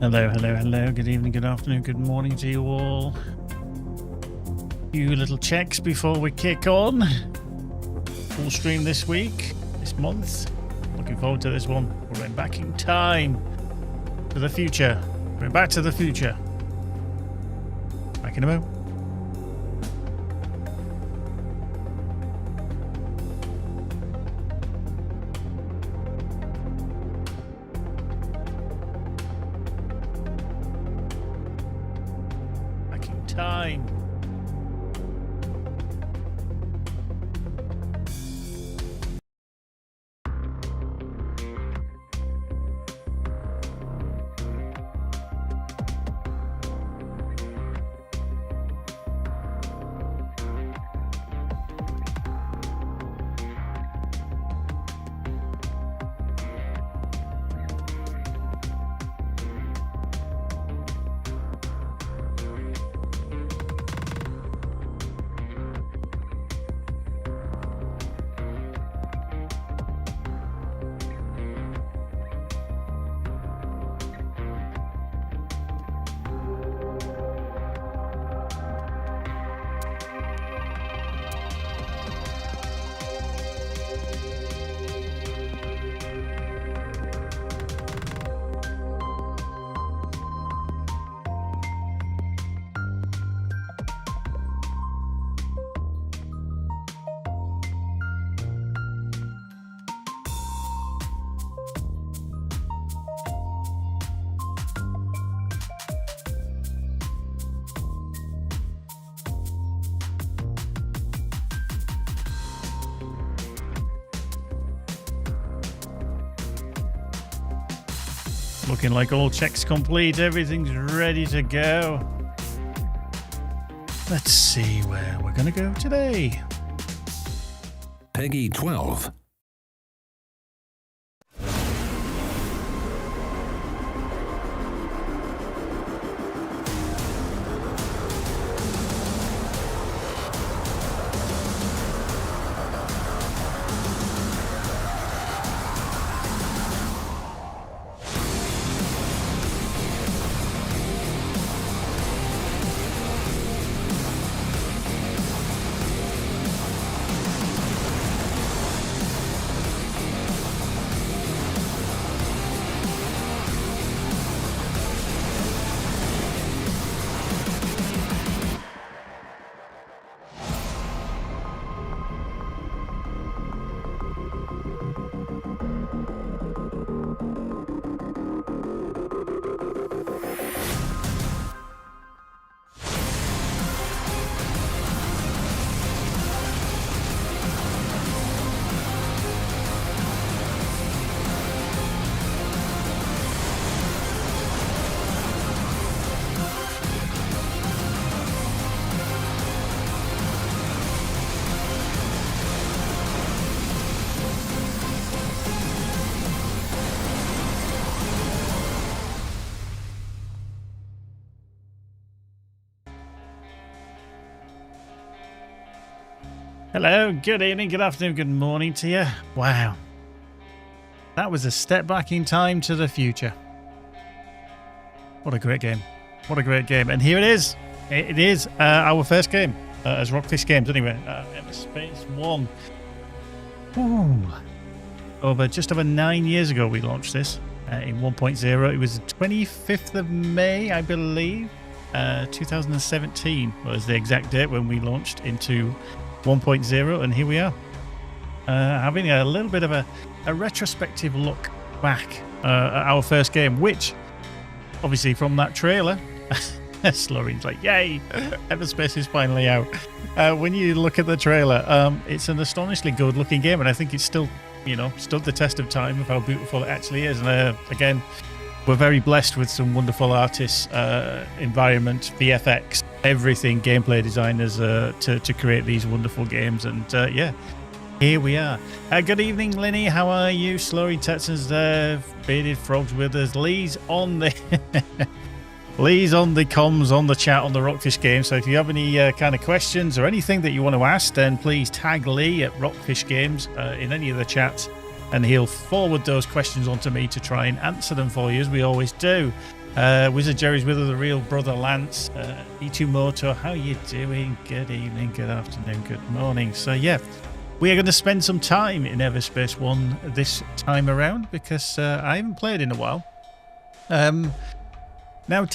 Hello, hello, hello. Good evening, good afternoon, good morning to you all. Few little checks before we kick on. Full stream this week, this month. Looking forward to this one. We're going back in time to the future. We're back to the future. Back in a moment. Time. Looking like all checks complete, everything's ready to go. Let's see where we're going to go today. Peggy 12. Hello, good evening, good afternoon, good morning to you. Wow. That was a step back in time to the future. What a great game. What a great game. And here it is. It is our first game as Rockfish Games anyway. EVERSPACE 1. Ooh. Just over 9 years ago we launched this in 1.0. It was the 25th of May, I believe. 2017 was the exact date when we launched into 1.0, and here we are having a little bit of a retrospective look back at our first game, which obviously from that trailer Slorian's like, yay, EVERSPACE is finally out. When you look at the trailer, it's an astonishingly good looking game, and I think it's still, stood the test of time of how beautiful it actually is. And again, we're very blessed with some wonderful artists, environment, VFX, everything, gameplay designers to create these wonderful games. And yeah, here we are. Good evening, Linny. How are you? Slurry Texans there. Bearded Frogs with us. Lee's on the Lee's on the comms, on the chat, on the Rockfish game. So if you have any kind of questions or anything that you want to ask, then please tag Lee at Rockfish Games in any of the chats, and he'll forward those questions on to me to try and answer them for you, as we always do. Wizard Jerry's with us, the real brother Lance. E2 Moto, how you doing? Good evening, good afternoon, good morning. So yeah, we are going to spend some time in Everspace 1 this time around because I haven't played in a while. Now,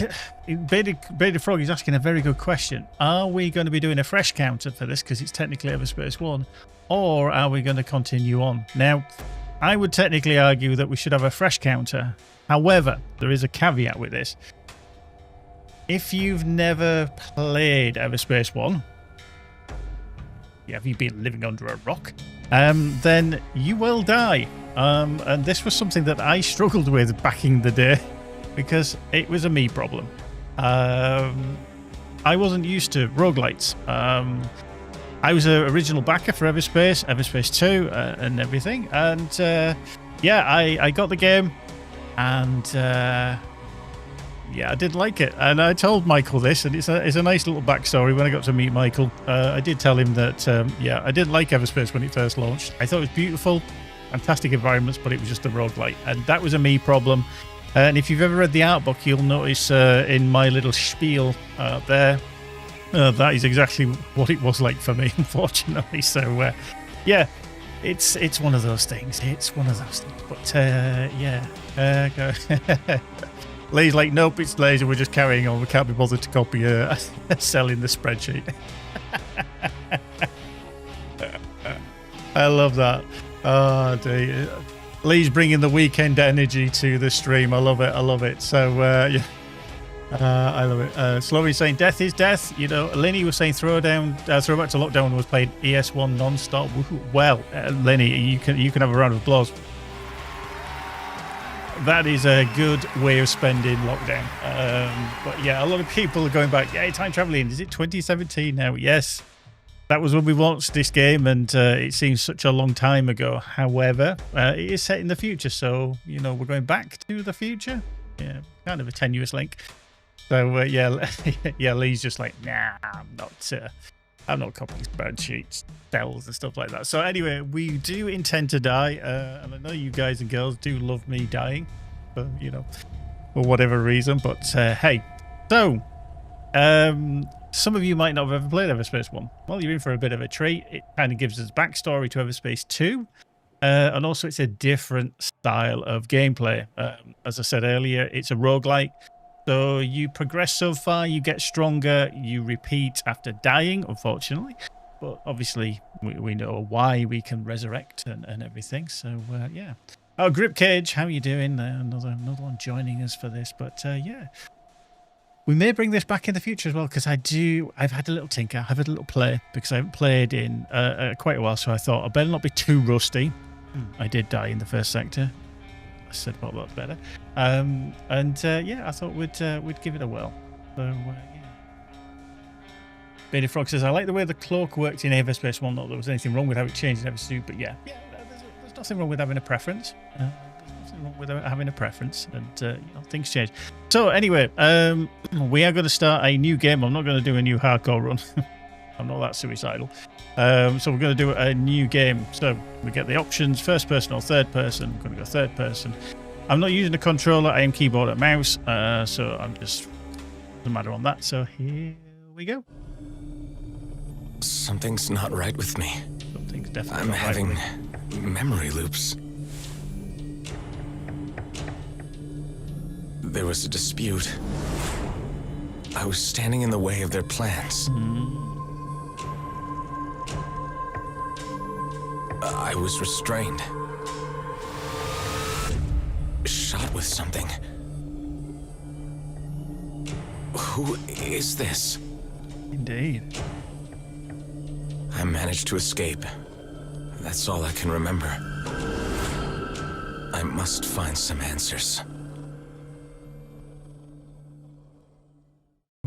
Bearded Frog is asking a very good question. Are we going to be doing a fresh counter for this because it's technically Everspace 1, or are we going to continue on? Now, I would technically argue that we should have a fresh counter. However, there is a caveat with this. If you've never played Everspace 1, have you been living under a rock? Then you will die. And this was something that I struggled with back in the day because it was a me problem. I wasn't used to roguelites. I was an original backer for Everspace, Everspace 2 and everything. And yeah, I got the game and yeah, I did like it. And I told Michael this, and it's a nice little backstory. When I got to meet Michael, I did tell him that, yeah, I didn't like Everspace when it first launched. I thought it was beautiful, fantastic environments, but it was just a roguelite. And that was a me problem. And if you've ever read the art book, you'll notice in my little spiel there, that is exactly what it was like for me, unfortunately. So, yeah, it's one of those things. It's one of those things. But, yeah, go. Lee's like, nope, it's lazy. We're just carrying on. We can't be bothered to copy selling the spreadsheet. I love that. Oh, dear. Lee's bringing the weekend energy to the stream. I love it. I love it. So, yeah. I love it. Slovy saying death is death. You know, Lenny was saying throwback to lockdown was played ES1 non-stop. Well, Lenny, you can have a round of applause. That is a good way of spending lockdown. But yeah, a lot of people are going back. Yeah, time traveling. Is it 2017 now? Yes. That was when we launched this game, and it seems such a long time ago. However, it is set in the future, so, you know, we're going back to the future. Yeah, kind of a tenuous link. So, yeah, yeah, Lee's just like, nah, I'm not copying spreadsheets, cells and stuff like that. So anyway, we do intend to die, and I know you guys and girls do love me dying, for, you know, for whatever reason. But hey, so some of you might not have ever played Everspace 1. Well, you're in for a bit of a treat. It kind of gives us backstory to Everspace 2, and also it's a different style of gameplay. As I said earlier, it's a roguelike. So you progress so far, you get stronger, you repeat after dying, unfortunately. But obviously, we know why we can resurrect and everything. So, yeah. Oh, Grip Cage, how are you doing? Another one joining us for this. But, yeah. We may bring this back in the future as well, because I've had a little tinker. I've had a little play, because I haven't played in quite a while. So I thought, I better not be too rusty. I did die in the first sector. I said, well, that's better. Yeah, I thought we'd give it a whirl. So, yeah. Bearded Frog says, I like the way the cloak worked in Everspace 1. Not that there was anything wrong with how it changed in Everspace 2, but yeah, there's nothing wrong with having a preference. There's nothing wrong with having a preference, and you know, things change. So anyway, we are going to start a new game. I'm not going to do a new hardcore run. I'm not that suicidal. So we're going to do a new game. So we get the options, first person or third person. I'm going to go third person. I'm not using a controller. I am keyboard and mouse. So I'm just, doesn't matter on that. So here we go. Something's not right with me. Something's definitely I'm not having right memory loops. There was a dispute. I was standing in the way of their plans. I was restrained. Shot with something. Who is this? Indeed. I managed to escape. That's all I can remember. I must find some answers.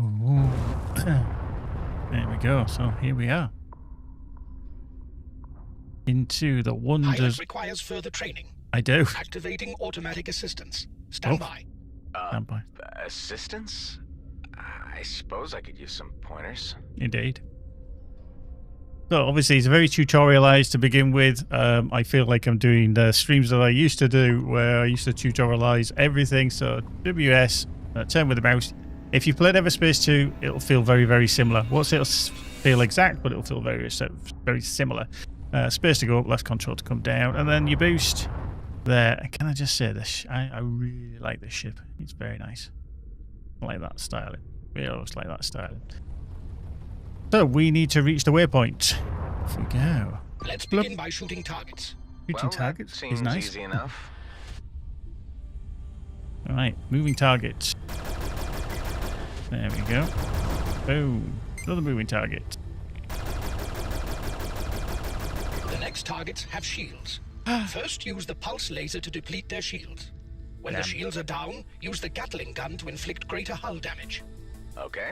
Ooh. There we go. So here we are. Into the wonders. Pilot requires further training. I do. Activating automatic assistance. Stand by. Stand by. Assistance? I suppose I could use some pointers. Indeed. So obviously it's very tutorialized to begin with. I feel like I'm doing the streams that I used to do where I used to tutorialize everything. So WS, turn with the mouse. If you played EVERSPACE 2, it'll feel very, very similar. It'll feel exact, but it'll feel very, very similar. Space to go up, left control to come down, and then you boost there. And can I just say this? I really like this ship. It's very nice. I like that styling. We always like that styling. So we need to reach the waypoint. Off we go. Let's begin by shooting targets. Shooting targets seems is nice. Easy enough. All right, moving targets. There we go. Boom. Another moving target. The next targets have shields. First, use the pulse laser to deplete their shields. When the shields are down, use the Gatling gun to inflict greater hull damage. Okay,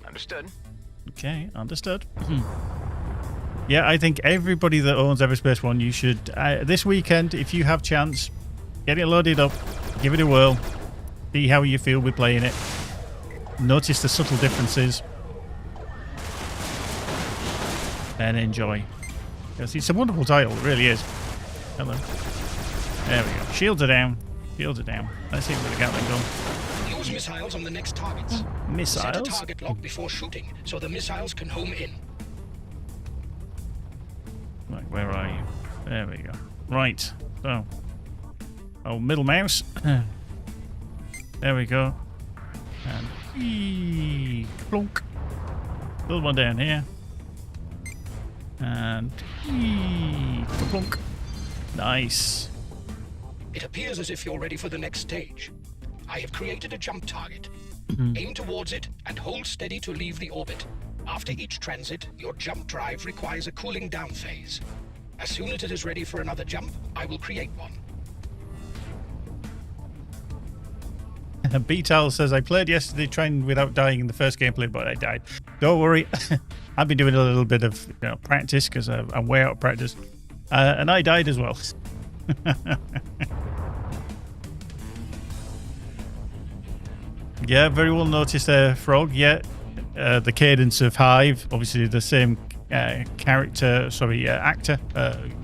understood. Okay, understood. Yeah, I think everybody that owns EVERSPACE 1, you should, this weekend, if you have chance, get it loaded up, give it a whirl, see how you feel with playing it, notice the subtle differences, and enjoy. Because it's a wonderful title, it really is. Hello. There we go. Shields are down. Shields are down. Let's see what the Gatling gun. Use missiles on the next targets. Missiles? Set a target lock before shooting, so the missiles can home in. Right, where are you? There we go. Right. So. Oh, middle mouse. There we go. And plunk. Build one down here. And plunk. Nice. It appears as if you're ready for the next stage. I have created a jump target. Aim towards it and hold steady to leave the orbit. After each transit, your jump drive requires a cooling down phase. As soon as it is ready for another jump, I will create one. B-Tal says, I played yesterday trying without dying in the first gameplay, but I died. Don't worry. I've been doing a little bit of practice because I'm way out of practice. And I died as well. Yeah, very well noticed there, Frog. Yeah, the cadence of Hive, obviously the same actor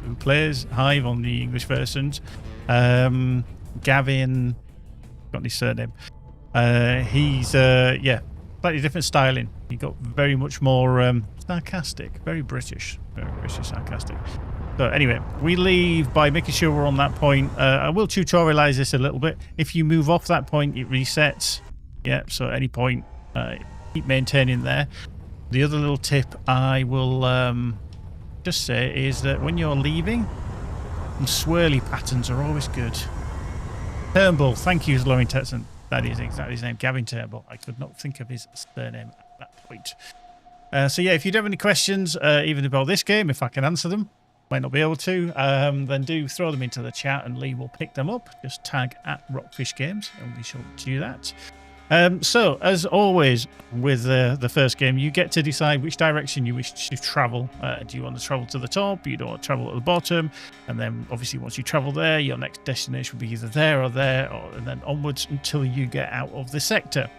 who plays Hive on the English versions. Gavin, got his surname. He's slightly different styling. He got very much more sarcastic, very British sarcastic. So anyway, we leave by making sure we're on that point. I will tutorialize this a little bit. If you move off that point, it resets. Yeah, so at any point, keep maintaining there. The other little tip I will just say is that when you're leaving, swirly patterns are always good. Turnbull, thank you, Lauren Tetson. That is exactly his name, Gavin Turnbull. I could not think of his surname at that point. So yeah, if you do have any questions, even about this game, if I can answer them, might not be able to, then do throw them into the chat and Lee will pick them up. Just tag at Rockfish Games and we shall do that. So, as always, with the first game, you get to decide which direction you wish to travel. Do you want to travel to the top? You don't want to travel at the bottom? And then, obviously, once you travel there, your next destination will be either there, and then onwards until you get out of the sector.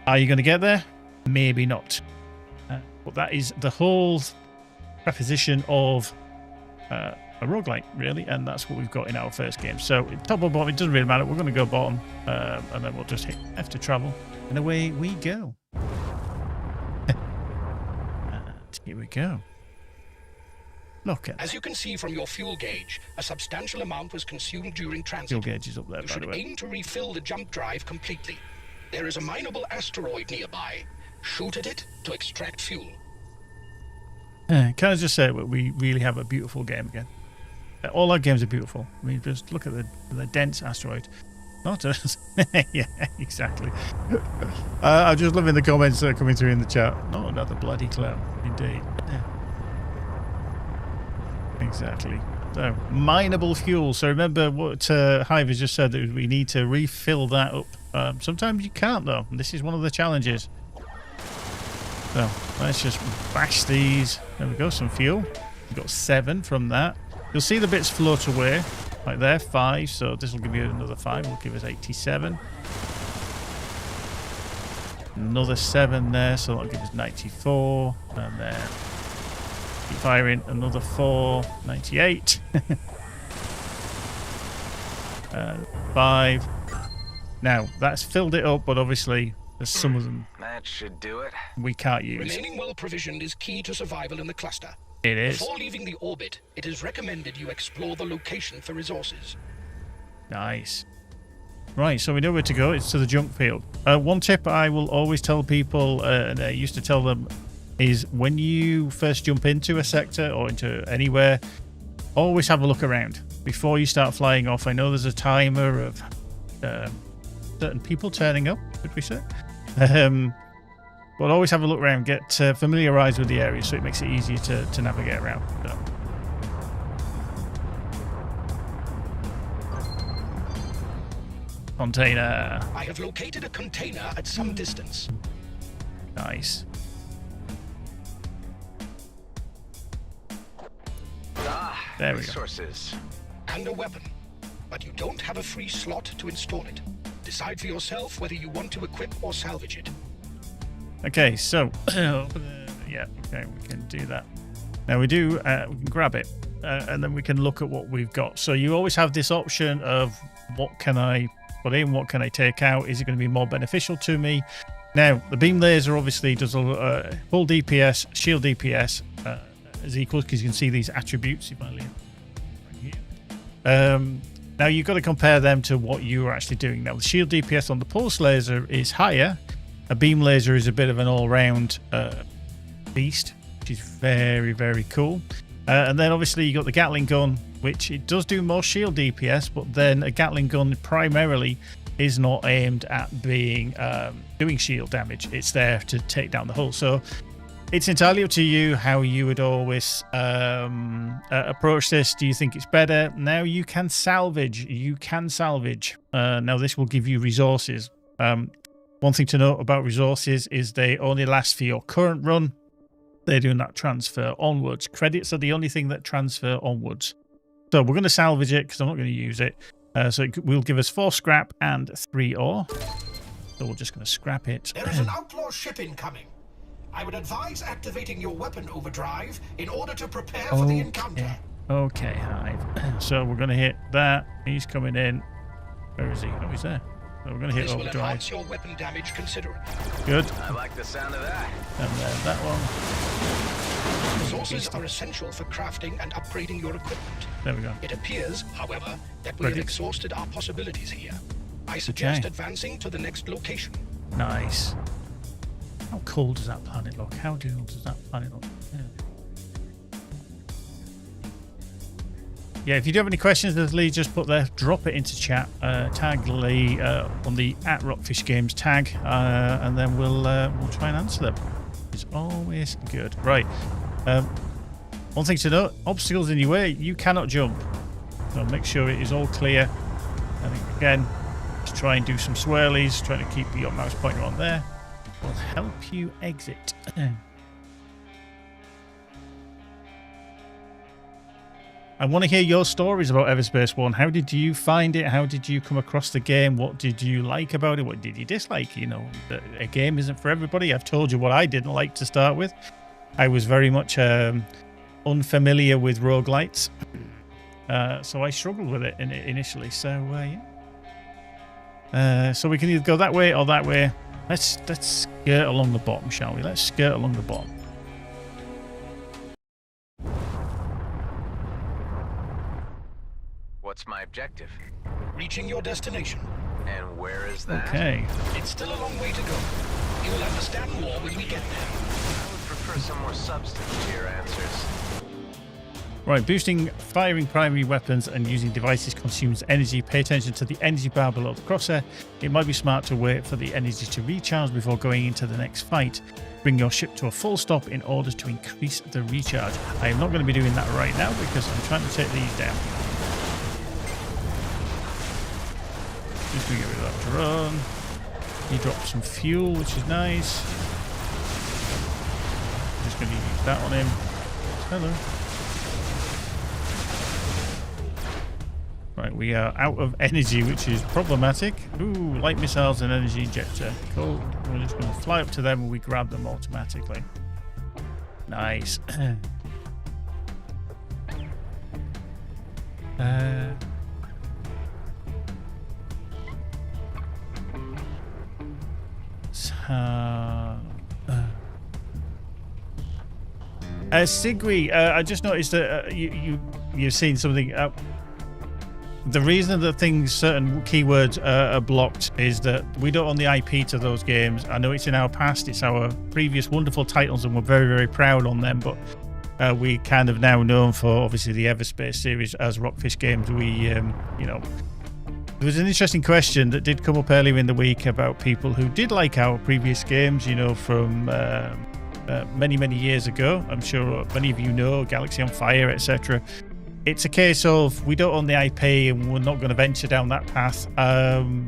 Are you going to get there? Maybe not. But that is the whole proposition of a roguelike, really, and that's what we've got in our first game. So top or bottom, it doesn't really matter. We're going to go bottom, and then we'll just hit F to travel, and away we go. And here we go. Look at As you can see from your fuel gauge, a substantial amount was consumed during transit. fuel gauge is up there, You by should the way. aim to refill the jump drive completely. There is a mineable asteroid nearby. Shoot at it to extract fuel. Can I just say we really have a beautiful game again? All our games are beautiful. I mean, just look at the dense asteroid. Not just... yeah, exactly. I'm just loving the comments that are coming through in the chat. Not another bloody clown, indeed. Yeah. Exactly. So, mineable fuel. So remember what Hive has just said, that we need to refill that up. Sometimes you can't, though. And this is one of the challenges. So, let's just bash these. There we go, some fuel. We've got 7 from that. You'll see the bits float away, like there, 5. So this will give you another 5. Will give us 87. Another 7 there, so that'll give us 94. And then keep firing. Another 4, 98. 5, Now, that's filled it up, but obviously there's some of them That should do it. we can't use. Remaining well provisioned is key to survival in the cluster. It is. Before leaving the orbit, it is recommended you explore the location for resources. Nice. Right, so we know where to go. It's to the junk field. One tip I will always tell people, and I used to tell them, is when you first jump into a sector or into anywhere, always have a look around before you start flying off. I know there's a timer of certain people turning up, could we say? But always have a look around, get familiarized with the area so it makes it easier to navigate around. So. Container. I have located a container at some distance. Nice. There we go. Resources. And a weapon. But you don't have a free slot to install it. Decide for yourself whether you want to equip or salvage it. Okay, so yeah, okay, we can do that. Now we do, we can grab it, and then we can look at what we've got. So you always have this option of what can I put in, what can I take out? Is it going to be more beneficial to me? Now the beam laser obviously does a full DPS, shield DPS is equal because you can see these attributes. If I leave right here. Now you've got to compare them to what you are actually doing. Now the shield DPS on the pulse laser is higher. A beam laser is a bit of an all-round beast, which is very, very cool. And then obviously you got the Gatling gun, which it does do more shield DPS, but then a Gatling gun primarily is not aimed at being doing shield damage. It's there to take down the hull. So it's entirely up to you how you would always approach this. Do you think it's better? Now you can salvage. You can salvage. Now this will give you resources. One thing to note about resources is they only last for your current run. They do not transfer onwards. Credits are the only thing that transfer onwards. So we're going to salvage it because I'm not going to use it. So it will give us 4 scrap and 3 ore. So we're just going to scrap it. There is an outlaw ship incoming. I would advise activating your weapon overdrive in order to prepare for the encounter. Okay, Hive. So we're going to hit that. He's coming in. Where is he? Oh, he's there. So we're going to hit This will overdrive. enhance your weapon damage considerably. Good. I like the sound of that. And then that one. Resources are essential for crafting and upgrading your equipment. There we go. It appears, however, that we have exhausted our possibilities here. I suggest advancing to the next location. Nice. How cool does that planet look? How cool does that planet look? Yeah, if you do have any questions, there's Lee, just put there, drop it into chat. Tag Lee on the @RockfishGames tag, and then we'll try and answer them. It's always good. Right. One thing to note: obstacles in your way, you cannot jump. So make sure it is all clear. And again, just try and do some swirlies, try to keep your mouse pointer on there. Will help you exit. I want to hear your stories about EVERSPACE 1. How did you find it? How did you come across the game? What did you like about it? What did you dislike? You know, a game isn't for everybody. I've told you what I didn't like to start with. I was very much unfamiliar with roguelites. So I struggled with it initially. So, yeah. So we can either go that way or that way. Let's skirt along the bottom, shall we? Let's skirt along the bottom. What's my objective? Reaching your destination. And where is that? Okay. It's still a long way to go. You will understand more when we get there. I would prefer some more substance to your answers. Right, boosting firing primary weapons and using devices consumes energy. Pay attention to the energy bar below the crosshair. It might be smart to wait for the energy to recharge before going into the next fight. Bring your ship to a full stop in order to increase the recharge. I am not going to be doing that right now because I'm trying to take these down. Just going to get rid of that drone. He dropped some fuel, which is nice. Just going to use that on him. Hello. Right, we are out of energy, which is problematic. Ooh, light missiles and energy injector. Cool. We're just going to fly up to them and we grab them automatically. Nice. Sigri, I just noticed that you've seen something. The reason that certain keywords are blocked is that we don't own the IP to those games. I know it's in our past, it's our previous wonderful titles, and we're very, very proud on them. But we kind of now known for obviously the EVERSPACE series as Rockfish Games. We, you know, there was an interesting question that did come up earlier in the week about people who did like our previous games, you know, from many, many years ago. I'm sure many of you know Galaxy on Fire, etc. It's a case of we don't own the IP and we're not going to venture down that path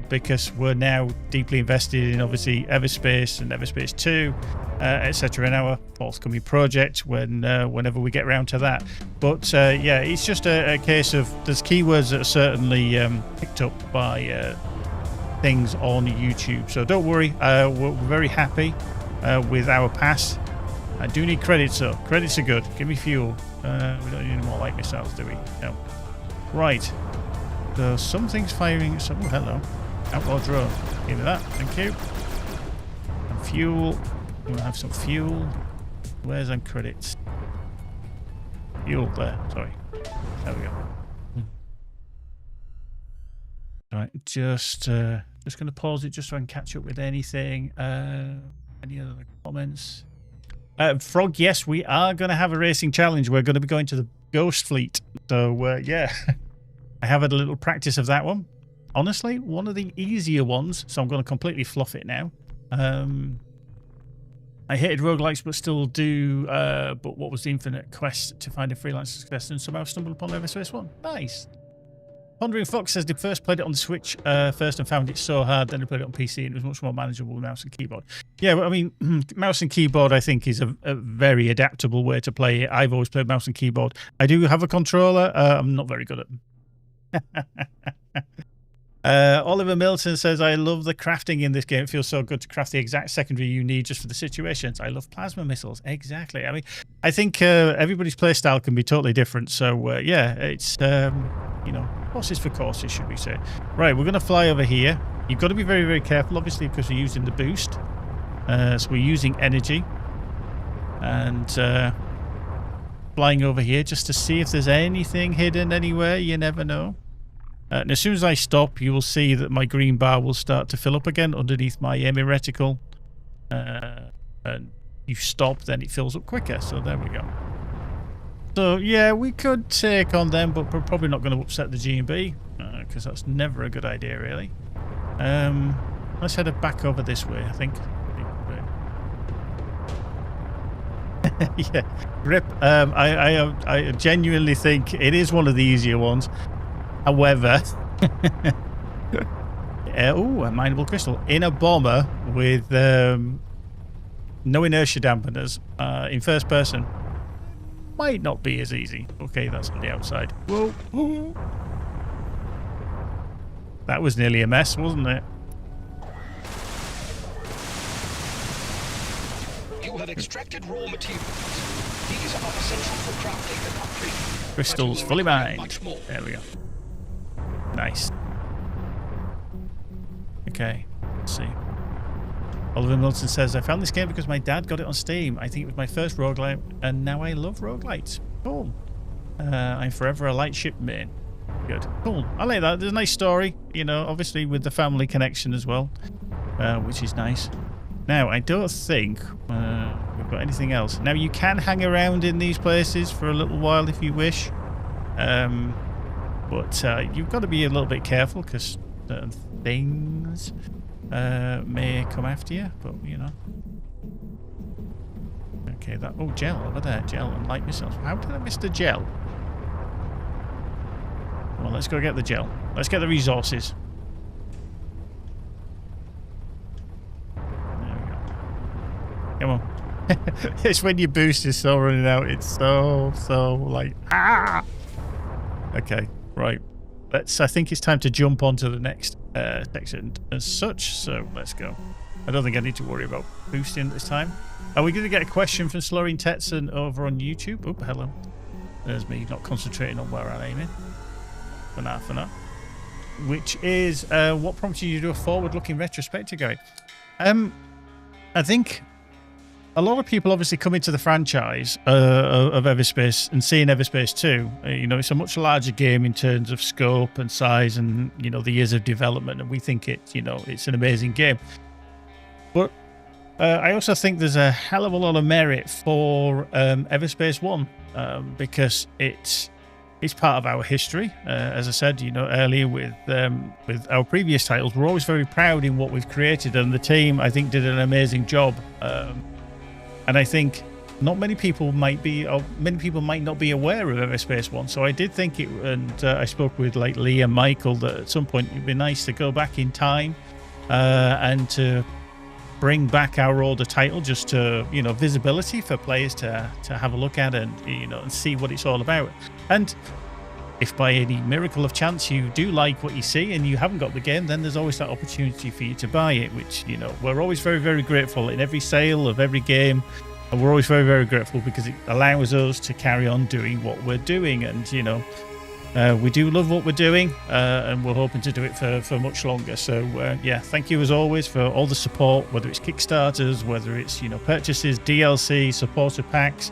because we're now deeply invested in obviously EVERSPACE and EVERSPACE 2, etc. in our forthcoming project whenever we get around to that. But yeah, it's just a case of there's keywords that are certainly picked up by things on YouTube. So don't worry, we're very happy with our pass. I do need credits though. Credits are good. Give me fuel. We don't need any more light missiles, do we? No. Right. So something's firing. Oh, hello. Outlaw drone. Give me that. Thank you. And fuel. We'll have some fuel. Where's them credits? Fuel there. Sorry. There we go. Right. Just going to pause it just so I can catch up with anything. Any other comments? Frog, yes, we are going to have a racing challenge. We're going to be going to the Ghost Fleet. So, yeah, I have had a little practice of that one. Honestly, one of the easier ones, so I'm going to completely fluff it now. I hated roguelikes, but still do. But what was the infinite quest to find a freelance success and somehow stumbled upon EVERSPACE 1? Nice. Pondering Fox says they first played it on the Switch first and found it so hard, then they played it on PC and it was much more manageable with mouse and keyboard. Yeah, but I mean, mouse and keyboard I think is a very adaptable way to play it. I've always played mouse and keyboard. I do have a controller. I'm not very good at them. Oliver Milton says, I love the crafting in this game. It feels so good to craft the exact secondary you need just for the situations. I love plasma missiles. Exactly. I mean, I think everybody's playstyle can be totally different. So, yeah, it's, you know, horses for courses, should we say. Right, we're going to fly over here. You've got to be very, very careful, obviously, because we're using the boost. So we're using energy. And flying over here just to see if there's anything hidden anywhere. You never know. And as soon as I stop, you will see that my green bar will start to fill up again underneath my aiming reticle. And you stop, then it fills up quicker. So there we go. So yeah, we could take on them, but we're probably not going to upset the G&B because that's never a good idea, really. Let's head back over this way, I think. Yeah, RIP. I genuinely think it is one of the easier ones. However, oh, a mineable crystal in a bomber with no inertia dampeners in first person might not be as easy. Okay, that's on the outside. Whoa. That was nearly a mess, wasn't it? You have extracted raw materials. These are essential for crafting the concrete. Crystals fully mined. There we go. Nice. Okay, let's see. Oliver Milton says, I found this game because my dad got it on Steam. I think it was my first roguelite, and now I love roguelites. Cool. I'm forever a lightship main. Good. Cool. I like that. There's a nice story, you know, obviously with the family connection as well, which is nice. Now, I don't think we've got anything else. Now, you can hang around in these places for a little while if you wish. But you've got to be a little bit careful because certain things may come after you, but you know. Okay, that. Oh, gel over there. Gel and light missiles. How did I miss the gel? Well, let's go get the gel. Let's get the resources. There we go. Come on. It's when your boost is so running out. It's so like, ah! Okay. Right, I think it's time to jump onto the next section as such, so let's go. I don't think I need to worry about boosting this time. Are we going to get a question from Slurring Tetson over on YouTube? Oh, hello. There's me not concentrating on where I'm aiming. For now. Which is, what prompted you to do a forward-looking retrospective guide? I think a lot of people obviously come into the franchise of EverSpace and seeing EverSpace 2. It's a much larger game in terms of scope and size and, the years of development. And we think it's an amazing game. But I also think there's a hell of a lot of merit for EverSpace 1 because it's part of our history. As I said, earlier with our previous titles, we're always very proud in what we've created, and the team, I think, did an amazing job. And I think not many people might be, or many people might not be aware of EverSpace 1. So I did think it, and I spoke with like Lee and Michael, that at some point it'd be nice to go back in time and to bring back our older title, just to visibility for players to have a look at and and see what it's all about. And if by any miracle of chance you do like what you see and you haven't got the game, then there's always that opportunity for you to buy it, which we're always very, very grateful in every sale of every game, and we're always very, very grateful because it allows us to carry on doing what we're doing. And we do love what we're doing, and we're hoping to do it for much longer. So yeah, thank you as always for all the support, whether it's Kickstarters, whether it's purchases, DLC, supporter packs,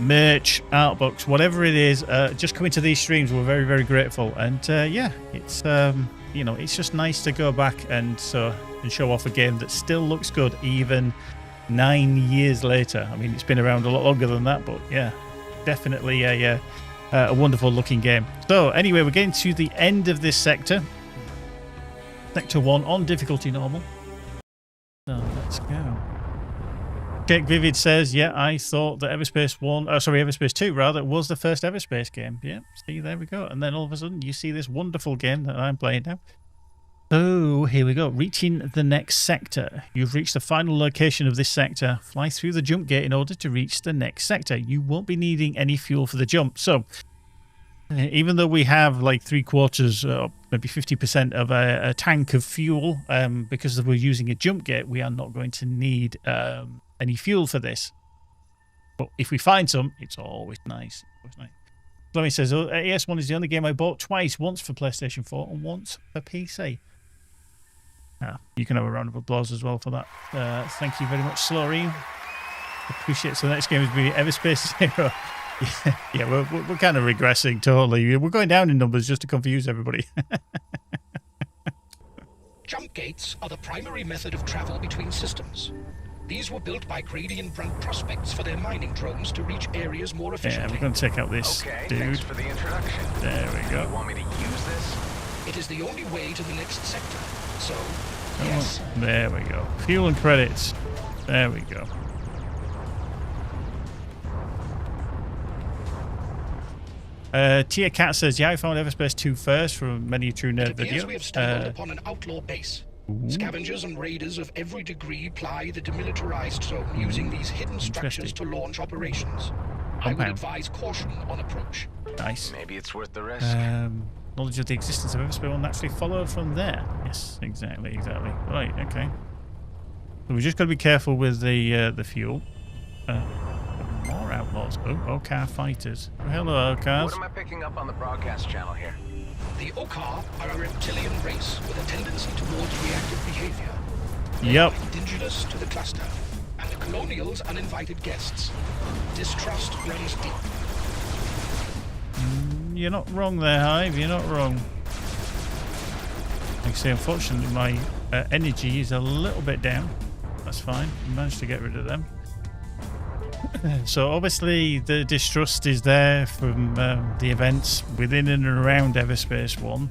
merch, art books, whatever it is. Just coming to these streams, we're very, very grateful. And yeah, it's it's just nice to go back and show off a game that still looks good even 9 years later. I mean, it's been around a lot longer than that, but yeah, definitely a wonderful looking game. So anyway, we're getting to the end of this sector. Sector 1 on difficulty normal. So let's go. Jake Vivid says, yeah, I thought that EverSpace 2 rather, was the first EverSpace game. Yeah, see, there we go. And then all of a sudden you see this wonderful game that I'm playing now. So here we go. Reaching the next sector. You've reached the final location of this sector. Fly through the jump gate in order to reach the next sector. You won't be needing any fuel for the jump. So even though we have like 3/4, maybe 50% of a tank of fuel, because we're using a jump gate, we are not going to need any fuel for this. But if we find some, it's always nice. Fleming says, ES1 is the only game I bought twice, once for PlayStation 4 and once for PC. You can have a round of applause as well for that. Thank you very much, Sloreen. Appreciate it. So the next game is going to be EverSpace 0. Yeah, we're kind of regressing totally. We're going down in numbers just to confuse everybody. Jump gates are the primary method of travel between systems. These were built by Gradient Brunt prospects for their mining drones to reach areas more efficiently. Yeah, we're going to check out this dude. Thanks for the introduction. There we go. You want me to use this? It is the only way to the next sector. So, yes. There we go. Fuel and credits. There we go. Tia Cat says, yeah, I found EverSpace 2 first from Many a True Nerd video. We have stumbled upon an outlaw base. Ooh. Scavengers and raiders of every degree ply the demilitarized zone using these hidden structures to launch operations. I would advise caution on approach. Nice. Maybe it's worth the risk. Knowledge of the existence of EverSpace will naturally follow from there. Yes, exactly. Right, okay. So we just got to be careful with the fuel. More outlaws. Oh, Okar fighters. Oh, hello, Okars. What am I picking up on the broadcast channel here? The Okar are a reptilian race with a tendency towards reactive behavior. Yep. Indigenous to the cluster, and the colonials uninvited guests. Distrust runs deep. You're not wrong there, Hive. You're not wrong. Like I say, unfortunately, my energy is a little bit down. That's fine. I managed to get rid of them. So obviously the distrust is there from the events within and around EverSpace 1.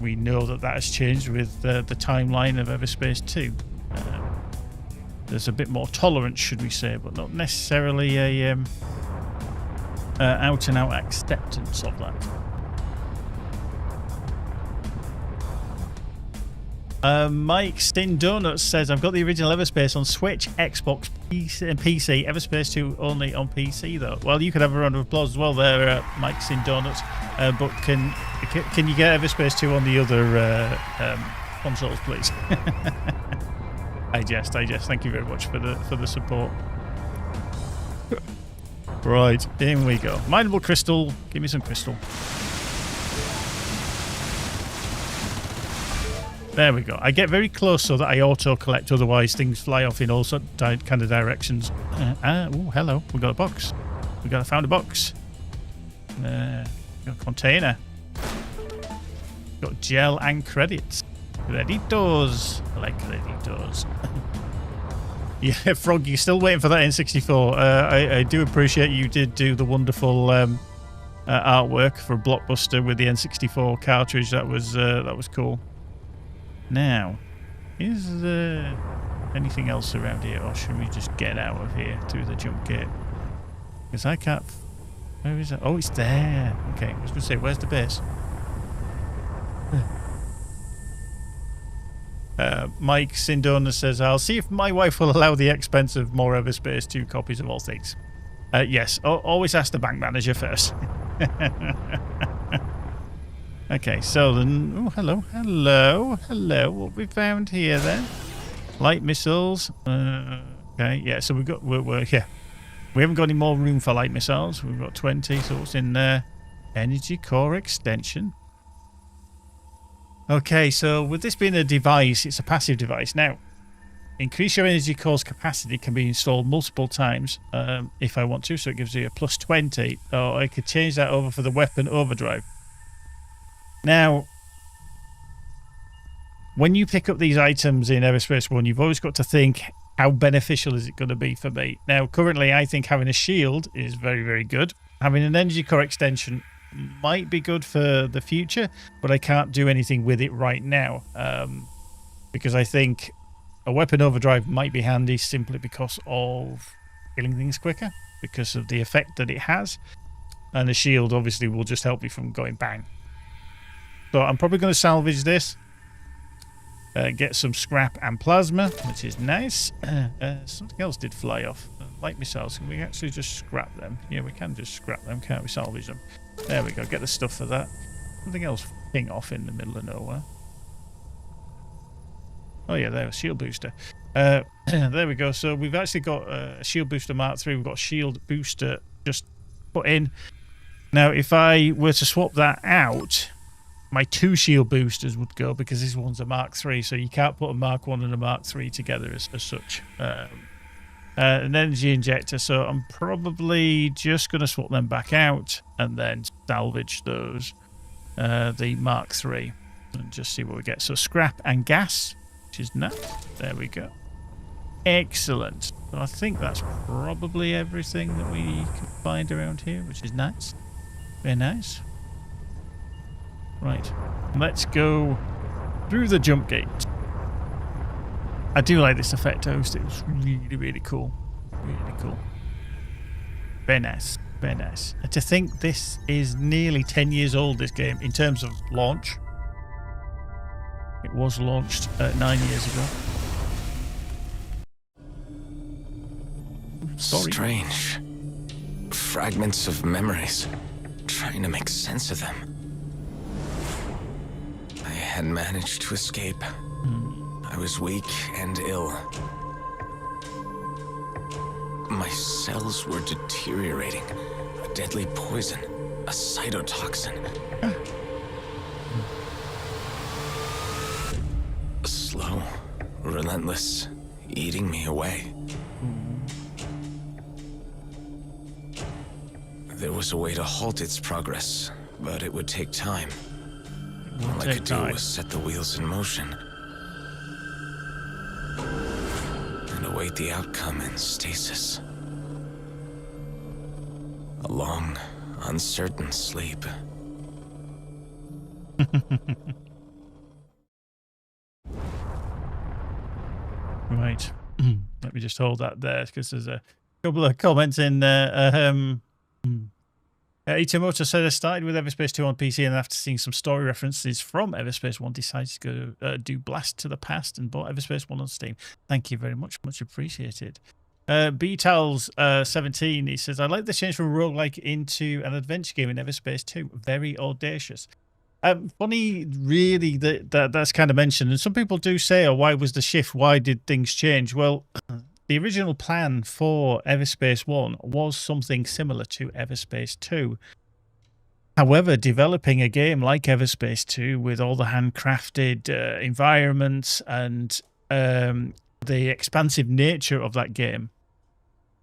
We know that has changed with the timeline of EverSpace 2. There's a bit more tolerance, should we say, but not necessarily a out-and-out acceptance of that. Mike Stin Donuts says, I've got the original EverSpace on Switch, Xbox, and PC. EverSpace 2 only on PC, though. Well, you could have a round of applause as well there, Mike Stin Donuts. But can you get EverSpace 2 on the other consoles, please? I jest. Thank you very much for the support. Right, in we go. Mineable crystal. Give me some crystal. There we go. I get very close so that I auto-collect, otherwise things fly off in all sorts of kind of directions. Oh, hello. We got a box. Found a box. Got a container. Got gel and credits. Creditos. I like creditos. Yeah, Frog, you're still waiting for that N64. I do appreciate you did do the wonderful artwork for Blockbuster with the N64 cartridge. That was cool. Now, is there anything else around here, or should we just get out of here through the jump gate? Because I can't... Where is it? Oh, it's there. Okay, I was going to say, where's the base? Mike Sindona says, I'll see if my wife will allow the expense of more EverSpace 2 copies of all things. Yes, always ask the bank manager first. Okay, so then... Oh, hello. What we found here then? Light missiles. Okay, yeah, so we've got... yeah. We haven't got any more room for light missiles. We've got 20, so what's in there? Energy core extension. Okay, so with this being a device, it's a passive device. Now, increase your energy core's capacity can be installed multiple times if I want to, so it gives you a plus 20. Or I could change that over for the weapon overdrive. Now, when you pick up these items in EverSpace 1, you've always got to think, how beneficial is it going to be for me? Now, currently, I think having a shield is very, very good. Having an energy core extension might be good for the future, but I can't do anything with it right now because I think a weapon overdrive might be handy simply because of killing things quicker, because of the effect that it has, and the shield obviously will just help me from going bang. So I'm probably going to salvage this, get some scrap and plasma, which is nice. Something else did fly off. Light missiles. Can we actually just scrap them? Yeah, we can just scrap them, can't we? Salvage them. There we go. Get the stuff for that. Something else ping off in the middle of nowhere. Oh yeah, there, a shield booster. There we go. So we've actually got a shield booster Mark III. We've got a shield booster just put in. Now, if I were to swap that out, my 2 shield boosters would go, because this one's a Mark III, so you can't put a Mark I and a Mark III together as such. An energy injector, so I'm probably just going to swap them back out and then salvage those, the Mark III, and just see what we get. So scrap and gas, which is nice. There we go. Excellent. So I think that's probably everything that we can find around here, which is nice. Very nice. Right, let's go through the jump gate. I do like this effect host. It was really, really cool. Really cool. Very nice. Very nice. And to think this is nearly 10 years old, this game, in terms of launch. It was launched 9 years ago. Sorry. Strange. Fragments of memories. Trying to make sense of them. I had managed to escape. I was weak and ill. My cells were deteriorating. A deadly poison. A cytotoxin. Slow, relentless, eating me away. There was a way to halt its progress, but it would take time. All I could do was set the wheels in motion and await the outcome in stasis. A long, uncertain sleep. Right. Let me just hold that there, because there's a couple of comments in there. Itamoto said I started with EverSpace 2 on PC, and after seeing some story references from EverSpace 1, decided to go do Blast to the Past and bought EverSpace 1 on Steam. Thank you very much. Much appreciated. BTals 17, he says, I like the change from roguelike into an adventure game in EverSpace 2. Very audacious. Funny, really, that's kind of mentioned. And some people do say, oh, why was the shift? Why did things change? Well, the original plan for EverSpace 1 was something similar to EverSpace 2. However, developing a game like EVERSPACE 2 with all the handcrafted environments and the expansive nature of that game,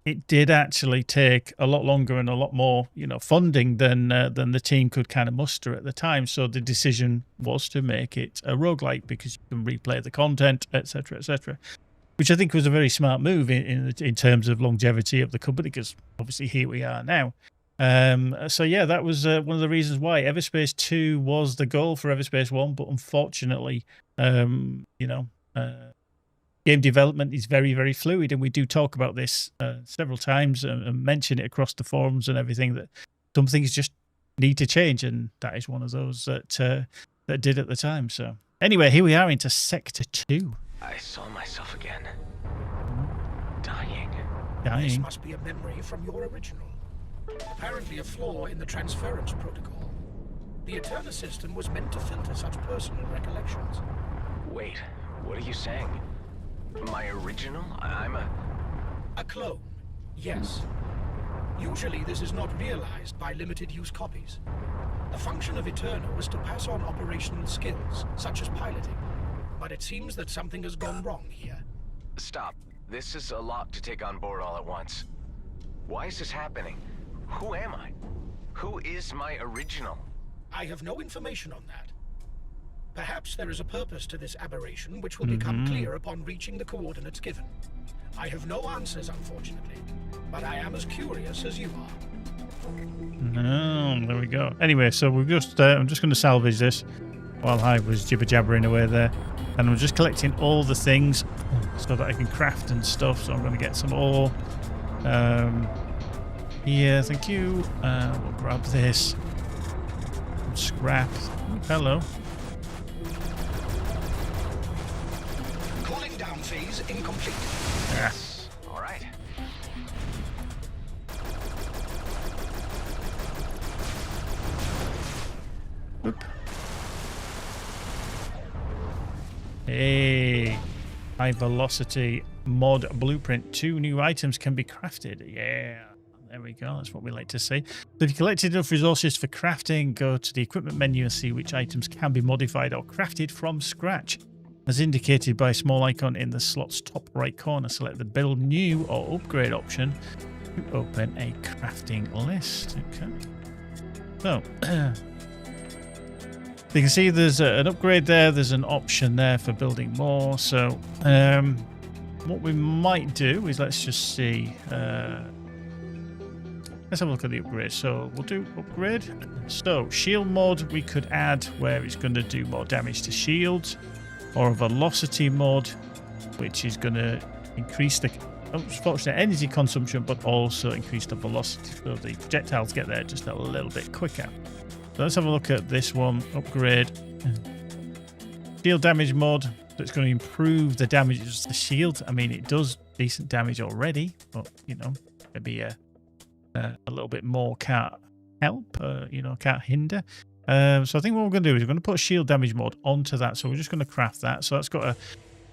it did actually take a lot longer and a lot more, funding than the team could kind of muster at the time. So the decision was to make it a roguelike because you can replay the content, etc., etc., which I think was a very smart move in terms of longevity of the company, because obviously here we are now. So yeah, that was one of the reasons why EVERSPACE 2 was the goal for EVERSPACE 1, but unfortunately, game development is very, very fluid, and we do talk about this several times and mention it across the forums and everything, that some things just need to change, and that is one of those that did at the time. So anyway, here we are into Sector 2. I saw myself again. Dying. This must be a memory from your original. Apparently a flaw in the transference protocol. The Eterna system was meant to filter such personal recollections. Wait, what are you saying? My original? I'm a clone, yes. Usually this is not realized by limited-use copies. The function of Eterna was to pass on operational skills, such as piloting. But it seems that something has gone wrong here. Stop. This is a lot to take on board all at once. Why is this happening? Who am I? Who is my original? I have no information on that. Perhaps there is a purpose to this aberration which will become clear upon reaching the coordinates given. I have no answers, unfortunately, but I am as curious as you are. There we go. Anyway, so we've just I'm just going to salvage this while Hive was jibber-jabbering away there. And I'm just collecting all the things so that I can craft and stuff. So I'm going to get some ore. Here, thank you. We'll grab this. Some scrap. Ooh, hello. Cooling down phase incomplete. Yes. All right. Oop. Hey, high velocity mod blueprint. 2 new items can be crafted. Yeah, there we go. That's what we like to see. So if you collected enough resources for crafting, go to the equipment menu and see which items can be modified or crafted from scratch. As indicated by a small icon in the slot's top right corner, select the build new or upgrade option to open a crafting list. Okay. So you can see there's an upgrade there. There's an option there for building more. So what we might do is let's just see. Let's have a look at the upgrade. So we'll do upgrade. So shield mod we could add where it's going to do more damage to shields, or a velocity mod which is going to increase the unfortunate energy consumption but also increase the velocity so the projectiles get there just a little bit quicker. So let's have a look at this one. Upgrade. Shield damage mod. That's going to improve the damage of the shield. I mean, it does decent damage already, but, maybe a little bit more can't help, can't hinder. So I think what we're going to do is we're going to put a shield damage mod onto that. So we're just going to craft that. So that's got a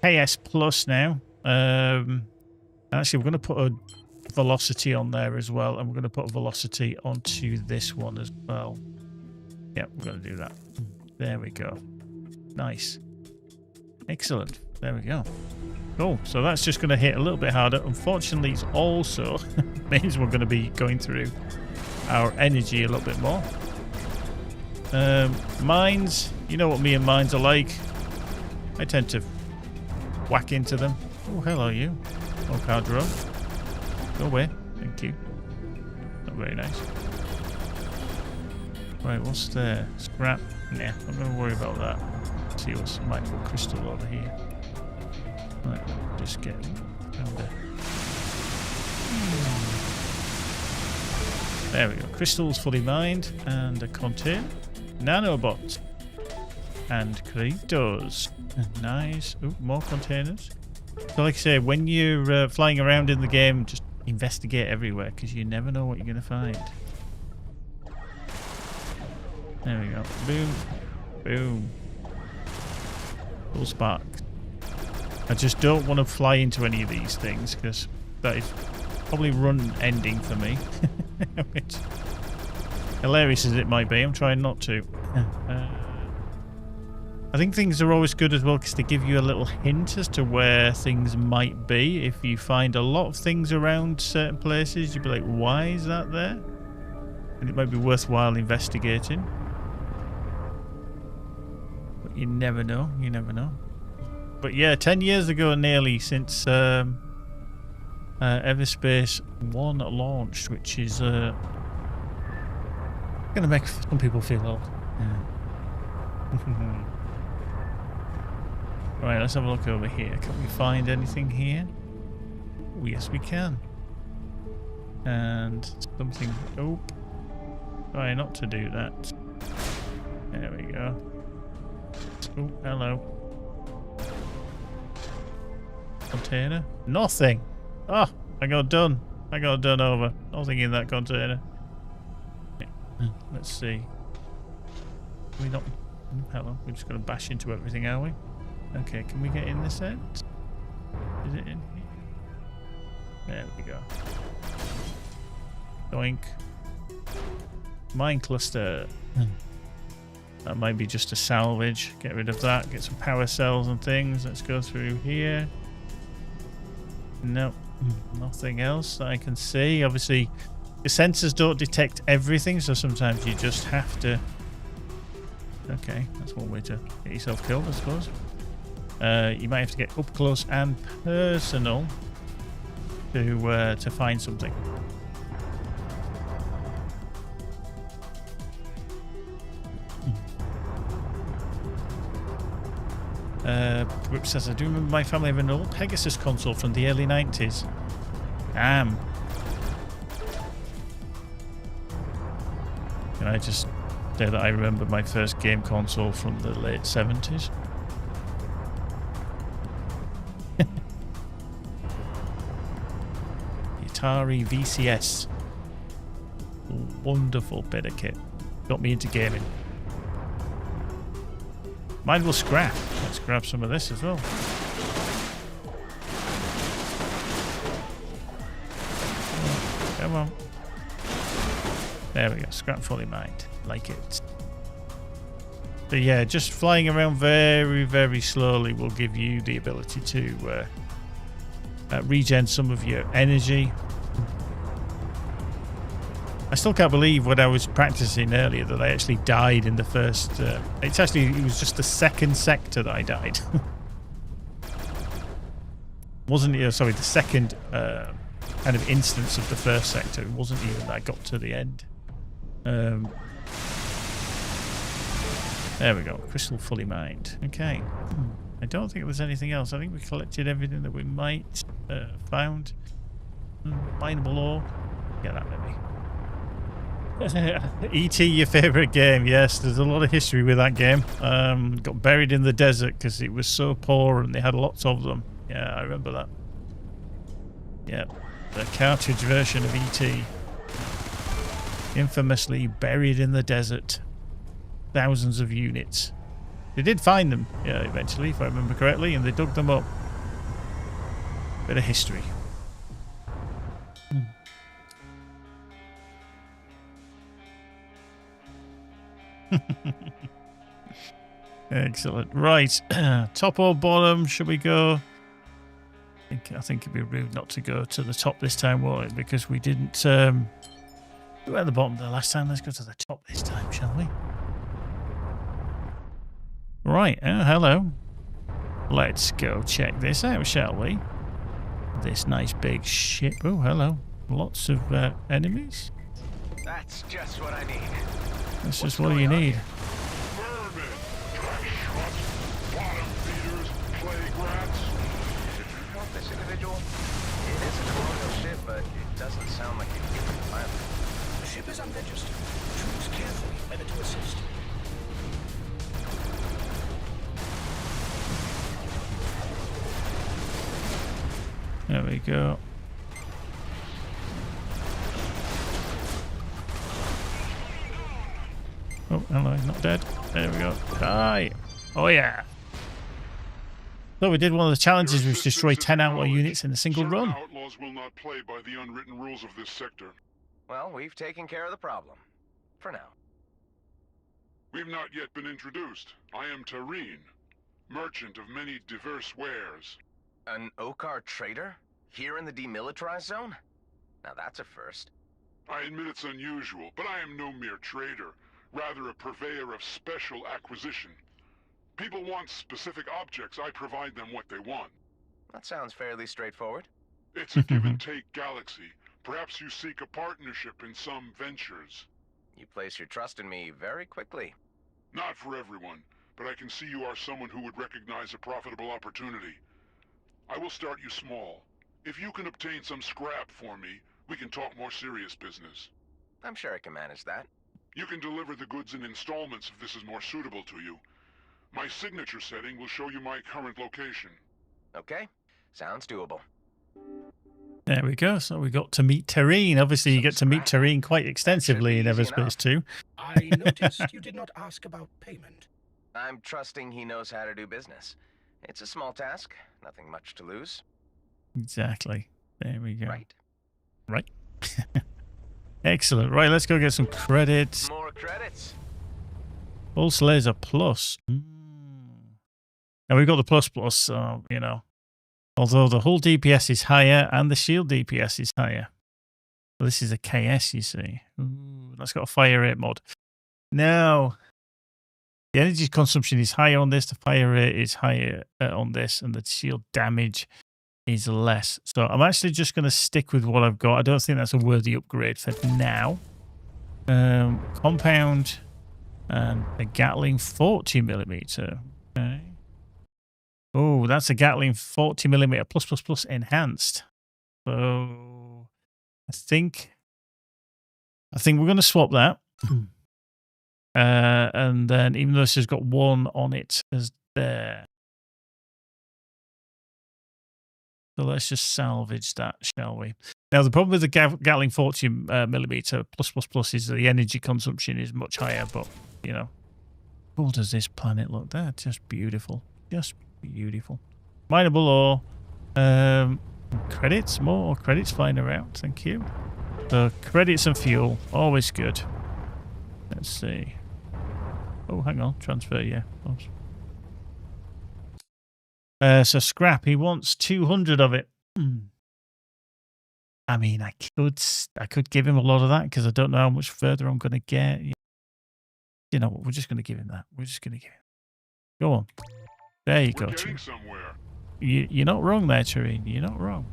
KS plus now. Actually, we're going to put a velocity on there as well. And we're going to put a velocity onto this one as well. Yeah, we're going to do that. There we go. Nice. Excellent. There we go. Cool. So that's just going to hit a little bit harder. Unfortunately, it's also means we're going to be going through our energy a little bit more. Mines. You know what me and mines are like. I tend to whack into them. Oh, hello, you. Oh, car drone. Go away. Thank you. Not very nice. Right, what's there? Scrap? Nah, I'm going to worry about that. Let's see what's micro crystal over here. Right, just get down there. There we go. Crystals fully mined and a container. Nanobot. And Kratos. Nice. Ooh, more containers. So like I say, when you're flying around in the game, just investigate everywhere because you never know what you're going to find. There we go. Boom. Boom. Full spark. I just don't want to fly into any of these things because that is probably run ending for me. Which hilarious as it might be, I'm trying not to. I think things are always good as well because they give you a little hint as to where things might be. If you find a lot of things around certain places, you'd be like, why is that there? And it might be worthwhile investigating. But you never know. You never know. But yeah, 10 years ago nearly since EVERSPACE 1 launched, which is going to make some people feel old. Yeah. Right, let's have a look over here. Can we find anything here? Oh, yes, we can. And something... Oh. Try not to do that. There we go. Oh, hello. Container? Nothing! Oh, I got done. I got done over. Nothing in that container. Let's see. Can we not... Hello. We're just going to bash into everything, are we? Okay, can we get in this end? Is it in here? There we go. Doink. Mine cluster. That might be just a salvage. Get rid of that. Get some power cells and things. Let's go through here. Nope. Nothing else that I can see. Obviously, the sensors don't detect everything, so sometimes you just have to... Okay, that's one way to get yourself killed, I suppose. You might have to get up close and personal to find something. Brooke says, I do remember my family having an old Pegasus console from the early 90s. Damn. Can I just say that I remember my first game console from the late 70s? Atari VCS. Wonderful bit of kit. Got me into gaming. Might as well scrap. Let's grab some of this as well. Come on. There we go. Scrap fully mined. Like it. But yeah, just flying around very, very slowly will give you the ability to regen some of your energy. I still can't believe when I was practicing earlier that I actually died in the first... it was just the second sector that I died. Wasn't it? Sorry, the second kind of instance of the first sector. It wasn't even that I got to the end. There we go. Crystal fully mined. Okay. I don't think there's anything else. I think we collected everything that we might found. Mineable ore. Yeah, that maybe. E.T., your favourite game. Yes, there's a lot of history with that game. Got buried in the desert because it was so poor and they had lots of them. Yeah, I remember that. Yeah, the cartridge version of E.T. Infamously buried in the desert. Thousands of units. They did find them, yeah, eventually, if I remember correctly, and they dug them up. Bit of history. Excellent. Right. Top or bottom? Should we go? I think it'd be rude not to go to the top this time, won't it? Because we didn't... we were at the bottom the last time. Let's go to the top this time, shall we? Right. Oh, hello. Let's go check this out, shall we? This nice big ship. Oh, hello. Lots of enemies. That's just what I need. That's just what you need. Vermin, trash trucks, bottom feeders, plague rats. Did you help this individual? It is a colonial ship, but it doesn't sound like it's given the pilot. The ship is unregistered. Choose carefully whether to assist. There we go. Oh, hello, he's not dead. There we go. Die! Oh, yeah. So we did one of the challenges, which destroyed 10 outlaw units in a single run. Outlaws will not play by the unwritten rules of this sector. Well, we've taken care of the problem. For now. We've not yet been introduced. I am Tareen, merchant of many diverse wares. An Okar trader? Here in the demilitarized zone? Now that's a first. I admit it's unusual, but I am no mere trader, rather a purveyor of special acquisition. People want specific objects, I provide them what they want. That sounds fairly straightforward. It's a give-and-take galaxy. Perhaps you seek a partnership in some ventures. You place your trust in me very quickly. Not for everyone, but I can see you are someone who would recognize a profitable opportunity. I will start you small. If you can obtain some scrap for me, we can talk more serious business. I'm sure I can manage that. You can deliver the goods in installments if this is more suitable to you. My signature setting will show you my current location. Okay, sounds doable. There we go. So we got to meet Tareen. Obviously, you get to meet Tareen quite extensively in EVERSPACE 2. I noticed you did not ask about payment. I'm trusting he knows how to do business. It's a small task, nothing much to lose. Exactly. There we go. Right. Right. Excellent. Right, let's go get some credits. More credits. Pulse Laser Plus. Now we've got the plus, so, you know. Although the hull DPS is higher and the shield DPS is higher. Well, this is a KS, you see. Ooh, that's got a fire rate mod. Now, the energy consumption is higher on this, the fire rate is higher on this, and the shield damage is less. So I'm actually just going to stick with what I've got. I don't think that's a worthy upgrade for now. Compound and a Gatling 40mm. Okay. Oh, that's a Gatling 40mm plus enhanced. So I think we're going to swap that. And then even though this has got one on it as there. So let's just salvage that, shall we? Now, the problem with the Gatling 40mm plus is that the energy consumption is much higher, but, you know. Cool does this planet look? That's just beautiful. Just beautiful. Mineable ore. Credits? More credits flying around. Thank you. So, credits and fuel. Always good. Let's see. Oh, hang on. Transfer, yeah. So scrap, he wants 200 of it. I mean, I could give him a lot of that because I don't know how much further I'm going to get. You know what? We're just going to give him that. We're just going to give him. Go on. There you go. Somewhere. You're not wrong there, Tareen. You're not wrong.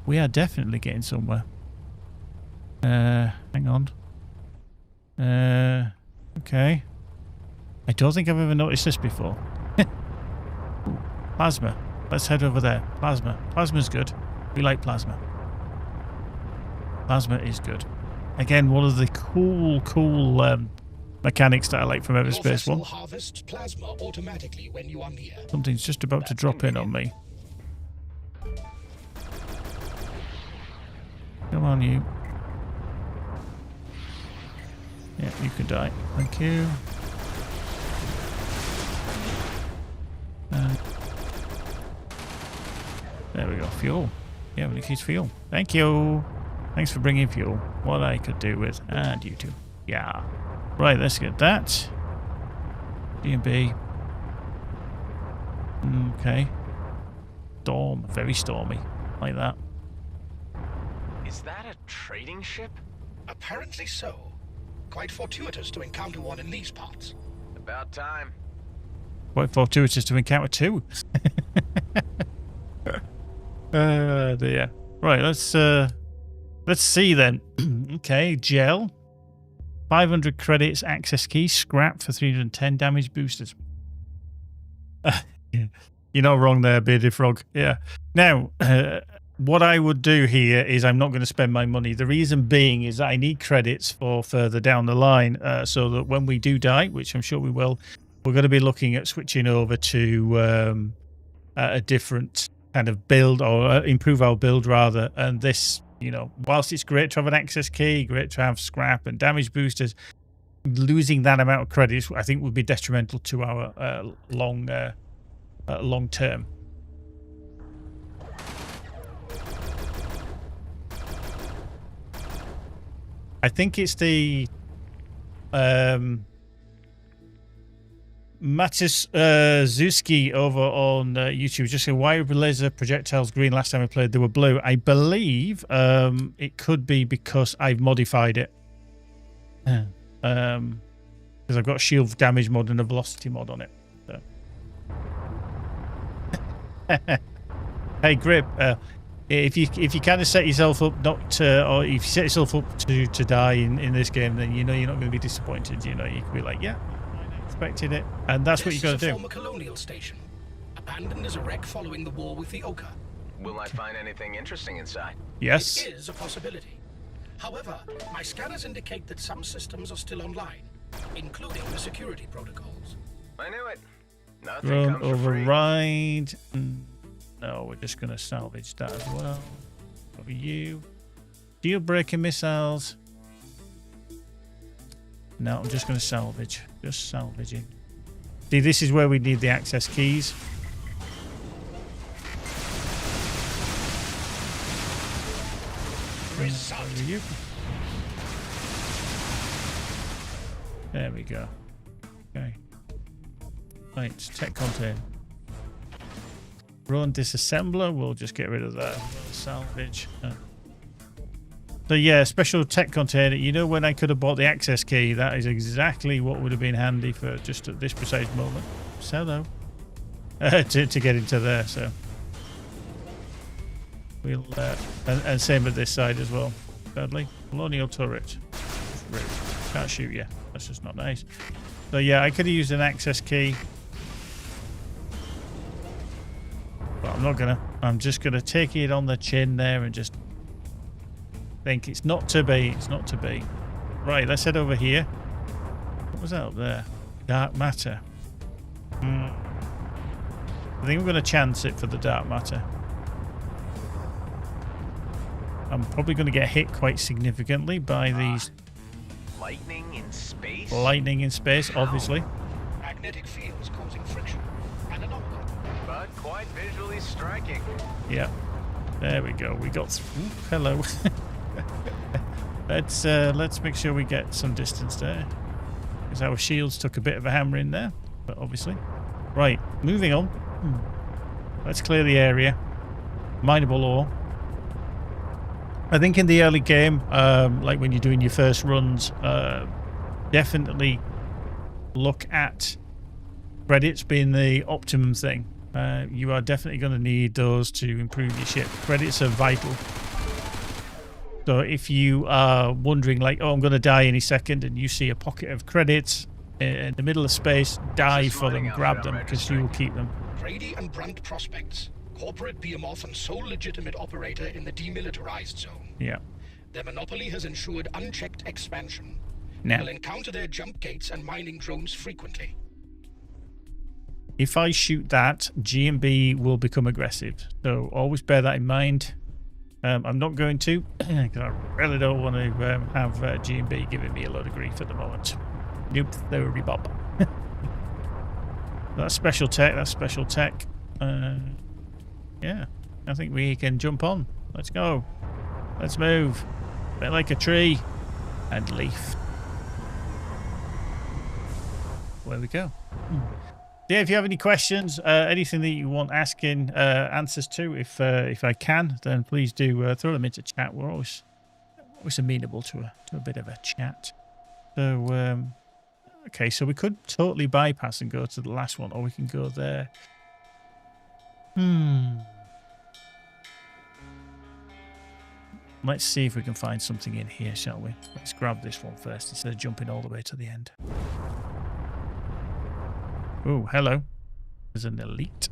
We are definitely getting somewhere. Hang on. Okay. I don't think I've ever noticed this before. Plasma. Let's head over there. Plasma. Plasma's good. We like plasma. Plasma is good. Again, one of the cool mechanics that I like from EVERSPACE 1. Harvests plasma automatically when you are near. Something's just about to drop in on me. Come on, you. Yeah, you can die. Thank you. There we go. Fuel. Yeah, we need fuel. Thank you. Thanks for bringing fuel. What I could do with. And you too. Yeah. Right, let's get that. D&B. Okay. Storm. Very stormy. Like that. Is that a trading ship? Apparently so. Quite fortuitous to encounter one in these parts. About time. Quite fortuitous to encounter two. Dear. Right, let's see then. Okay, gel. 500 credits, access key, scrap for 310 damage boosters. Yeah. You're not wrong there, Bearded Frog. Yeah. Now, what I would do here is I'm not going to spend my money. The reason being is that I need credits for further down the line so that when we do die, which I'm sure we will, we're going to be looking at switching over to a different kind of build or improve our build rather. And this, you know, whilst it's great to have an access key, great to have scrap and damage boosters, losing that amount of credits I think would be detrimental to our long term. I think it's the Matis Zuski over on YouTube just saying, why were laser projectiles green last time I played? They were blue. I believe it could be because I've modified it. Because I've got a shield damage mod and a velocity mod on it. So. Hey, Grip. If you kind of set yourself up not to, or if you set yourself up to die in this game, then you know you're not going to be disappointed. You know, you can be like, yeah, I expected it, and that's what you got to do. Former colonial station, abandoned as a wreck following the war with the Oka. Will I find anything interesting inside? Yes. It is a possibility. However, my scanners indicate that some systems are still online, including the security protocols. I knew it. Nothing Run comes for free. override. No, we're just going to salvage that as well. Over you. Deal breaking missiles. No, I'm just going to salvage. Just salvaging. See, this is where we need the access keys. Result. There we go. Okay. Right, tech content. Run disassembler. We'll just get rid of that. We'll salvage. So yeah, special tech container. You know, when I could have bought the access key, that is exactly what would have been handy for just at this precise moment. So though, to get into there. So we'll and same at this side as well. Sadly, colonial turret. Rude. Can't shoot you. That's just not nice. So yeah, I could have used an access key. But I'm not gonna. I'm just gonna take it on the chin there and just think it's not to be. It's not to be. Right, let's head over here. What was that up there? Dark matter. I think I'm gonna chance it for the dark matter. I'm probably gonna get hit quite significantly by these. Lightning in space? Lightning in space, obviously. Magnetic fields causing friction and anomaly. But quite visually striking. Yeah. There we go. We got. Ooh, hello. Let's make sure we get some distance there, because our shields took a bit of a hammer in there, but obviously. Right, moving on. Let's clear the area. Mineable ore. I think in the early game, like when you're doing your first runs, definitely look at credits being the optimum thing. You are definitely going to need those to improve your ship. Credits are vital. So if you are wondering, like, oh, I'm going to die any second, and you see a pocket of credits in the middle of space, dive for them, grab them, because you will keep them. Brady and Brunt prospects, corporate behemoth and sole legitimate operator in the demilitarized zone. Yeah. Their monopoly has ensured unchecked expansion. Now, You'll encounter their jump gates and mining drones frequently. if I shoot that, G&B will become aggressive. So always bear that in mind. I'm not going to, because I really don't want to have G&B giving me a load of grief at the moment. Nope, they will bob. That's special tech. That's special tech. Yeah, I think we can jump on. Let's go. Let's move. Bit like a tree and leaf. There we go. Yeah, if you have any questions, anything that you want asking answers to, if I can, then please do throw them into chat. We're always amenable to a bit of a chat. So, okay, so we could totally bypass and go to the last one, or we can go there. Let's see if we can find something in here, shall we? Let's grab this one first instead of jumping all the way to the end. Oh, hello. There's an elite.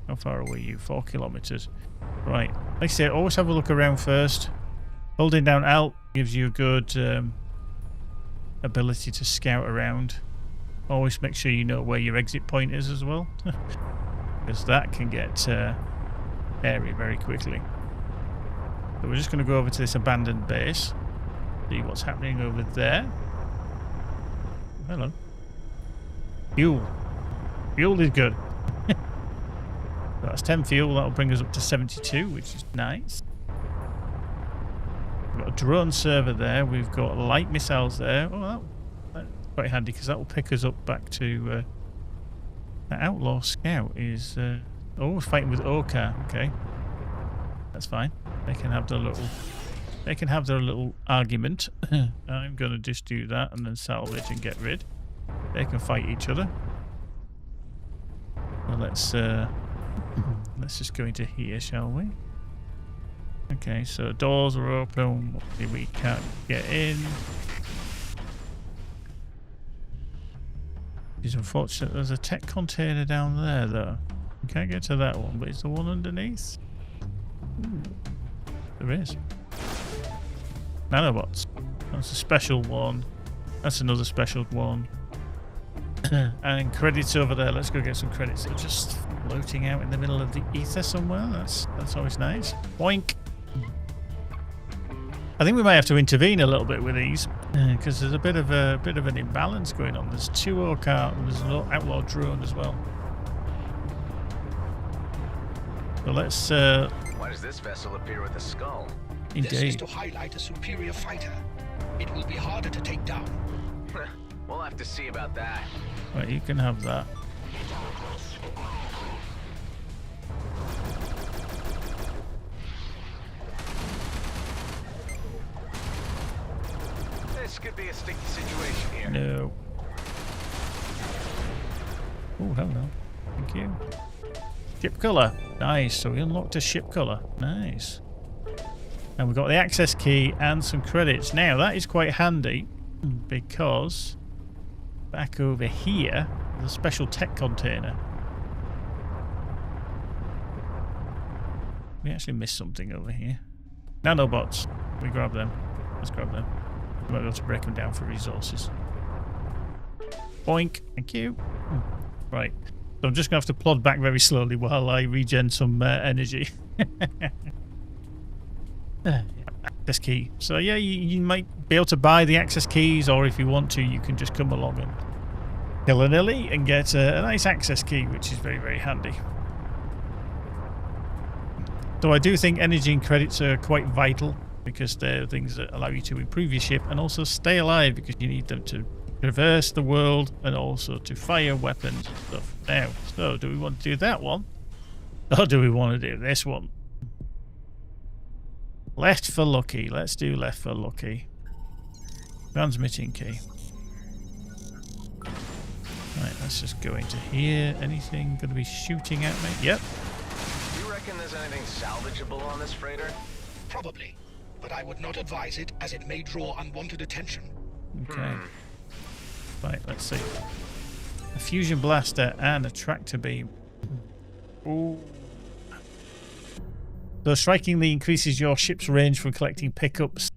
How far away are you? 4 kilometers. Right. Like I say, always have a look around first. Holding down Alt gives you a good ability to scout around. Always make sure you know where your exit point is as well. Because that can get hairy very quickly. So we're just going to go over to this abandoned base. See what's happening over there. Oh, hello. Fuel. Fuel is good. That's 10 fuel. That'll bring us up to 72, which is nice. We've got a drone server there. We've got light missiles there. Oh, quite handy because that will pick us up back to the Outlaw Scout is fighting with Orca. Okay, that's fine. They can have their little argument. I'm gonna just do that and then salvage and get rid. They can fight each other. Well, let's just go into here, shall we? Okay, so doors are open. We can't get in. It's unfortunate. There's a tech container down there, though. We can't get to that one, but it's the one underneath. Ooh, there is. Nanobots. That's a special one. That's another special one. And credits over there. Let's go get some credits. They're just floating out in the middle of the ether somewhere. That's always nice. Boink. I think we might have to intervene a little bit with these because there's a bit of an imbalance going on. There's 2 Orca and there's an outlaw drone as well. So let's. Why does this vessel appear with a skull? This is Indeed. to highlight a superior fighter. It will be harder to take down. We'll have to see about that. Right, you can have that. This could be a sticky situation here. No. Oh, hello. Thank you. Ship colour. Nice. So we unlocked a ship colour. Nice. And we've got the access key and some credits. Now, that is quite handy because back over here, there's a special tech container. We actually missed something over here. Nanobots. We grab them. Let's grab them. We might be able to break them down for resources. Boink. Thank you. Right. So I'm just going to have to plod back very slowly while I regen some energy. Access key. So yeah, you might be able to buy the access keys, or if you want to, you can just come along and kill an elite and get a nice access key, which is very, very handy. So I do think energy and credits are quite vital because they're things that allow you to improve your ship and also stay alive because you need them to traverse the world and also to fire weapons and stuff. Now, so do we want to do that one? Or do we want to do this one? Left for lucky. Let's do left for lucky. Transmitting key. Right, let's just go into here. Anything going to be shooting at me? Yep. Do you reckon there's anything salvageable on this freighter? Probably, but I would not advise it as it may draw unwanted attention. Okay. Right, let's see. A fusion blaster and a tractor beam. Ooh. So strikingly increases your ship's range from collecting pickups.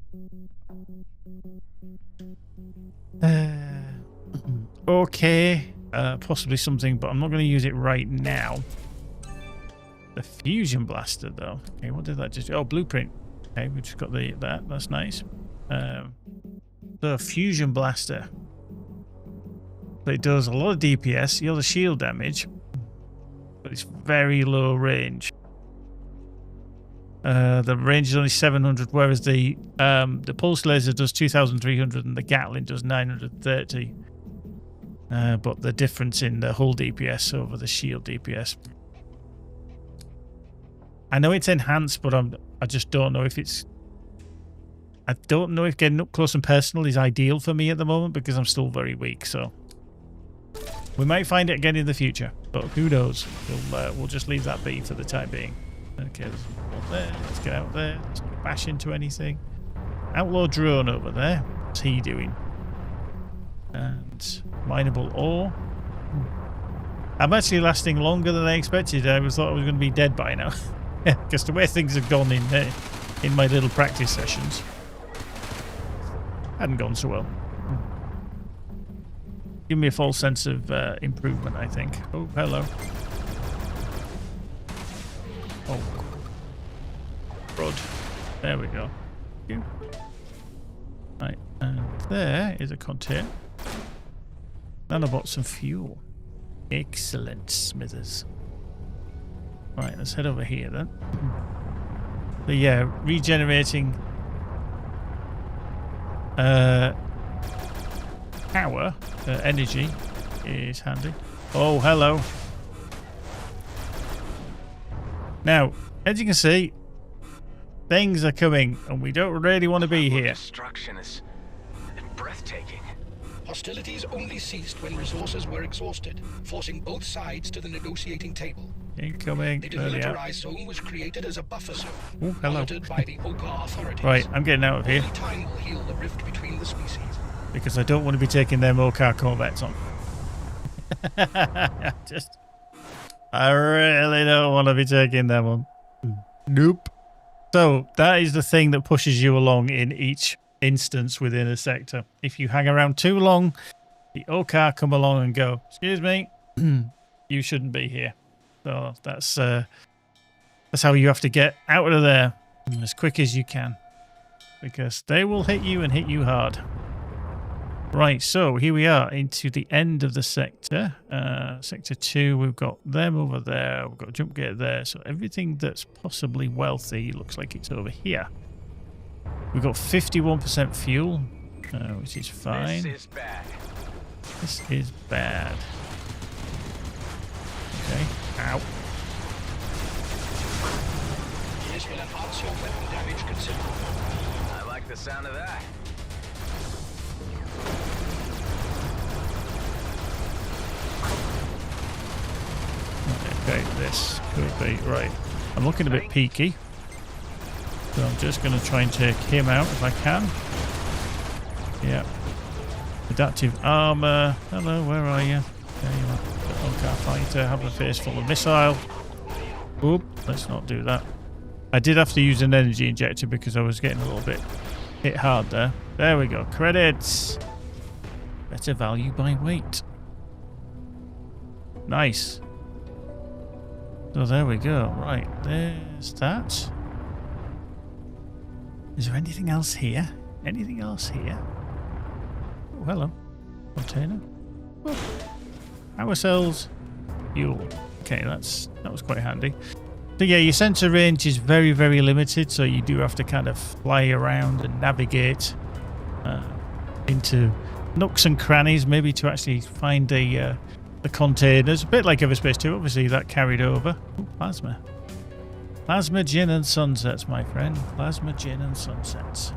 Okay. Possibly something, but I'm not going to use it right now. The fusion blaster, though. Okay, what did that just do? Oh, blueprint. Okay, we just got that. That's nice. The fusion blaster. It does a lot of DPS, the other shield damage, but it's very low range. The range is only 700, whereas the pulse laser does 2,300 and the Gatling does 930. But the difference in the hull DPS over the shield DPS. I know it's enhanced, but I just don't know if it's. I don't know if getting up close and personal is ideal for me at the moment because I'm still very weak. So we might find it again in the future, but who knows? We'll just leave that be for the time being. Okay, there's one there. Let's get out there. Let's not bash into anything. Outlaw drone over there. What's he doing? And mineable ore. I'm actually lasting longer than I expected. I thought I was going to be dead by now. Because the way things have gone in my little practice sessions hadn't gone so well. Give me a false sense of improvement, I think. Oh, hello. Oh. Rod. There we go. Thank you. Right, and there is a container. Nanobots and fuel. Excellent, Smithers. Right, let's head over here then. But yeah, regenerating power, energy is handy. Oh, hello. Now, as you can see, things are coming, and we don't really want to be here. Destruction is breathtaking. Hostilities only ceased when resources were exhausted, forcing both sides to the negotiating table. Incoming. The demilitarized zone was created as a buffer zone, Oh, hello. monitored by the Oka authorities. Right, I'm getting out of here Only time will heal the rift between the species. because I don't want to be taking them Okar Corvettes on. I really don't want to be taking them on. Nope. So that is the thing that pushes you along in each instance within a sector. If you hang around too long, the Okar come along and go, excuse me, you shouldn't be here. So that's how you have to get out of there as quick as you can, because they will hit you and hit you hard. Right, so here we are into the end of the sector. Sector 2, we've got them over there, we've got a jump gate there, so everything that's possibly wealthy looks like it's over here. We've got 51% fuel, which is fine. This is bad. This is bad. Okay, ow. This will enhance your weapon damage considerably. I like the sound of that. Okay, this could be right. I'm looking a bit peaky, so I'm just going to try and take him out if I can. Yeah. Adaptive armor. Hello, where are you? There you are. Okay, fighter. Have a face full of missile. Oop, let's not do that. I did have to use an energy injector because I was getting a little bit hit hard there. There we go. Credits. Better value by weight. Nice. So there we go. Right, there's that. Is there anything else here? Anything else here? Oh, hello. Container. Oh. Power cells. Fuel. Okay, that was quite handy. So yeah, your sensor range is very, very limited, so you do have to kind of fly around and navigate into nooks and crannies, maybe to actually find the containers. A bit like EVERSPACE 2, obviously that carried over. Ooh, plasma. Plasma, gin and sunsets, my friend. Plasma, gin and sunsets.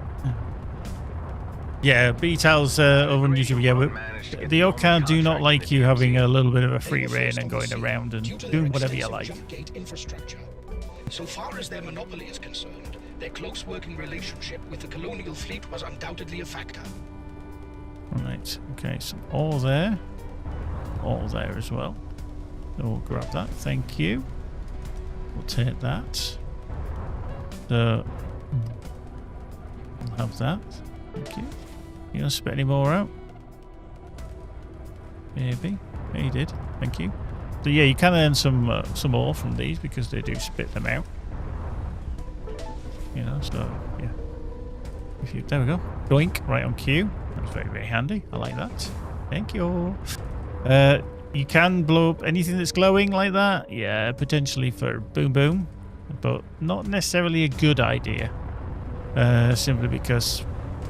Yeah, BTAL's over unusual. Yeah, the Okan do not like you having a little bit of a free reign and going around and doing whatever you like. So far as their monopoly is concerned, their close working relationship with the colonial fleet was undoubtedly a factor. Right, okay, so all there as well. So we'll grab that, thank you. We'll take that. So we'll have that, thank you. You don't spit any more out? Maybe. Yeah, you did, thank you. So yeah, you can earn some more from these because they do spit them out. You know, so yeah. There we go. Doink, right on cue. That's very, very handy. I like that. Thank you. You can blow up anything that's glowing like that. Yeah, potentially for boom boom, but not necessarily a good idea. Simply because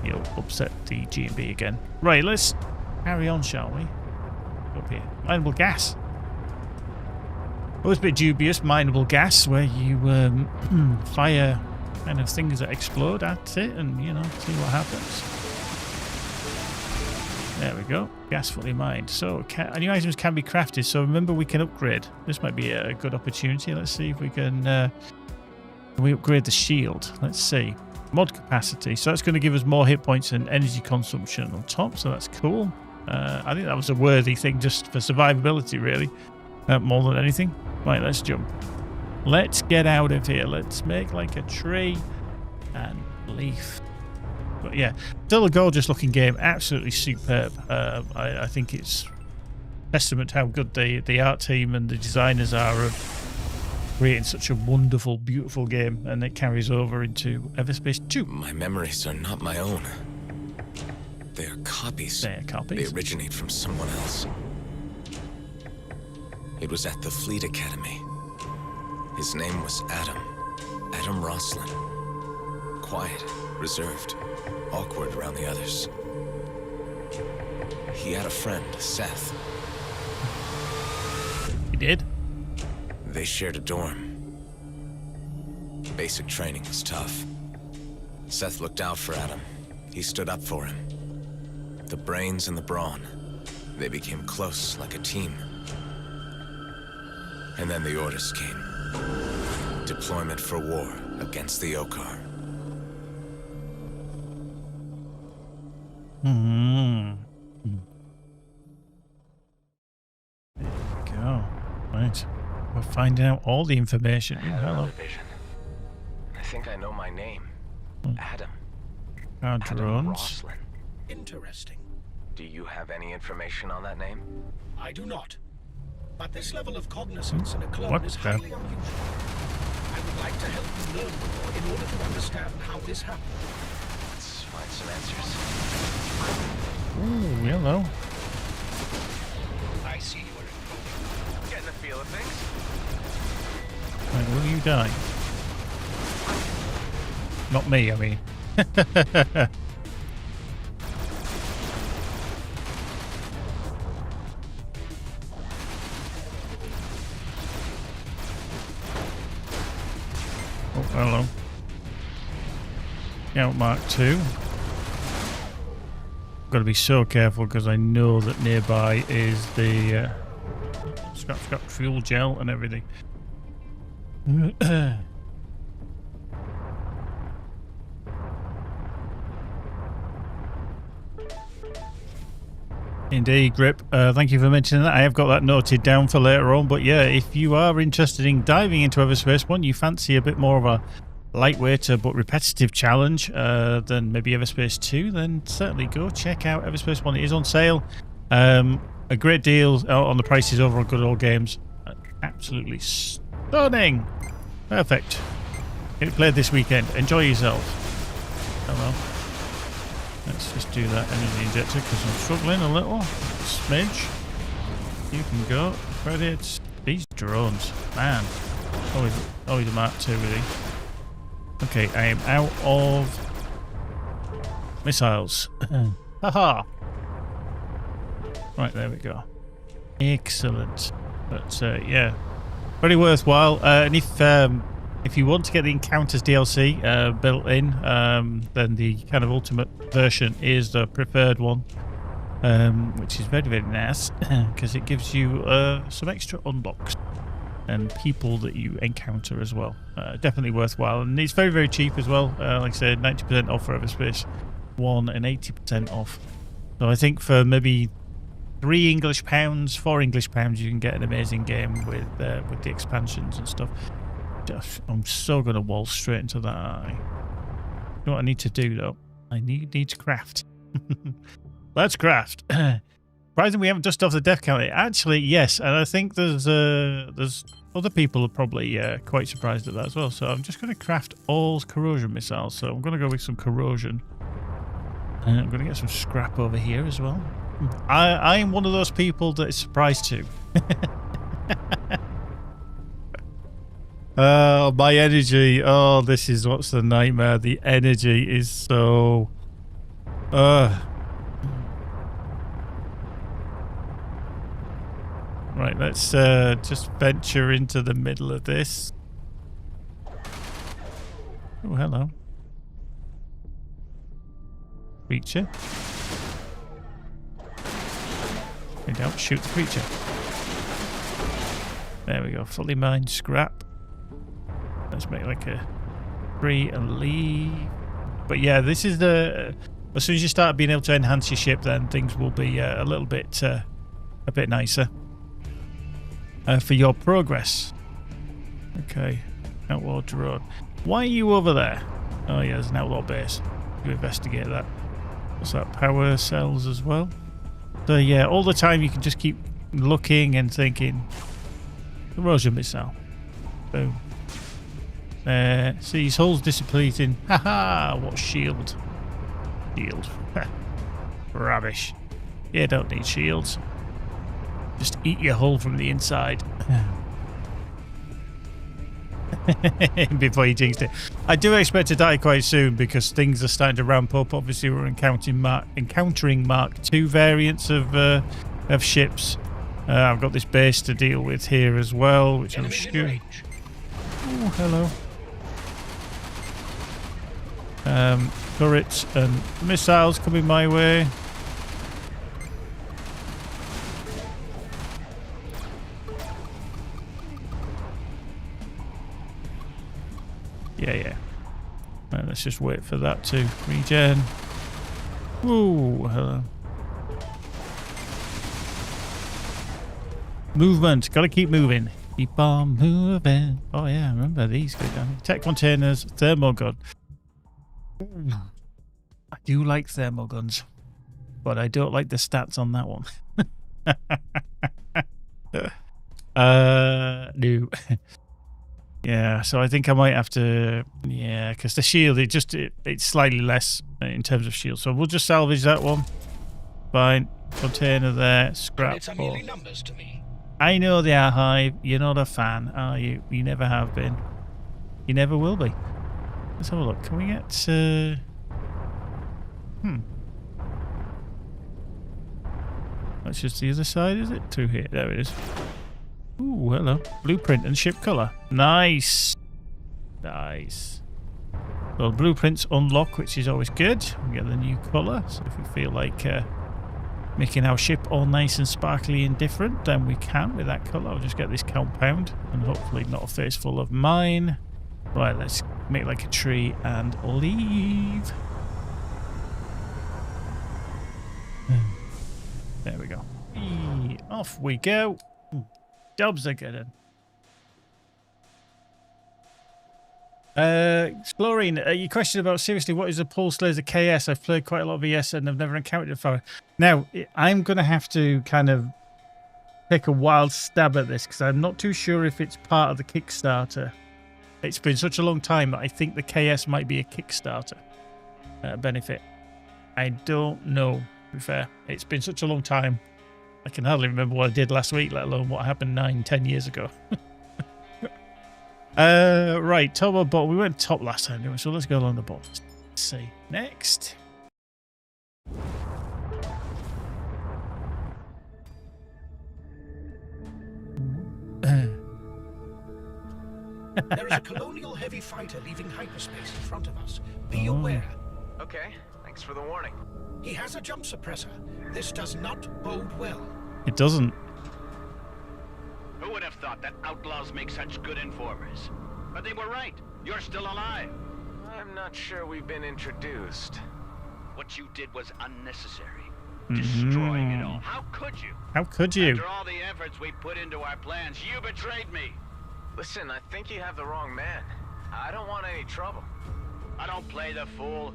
you'll upset the G&B again. Right, let's carry on, shall we? Up here. Mineable gas. Always a bit dubious, mineable gas, where you fire kind of things that explode at it and, you know, see what happens. There we go. Gas fully mined. So, new items can be crafted. So, remember, we can upgrade. This might be a good opportunity. Let's see if we can we upgrade the shield. Let's see. Mod capacity. So, that's going to give us more hit points and energy consumption on top. So, that's cool. I think that was a worthy thing just for survivability, really. More than anything. Right, let's jump. Let's get out of here. Let's make like a tree and leaf. But yeah, still a gorgeous looking game. Absolutely superb. I think it's testament to how good the art team and the designers are of creating such a wonderful, beautiful game. And it carries over into EVERSPACE 2. My memories are not my own. They are copies. They are copies. They originate from someone else. It was at the Fleet Academy. His name was Adam Roslin. Quiet, reserved, awkward around the others. He had a friend, Seth. He did? They shared a dorm. Basic training was tough. Seth looked out for Adam. He stood up for him. The brains and the brawn. They became close, like a team. And then the orders came. Deployment for war against the Okar. There we go. Right. We're finding out all the information. Hello. I think I know my name. Adam. Our Adam drones. Roslin. Interesting. Do you have any information on that name? I do not. But this level of cognizance in a clone What is the- highly unusual. I would like to help you learn more in order to understand how this happened. Let's find some answers. Ooh, hello. I see you are improving. Getting the feel of things? Right, will you die? Not me, I mean. Oh, hello. Scout Mark II. Got to be so careful because I know that nearby is the scrap fuel gel and everything. Indeed, Grip. Thank you for mentioning that. I have got that noted down for later on. But yeah, if you are interested in diving into Everspace 1, you fancy a bit more of a lightweight but repetitive challenge than maybe Everspace 2, then certainly go check out Everspace 1. It is on sale. A great deal on the prices over on Good Old Games. Absolutely stunning. Perfect. Get it played this weekend. Enjoy yourself. Hello. Let's just do that energy injector because I'm struggling a little. Smidge. You can go. Credits. These drones. Man. Always a Mark II, really. Okay, I am out of missiles. Haha. Right, there we go. Excellent. But yeah, very worthwhile. And if you want to get the Encounters DLC built in, then the kind of ultimate version is the preferred one, which is very, very nice because it gives you some extra unlocks and people that you encounter as well. Definitely worthwhile, and it's very, very cheap as well. Like I said, 90% off for Everspace 1 and 80% off. So I think for maybe £3 English, £4 English, you can get an amazing game with the expansions and stuff. I'm so going to waltz straight into that, aren't I? You know what I need to do, though? I need to craft. Let's craft. Surprisingly, we haven't dusted off the death counter. Actually, yes, and I think there's other people are probably quite surprised at that as well. So I'm just going to craft all corrosion missiles. So I'm going to go with some corrosion. And I'm going to get some scrap over here as well. I'm one of those people that is surprised too. My energy. Oh, this is what's the nightmare. The energy is so... Right, let's just venture into the middle of this. Oh, hello. Creature. We don't shoot the creature. There we go. Fully mined scrap. Let's make like a tree and leave. But yeah, this is the... as soon as you start being able to enhance your ship, then things will be a little bit nicer for your progress. Okay. Outlaw drone. Why are you over there? Oh yeah, there's an outlaw base. You investigate that. What's that? Power cells as well. So yeah, all the time you can just keep looking and thinking. Corrosion missile. Boom. See, his hull's depleting. Haha, what shield? Shield. Rubbish. You don't need shields. Just eat your hull from the inside. before you jinxed it. I do expect to die quite soon because things are starting to ramp up. Obviously, we're encountering Mark II variants of ships. I've got this base to deal with here as well, which I'm sure. Oh, hello. Turrets and missiles coming my way. Yeah. Right, let's just wait for that to regen. Ooh, hello. Movement. Gotta keep moving. Keep on moving. Oh yeah, I remember these go down. Tech containers, thermal gun. I do like thermal guns, but I don't like the stats on that one. No. Yeah, so I think I might have to, yeah, because the shield, it's slightly less in terms of shield. So we'll just salvage that one. Fine. Container there. Scrap. It's merely numbers to me. I know they are, Hive. You're not a fan, are you? You never have been. You never will be. Let's have a look. Can we get... That's just the other side, is it? Through here. There it is. Ooh, hello. Blueprint and ship colour. Nice. Nice. Well, blueprints unlock, which is always good. We get the new colour. So if we feel like making our ship all nice and sparkly and different, then we can with that colour. I'll just get this compound and hopefully not a face full of mine. Right, let's make like a tree and leave. There we go. Off we go. Jobs are good. Exploring, your question about seriously, what is a pulse laser KS? I've played quite a lot of ES and I've never encountered it before. Now, I'm going to have to kind of take a wild stab at this because I'm not too sure if it's part of the Kickstarter. It's been such a long time that I think the KS might be a Kickstarter benefit. I don't know, to be fair. It's been such a long time. I can hardly remember what I did last week, let alone what happened 9-10 years ago. Right, top or bottom. We went top last time, didn't we? So let's go along the bottom. Let's see. Next. There is a colonial heavy fighter leaving hyperspace in front of us. Be aware. Okay, thanks for the warning. He has a jump suppressor. This does not bode well. It doesn't. Who would have thought that outlaws make such good informers? But they were right. You're still alive. I'm not sure we've been introduced. What you did was unnecessary. Destroying it all. How could you? How could you? After all the efforts we put into our plans, you betrayed me. Listen, I think you have the wrong man. I don't want any trouble. I don't play the fool.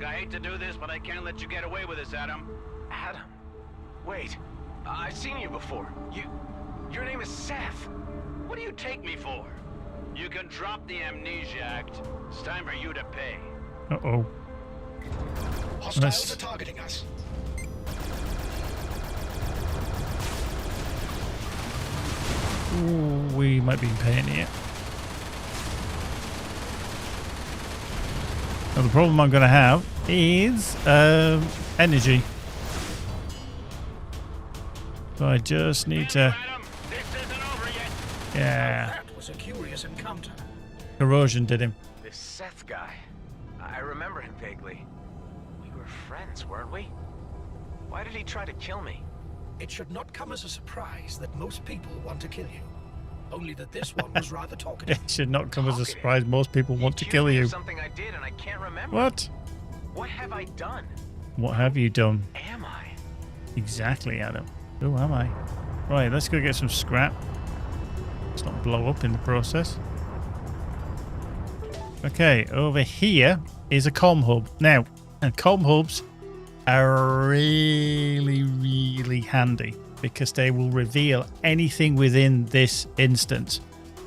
I hate to do this, but I can't let you get away with this, Adam. Adam? Wait, I've seen you before. Your name is Seth. What do you take me for? You can drop the Amnesia Act. It's time for you to pay. Uh-oh. Hostiles are targeting us. Ooh, we might be in pain here. Now, the problem I'm going to have is energy. So I just need to... This isn't over yet. Yeah. That was a curious encounter. Corrosion did him. This Seth guy. I remember him vaguely. We were friends, weren't we? Why did he try to kill me? It should not come as a surprise that most people want to kill you. Only that this one was rather talkative. It should not come as a surprise. Most people want to kill you. Something I did and I can't remember. What? What have I done? What have you done? Am I? Exactly, Adam. Who am I? Right, let's go get some scrap. Let's not blow up in the process. Okay, over here is a comm hub. Now, comm hubs are really, really handy because they will reveal anything within this instance.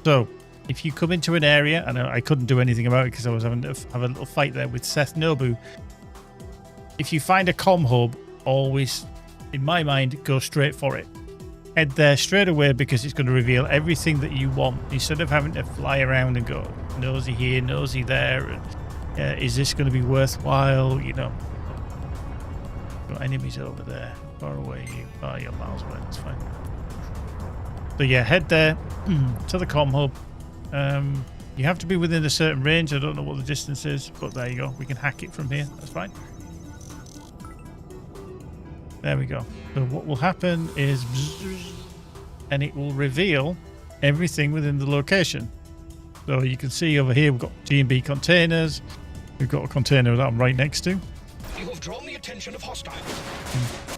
So, if you come into an area, and I couldn't do anything about it because I was having a little fight there with Seth Nobu. If you find a comm hub, always, in my mind, go straight for it. head there straight away because it's going to reveal everything that you want instead of having to fly around and go nosy here, nosy there, and is this going to be worthwhile? You know, got enemies over there. Far away, you're miles away. That's fine. So yeah, head there to the comm hub. You have to be within a certain range. I don't know what the distance is, but there you go. We can hack it from here. That's fine. There we go. So what will happen is, and it will reveal everything within the location. So you can see over here we've got G&B containers. We've got a container that I'm right next to. You have drawn the attention of hostiles.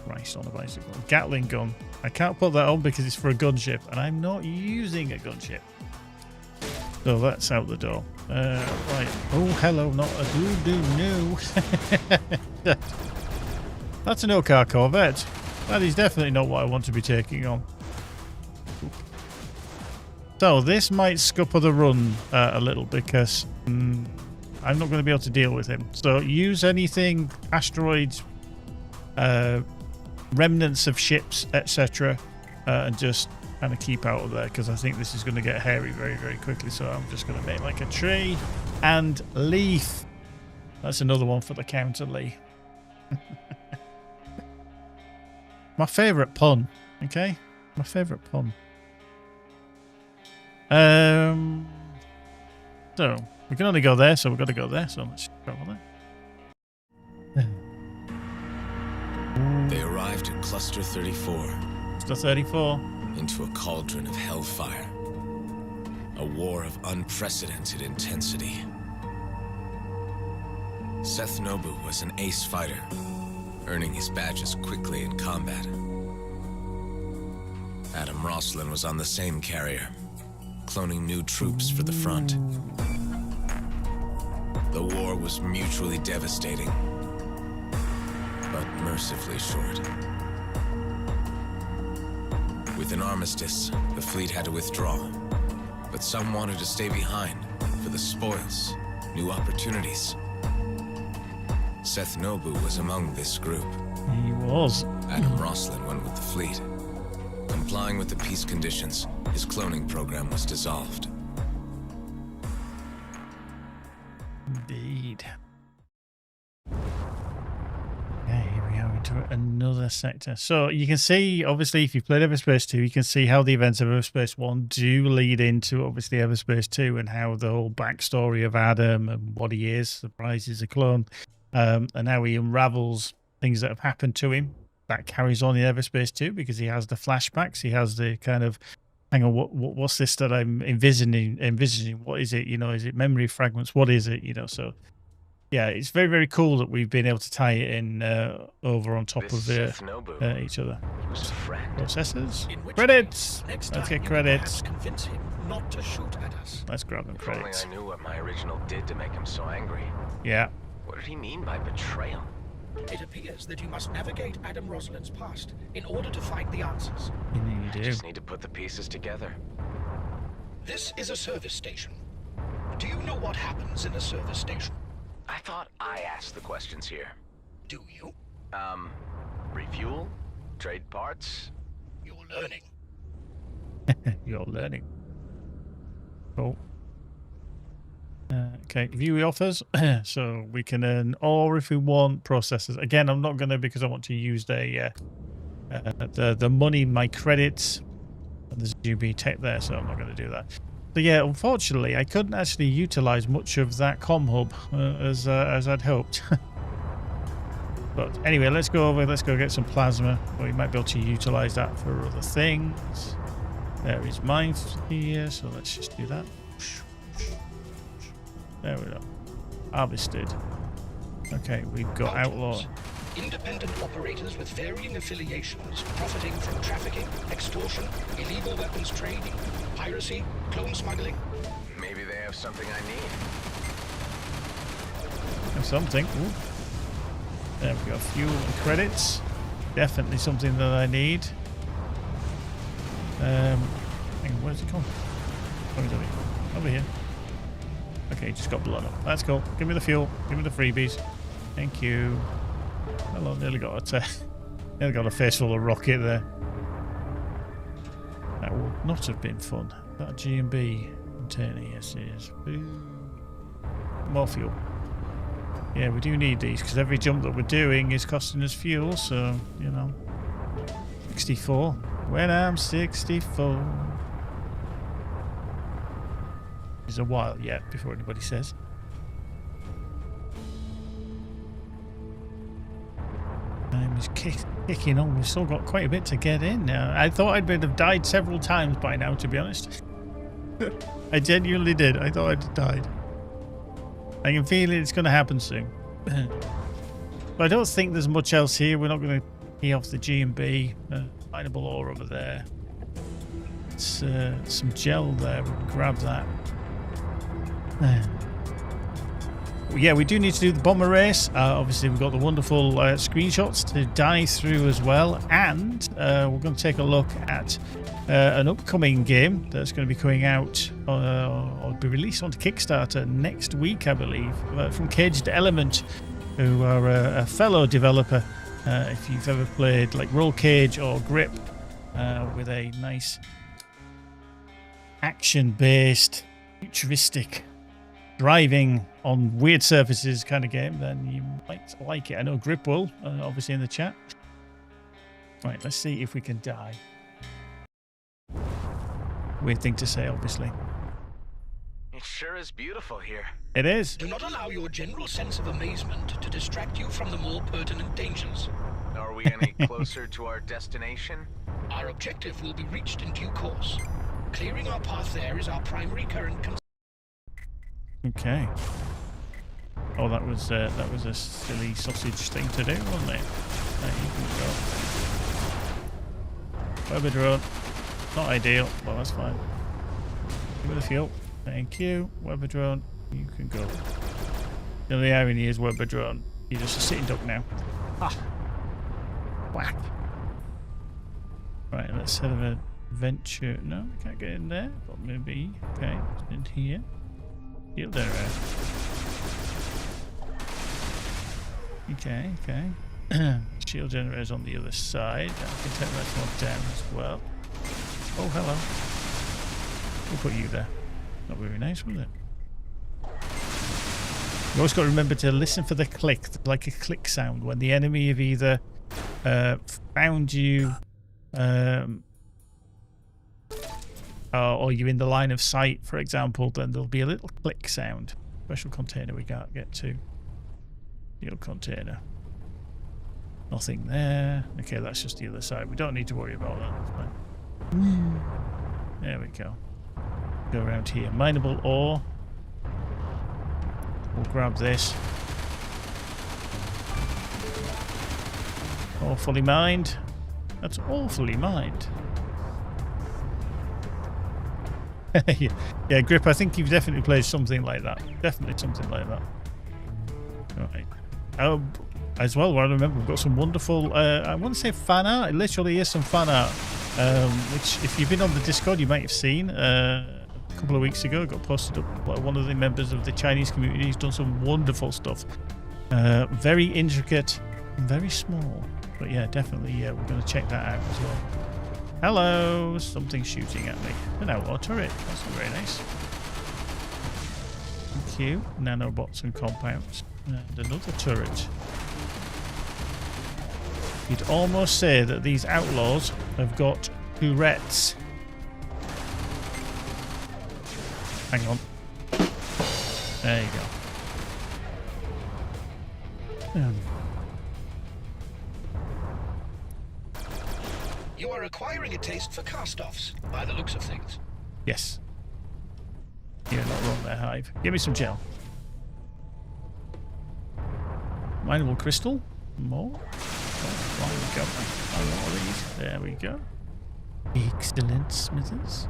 Christ on a bicycle. Gatling gun. I can't put that on because it's for a gunship, and I'm not using a gunship. So that's out the door. Right. Oh, hello, not a no. That's an Okar Corvette. That is definitely not what I want to be taking on. So this might scupper the run a little because I'm not going to be able to deal with him. So use anything, asteroids, remnants of ships, etc. And just kind of keep out of there because I think this is going to get hairy very, very quickly. So I'm just going to make like a tree and leaf. That's another one for the counter, Lee. My favourite pun, okay? My favourite pun. So, we can only go there, so we've got to go there, so let's travel there. They arrived at Cluster 34. Cluster 34. Into a cauldron of hellfire. A war of unprecedented intensity. Seth Nobu was an ace fighter, earning his badges quickly in combat. Adam Roslin was on the same carrier, cloning new troops for the front. The war was mutually devastating, but mercifully short. With an armistice, the fleet had to withdraw, but some wanted to stay behind for the spoils, new opportunities. Seth Nobu was among this group. He was. Adam Roslin went with the fleet. Complying with the peace conditions, his cloning program was dissolved. Indeed. Okay, here we are into another sector. So you can see, obviously, if you've played EverSpace 2, you can see how the events of EverSpace 1 do lead into, obviously, EverSpace 2 and how the whole backstory of Adam and what he is, surprise he's a clone, and how he unravels things that have happened to him. That carries on in EverSpace 2 because he has the flashbacks. He has the kind of, hang on, what's this that I'm envisioning? What is it? You know, is it memory fragments? What is it? You know, so yeah, it's very, very cool that we've been able to tie it in over on top of each other. Processors. Credits. Let's get credits. Convince him not to shoot at us. Let's grab them credits. If only I knew what my original did to make him so angry. Yeah. What did he mean by betrayal? It appears that you must navigate Adam Roslin's past in order to find the answers. You I do. just need to put the pieces together. This is a service station. Do you know what happens in a service station? I thought I asked the questions here. Do you? Refuel? Trade parts? You're learning. You're learning. Cool. Okay, view offers. So we can earn, or if we want, processors. Again, I'm not going to because I want to use the money, my credits. And there's GB tech there, so I'm not going to do that. So yeah, unfortunately, I couldn't actually utilize much of that comm hub as I'd hoped. But anyway, let's go over. Let's go get some plasma. We might be able to utilize that for other things. There is mine here, so let's just do that. There we go. Harvested. Okay, we've got outlaw. Independent operators with varying affiliations, profiting from trafficking, extortion, illegal weapons trade, piracy, clone smuggling. Maybe they have something I need. Something. Ooh. There we go. Fuel and credits. Definitely something that I need. Hang on, where's it gone? Over here. Okay, just got blown up. That's cool. Give me the fuel. Give me the freebies. Thank you. Hello, nearly got a face full of rocket there. not have been fun? That G&B container, yes it is. Ooh. More fuel. Yeah, we do need these because every jump that we're doing is costing us fuel, so, you know. 64. When I'm 64. There's a while yet before anybody says. Time is kicking on. We've still got quite a bit to get in now. I thought I'd have died several times by now, to be honest. I genuinely did. I thought I'd have died. I can feel it's going to happen soon. But I don't think there's much else here. We're not going to key off the G&B. Mineable ore over there. It's some gel there. We can grab that. Yeah, we do need to do the bomber race. Obviously, we've got the wonderful screenshots to dive through as well. And we're going to take a look at an upcoming game that's going to be coming out or be released onto Kickstarter next week, I believe, from Caged Element, who are a fellow developer. If you've ever played like Roll Cage or Grip with a nice action-based, futuristic, driving on weird surfaces kind of game, then you might like it. I know Grip will, obviously in the chat. Right, let's see if we can die. Weird thing to say, obviously. It sure is beautiful here. It is. Do not allow your general sense of amazement to distract you from the more pertinent dangers. Are we any closer to our destination? Our objective will be reached in due course. Clearing our path there is our primary current concern. Okay. Oh, that was a silly sausage thing to do, wasn't it? There you can go. Weber drone. Not ideal, but that's fine. Give me the fuel. Thank you. Weber drone. You can go. The only irony is Weber drone. You're just a sitting duck now. Ah. Whack. Right, let's have an adventure. No, we can't get in there. But maybe. Okay, it's in here. Shield there. Okay, okay. Shield generators on the other side. I can take that one down as well. Oh, hello. We'll put you there. Not very nice, was it? You always got to remember to listen for the click, like a click sound. When the enemy have either found you or you're in the line of sight, for example, then there'll be a little click sound. Special container we can't get to. Shield container. Nothing there. Okay, that's just the other side. We don't need to worry about that. That's fine. There we go. Go around here. Mineable ore. We'll grab this. All fully mined. That's all fully mined. Yeah, Grip, I think you've definitely played something like that. Definitely something like that. Right. Oh, as well, I remember we've got some wonderful, I want to say fan art. It literally is some fan art. Which, if you've been on the Discord, you might have seen. A couple of weeks ago, it got posted up by one of the members of the Chinese community. He's done some wonderful stuff. Very intricate, very small. But yeah, definitely, we're going to check that out as well. Hello! Something's shooting at me. An outlaw turret. That's not very nice. Thank you. Nanobots and compounds. And another turret. You'd almost say that these outlaws have got Tourette's. Hang on. There you go. You are acquiring a taste for cast-offs, by the looks of things. Yes. You're not wrong there, Hive. Give me some gel. Mineable crystal. More. There we go. Excellent, Smithers.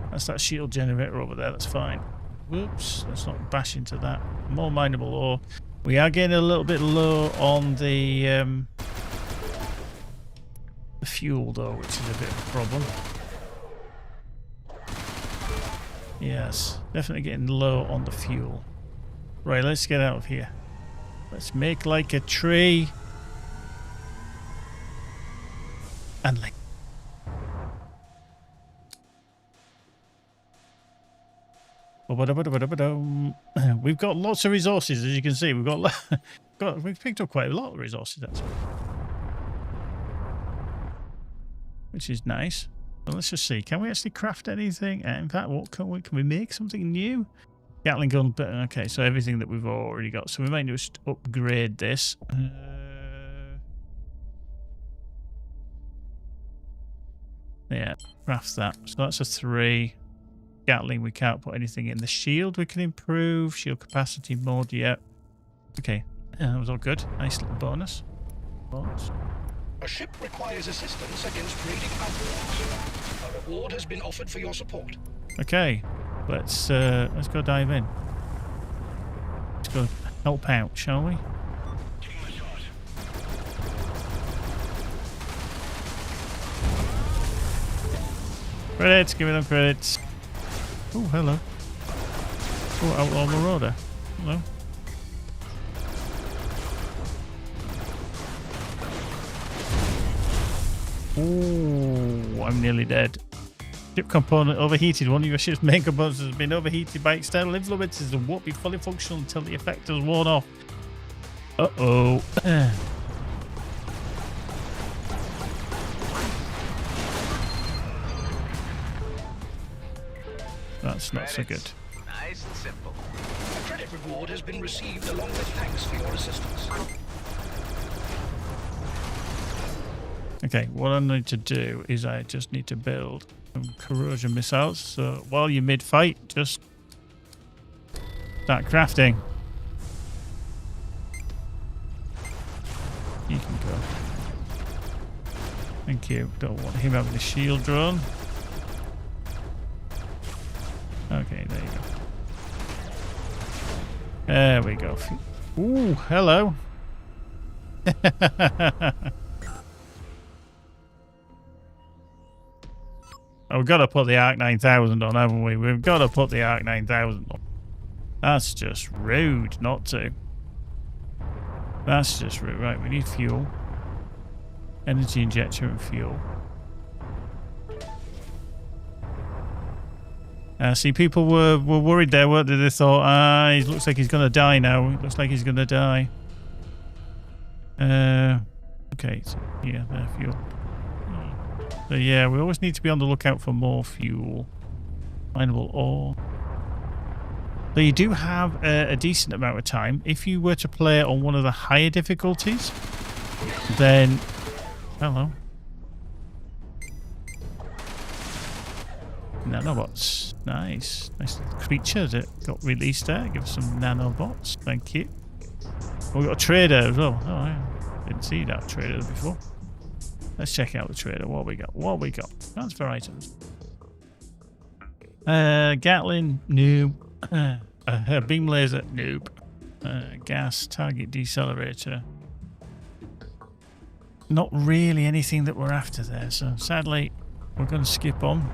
That's that shield generator over there. That's fine. Whoops. Let's not bash into that. More mineable ore. We are getting a little bit low on the fuel, though, which is a bit of a problem. Yes. Definitely getting low on the fuel. Right, let's get out of here. Let's make like a tree. And like We've got lots of resources, as you can see. We've picked up quite a lot of resources, actually, which is nice. Well, let's just see. Can we actually craft anything? In fact, what can we make something new? Gatling gun. Okay, so everything that we've already got. So we might just upgrade this. Yeah, craft that. So that's a 3. Gatling, we can't put anything in. The shield we can improve. Shield capacity mode, yeah. Okay, that was all good. Nice little bonus. A ship requires assistance against raiding outlaws. A reward has been offered for your support. Okay, let's go dive in. Let's go help out, shall we? Credits, give me them credits. Oh, hello. Oh, Outlaw Marauder. Hello. Oh, I'm nearly dead. Ship component overheated. One of your ship's main components has been overheated by external influences and won't be fully functional until the effect has worn off. Uh-oh. That's not so good. Nice and simple. A credit reward has been received along with thanks for your assistance. Okay, what I need to do is I just need to build some corrosion missiles. So while you're mid-fight, just start crafting. You can go. Thank you. Don't want him having a shield drone. Okay, there you go. There we go. Ooh, hello. Oh, we've got to put the Arc 9000 on, haven't we? We've got to put the Arc 9000 on. That's just rude not to. That's just rude. Right, we need fuel. Energy injector and fuel. See, people were worried there, weren't they? They thought, he looks like he's going to die now. It looks like he's going to die. Okay, so yeah, there, fuel. So yeah, we always need to be on the lookout for more fuel. Mineable ore. So you do have a decent amount of time. If you were to play on one of the higher difficulties, then... Hello. Nanobots. Nice. Nice little creature that got released there. Give us some nanobots. Thank you. Oh, we got a trader as well. Oh, I didn't see that trader before. Let's check out the trader. What we got? What we got? Transfer items. Gatling, noob. Beam laser, noob. Gas, target decelerator. Not really anything that we're after there, so sadly we're going to skip on.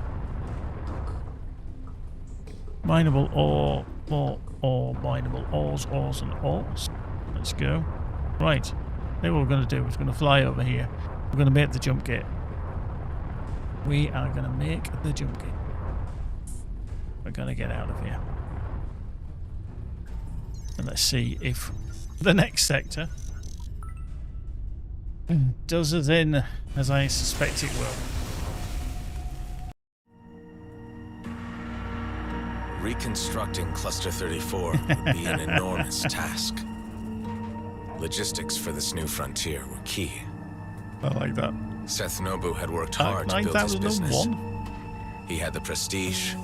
Mineable ore, more ore, mineable ores, ores and ores. Let's go. Right, then what we're going to do is we're going to fly over here. We're going to make the jump gate. We are going to make the jump gate. We're going to get out of here. And let's see if the next sector does us in as I suspect it will. Reconstructing Cluster 34 would be an enormous task. Logistics for this new frontier were key. I like that. Seth Nobu had worked hard to build his business. 9001. He had the prestige,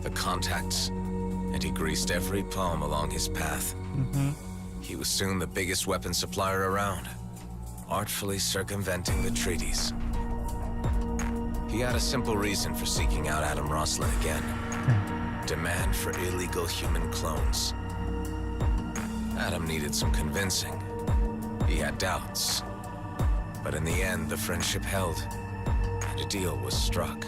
the contacts, and he greased every palm along his path. He was soon the biggest weapon supplier around, artfully circumventing the treaties. He had a simple reason for seeking out Adam Roslin again. Demand for illegal human clones. Adam needed some convincing. He had doubts. But in the end, the friendship held, and a deal was struck.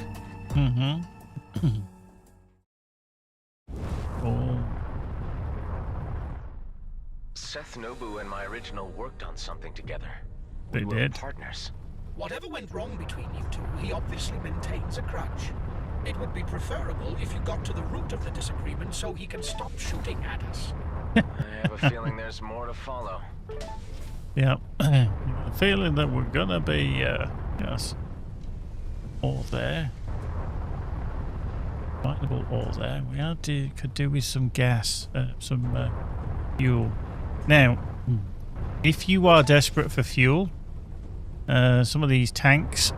Oh. Seth Nobu and my original worked on something together. They We were did. partners. Whatever went wrong between you two, he obviously maintains a grudge. It would be preferable if you got to the root of the disagreement so he can stop shooting at us. I have a feeling there's more to follow. Yeah, a feeling that we're gonna be, yes, all there. Findable all there. We could do with some gas, some fuel. Now, if you are desperate for fuel, some of these tanks,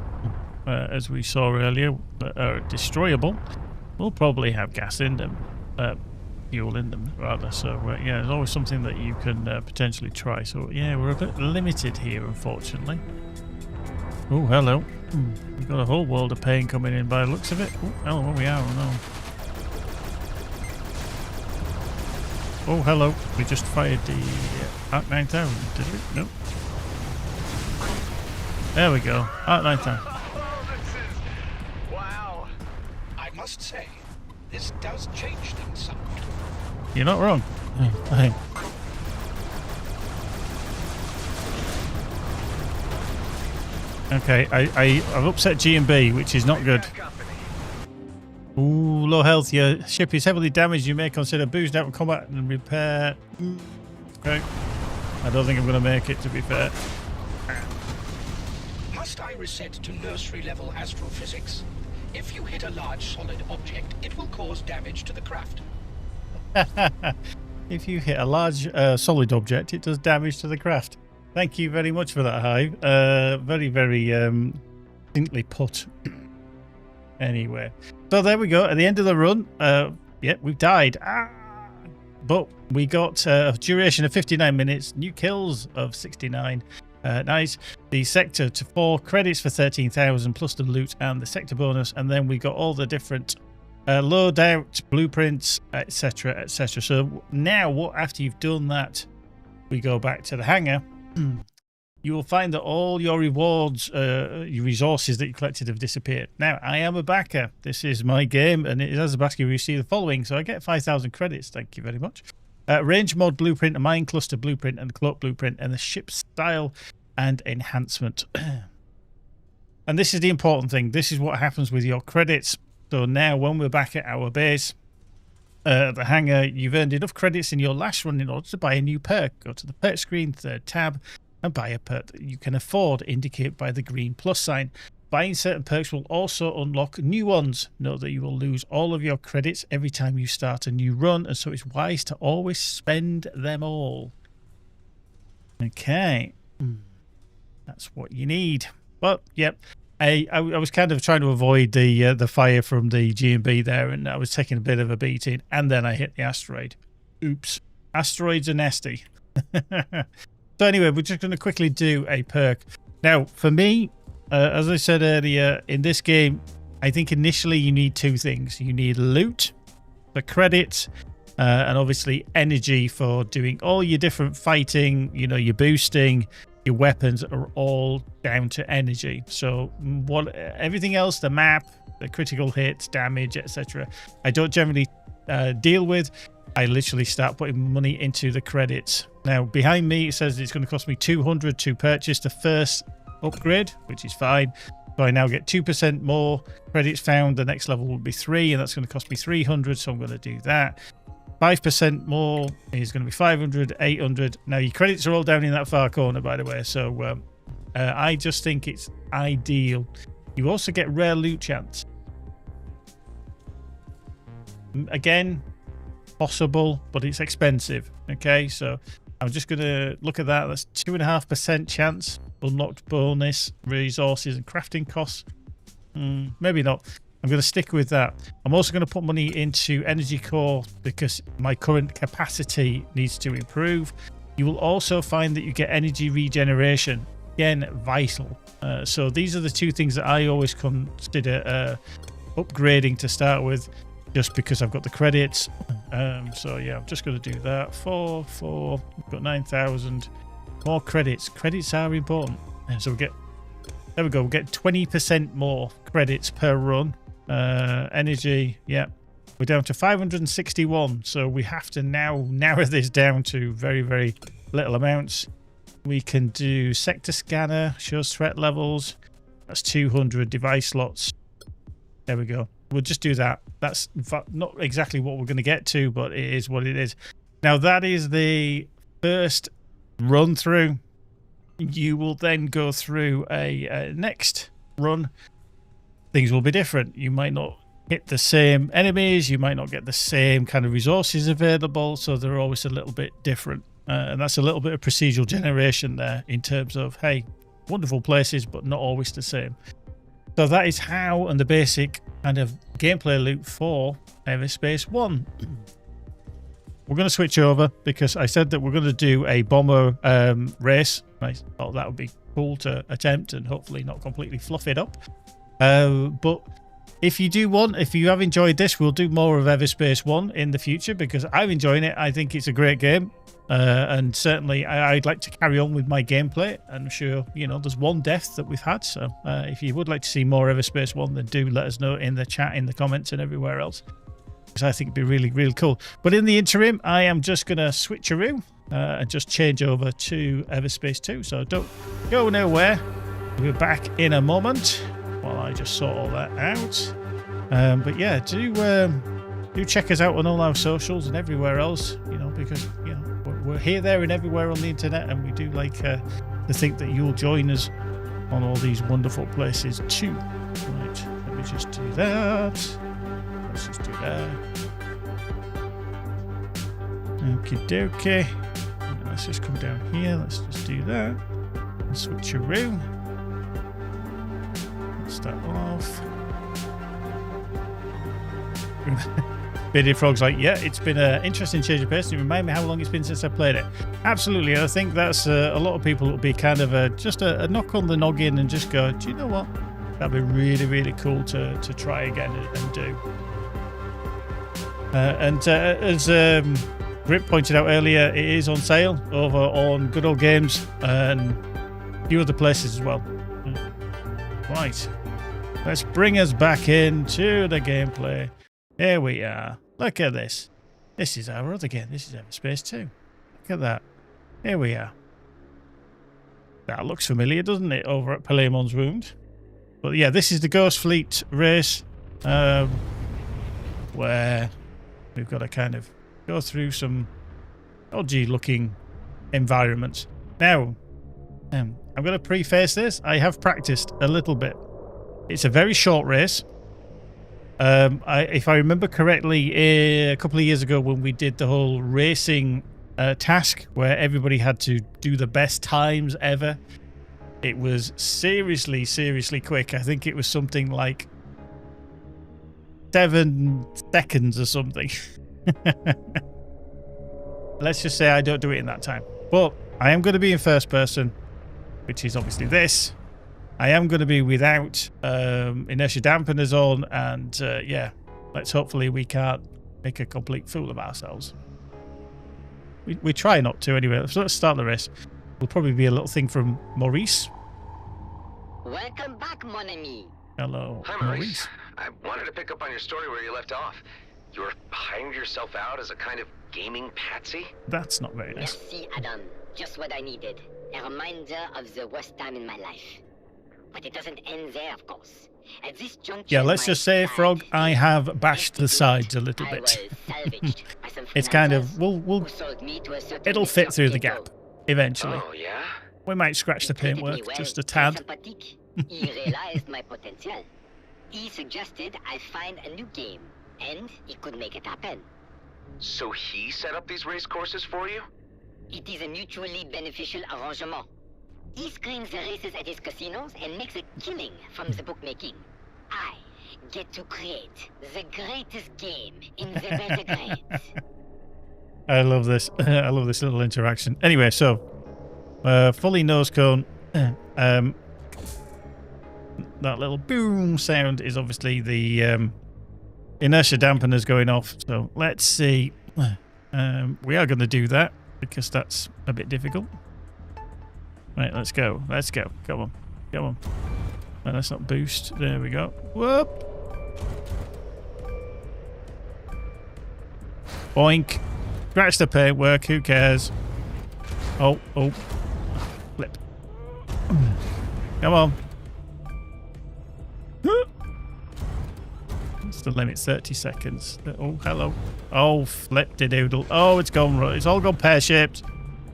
as we saw earlier, that are destroyable, will probably have gas in them. Fuel in them rather, so yeah, there's always something that you can potentially try. So yeah, we're a bit limited here, unfortunately. Oh, hello. We've got a whole world of pain coming in by the looks of it. Oh, where we are, oh no. Oh, hello. We just fired the Arc 9000, did we? Nope. There we go. Arc 9000. Wow. I must say, this does change things somewhat. You're not wrong. Okay, I've upset G&B, which is not good. Ooh, low health. Your ship is heavily damaged. You may consider boosting out of combat and repair. Okay. I don't think I'm going to make it, to be fair. Must I reset to nursery level astrophysics? If you hit a large solid object, it will cause damage to the craft. If you hit a large solid object, it does damage to the craft. Thank you very much for that, Hive. Very, very distinctly put. Anyway, so there we go. At the end of the run, yeah, we've died. But we got a duration of 59 minutes, new kills of 69. Nice. The sector to 4 credits for 13,000 plus the loot and the sector bonus, and then we got all the different loadout blueprints, etc., etc. So now, what after you've done that, we go back to the hangar. You will find that all your rewards, your resources that you collected have disappeared. Now, I am a backer. This is my game, and it is as a backer you receive the following. So I get 5,000 credits. Thank you very much. Range mod blueprint, a mine cluster blueprint, and the cloak blueprint, and the ship style and enhancement. And this is the important thing. This is what happens with your credits. So now when we're back at our base, the hangar, you've earned enough credits in your last run in order to buy a new perk. Go to the perk screen, third tab, and buy a perk that you can afford, indicated by the green plus sign. Buying certain perks will also unlock new ones. Note that you will lose all of your credits every time you start a new run, and so it's wise to always spend them all. Okay. That's what you need. But, yep. I was kind of trying to avoid the fire from the G&B there, and I was taking a bit of a beating, and then I hit the asteroid. Oops. Asteroids are nasty. So anyway, we're just going to quickly do a perk. Now, for me, as I said earlier, in this game, I think initially you need 2 things. You need loot for credits, and obviously energy for doing all your different fighting, you know, your boosting. Your weapons are all down to energy. So everything else, the map, the critical hits, damage, etc., I don't generally deal with. I literally start putting money into the credits. Now, behind me, it says it's going to cost me 200 to purchase the first upgrade, which is fine. So I now get 2% more credits found. The next level will be 3, and that's going to cost me 300, so I'm going to do that. 5% more is going to be 500, 800. Now, your credits are all down in that far corner, by the way, so I just think it's ideal. You also get rare loot chance. Again, possible, but it's expensive. Okay, so I'm just going to look at that. That's 2.5% chance. Unlocked bonus, resources, and crafting costs. Maybe not. I'm going to stick with that. I'm also going to put money into energy core because my current capacity needs to improve. You will also find that you get energy regeneration. Again, vital. So these are the 2 things that I always consider upgrading to start with, just because I've got the credits. So yeah, I'm just going to do that. 4, we've got 9,000 more credits. Credits are important. So there we go. We'll get 20% more credits per run. Energy, yeah, we're down to 561, so we have to now narrow this down to very, very little amounts. We can do sector scanner, shows threat levels. That's 200 device slots. There we go. we'll just do that. That's in fact not exactly what we're going to get to, but it is what it is. Now, that is the first run through. You will then go through a next run. Things will be different. You might not hit the same enemies. You might not get the same kind of resources available. So they're always a little bit different. And that's a little bit of procedural generation there in terms of, hey, wonderful places, but not always the same. So that is how and the basic kind of gameplay loop for EVERSPACE 1. We're going to switch over because I said that we're going to do a bomber race. I thought that would be cool to attempt and hopefully not completely fluff it up. But if you have enjoyed this, we'll do more of EVERSPACE 1 in the future because I'm enjoying it. I think it's a great game. And certainly I'd like to carry on with my gameplay. I'm sure, there's one death that we've had. So if you would like to see more EVERSPACE 1, then do let us know in the chat, in the comments and everywhere else. Because I think it'd be really, really cool. But in the interim, I am just going to switcheroo and just change over to EVERSPACE 2. So don't go nowhere. We'll be back in a moment while I just sort all that out. But yeah, do check us out on all our socials and everywhere else, because, we're here, there and everywhere on the internet. And we do like to think that you'll join us on all these wonderful places too. Right, let me just do that. Let's just do that. Okie dokie. Let's just come down here. Let's just do that. And switcheroo. Start off. Bearded Frog's like, yeah, it's been an interesting change of pace. You remind me how long it's been since I played it. Absolutely. And I think that's a lot of people will be kind of just a knock on the noggin and just go, do you know what? That'd be really, really cool to try again and do. As Grip pointed out earlier, it is on sale over on Good Old Games and a few other places as well. Right, let's bring us back into the gameplay. Here we are. Look at this. This is our other game. This is EVERSPACE 2. Look at that. Here we are. That looks familiar, doesn't it, over at Palaemon's Wound? But yeah, this is the Ghost Fleet race where we've got to kind of go through some dodgy looking environments. Now, I'm going to preface this. I have practiced a little bit. It's a very short race. If I remember correctly, a couple of years ago when we did the whole racing task where everybody had to do the best times ever, it was seriously, seriously quick. I think it was something like 7 seconds or something. Let's just say I don't do it in that time. But I am going to be in first person, which is obviously this. I am going to be without inertia dampeners on, and yeah, hopefully we can't make a complete fool of ourselves. We try not to anyway. So let's start the race. Will probably be a little thing from Maurice. Welcome back, mon ami. Hello, Hi, Maurice. I wanted to pick up on your story where you left off. You were hiring yourself out as a kind of gaming patsy? That's not very nice. Merci, Adam. Just what I needed. A reminder of the worst time in my life. But it doesn't end there, of course. At this juncture, yeah, let's just say, Frog, I have bashed the sides a little bit. It's kind of, it'll fit through the gap eventually. Oh, yeah? We might scratch the paintwork just a tad. He realized my potential. He suggested I find a new game, and he could make it happen. So he set up these race courses for you? It is a mutually beneficial arrangement. He screens the races at his casinos and makes a killing from the bookmaking. I get to create the greatest game in the Belgrade. I love this. I love this little interaction. Anyway, so fully nose cone. That little boom sound is obviously the inertia dampeners going off. So let's see. We are going to do that because that's a bit difficult. Right, let's go. Let's go. Come on. Come on. No, let's not boost. There we go. Whoop. Boink. Scratch the paintwork. Who cares? Oh. Flip. Come on. What's the limit? 30 seconds. Oh, hello. Oh, flip-de-doodle. Oh, it's gone. It's all gone pear-shaped.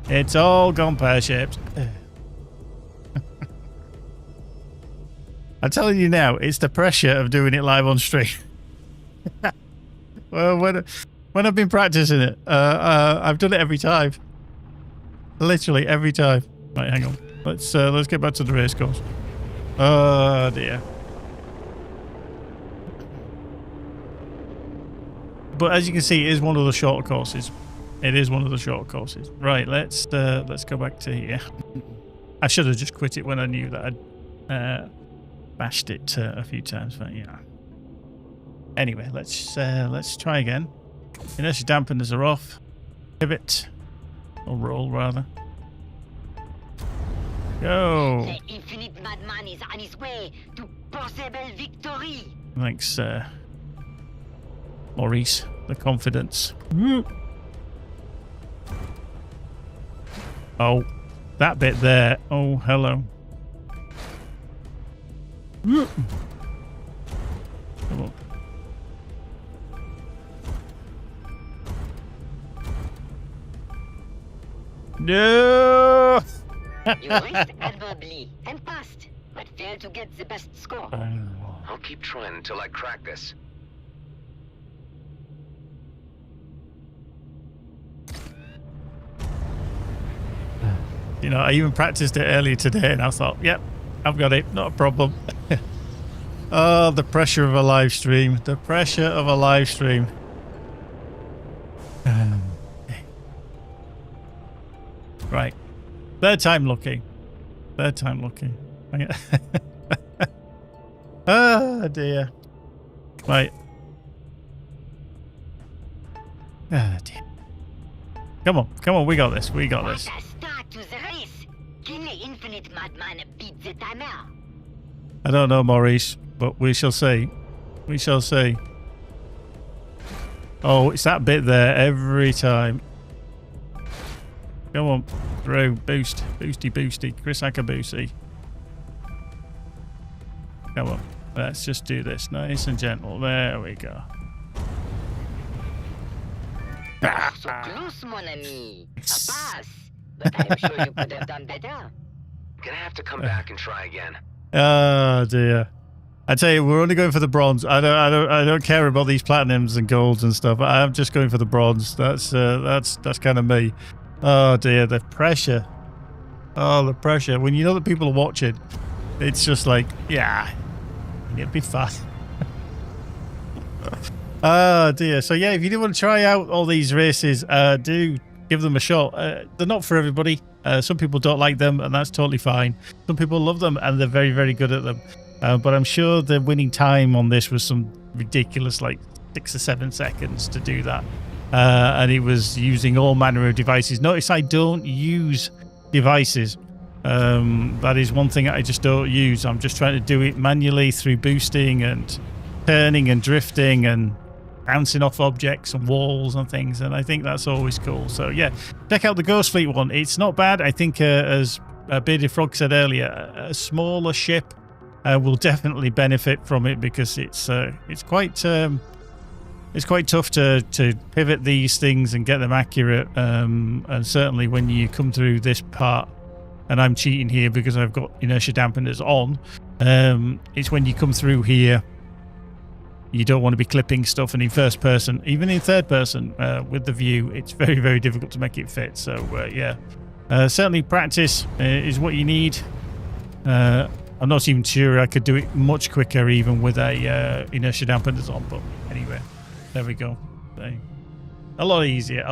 It's all gone pear-shaped. I'm telling you now, it's the pressure of doing it live on stream. Well, when I've been practicing it, I've done it every time. Literally every time. Right, hang on. Let's get back to the race course. Oh dear. But as you can see, it is one of the shorter courses. It is one of the shorter courses. Right, let's go back to here. I should have just quit it when I knew that I'd bashed it a few times, but yeah. Anyway, let's try again. Inertia dampeners are off. Pivot. Or roll, rather. Go. The infinite madman is on his way to possible victory. Thanks, Maurice. The confidence. Oh, that bit there. Oh, hello. Come on. No! You raced admirably and passed, but failed to get the best score. I'll keep trying until I crack this. You know, I even practiced it earlier today and I thought, yep, I've got it, not a problem. Oh, the pressure of a live stream. The pressure of a live stream. Right. Third time lucky. Third time lucky. Oh dear. Right. Oh dear. Come on, come on, we got this, we got this. What a start to the race. Can the infinite madman beat the timer? I don't know, Maurice, but we shall see. We shall see. Oh, it's that bit there every time. Come on, through, boost, boosty, boosty, Chris Akabusi. Come on, let's just do this nice and gentle. There we go. So close, mon ami. A pass. But I'm sure you could have done better. Gonna have to come back and try again. Oh dear. I tell you, we're only going for the bronze. I don't care about these platinums and golds and stuff. I'm just going for the bronze. That's kind of me. Oh dear, the pressure. Oh, the pressure. When you know that people are watching, it's just like, yeah, it'll be fun. Oh dear. So yeah, if you do want to try out all these races, do give them a shot. They're not for everybody. Some people don't like them, and that's totally fine. Some people love them, and they're very, very good at them. But I'm sure the winning time on this was some ridiculous, like 6 or 7 seconds to do that. And it was using all manner of devices. Notice I don't use devices. That is one thing I just don't use. I'm just trying to do it manually through boosting and turning and drifting and bouncing off objects and walls and things, and I think that's always cool. So yeah, check out the Ghost Fleet one. It's not bad. I think as Bearded Frog said earlier, a smaller ship will definitely benefit from it, because it's quite tough to pivot these things and get them accurate, and certainly when you come through this part, and I'm cheating here because I've got inertia dampeners on, it's when you come through here, you don't want to be clipping stuff, and in first person, even in third person, with the view, it's very, very difficult to make it fit. So yeah, certainly practice is what you need. I'm not even sure I could do it much quicker even with a inertia dampeners on, but anyway, there we go. A lot easier.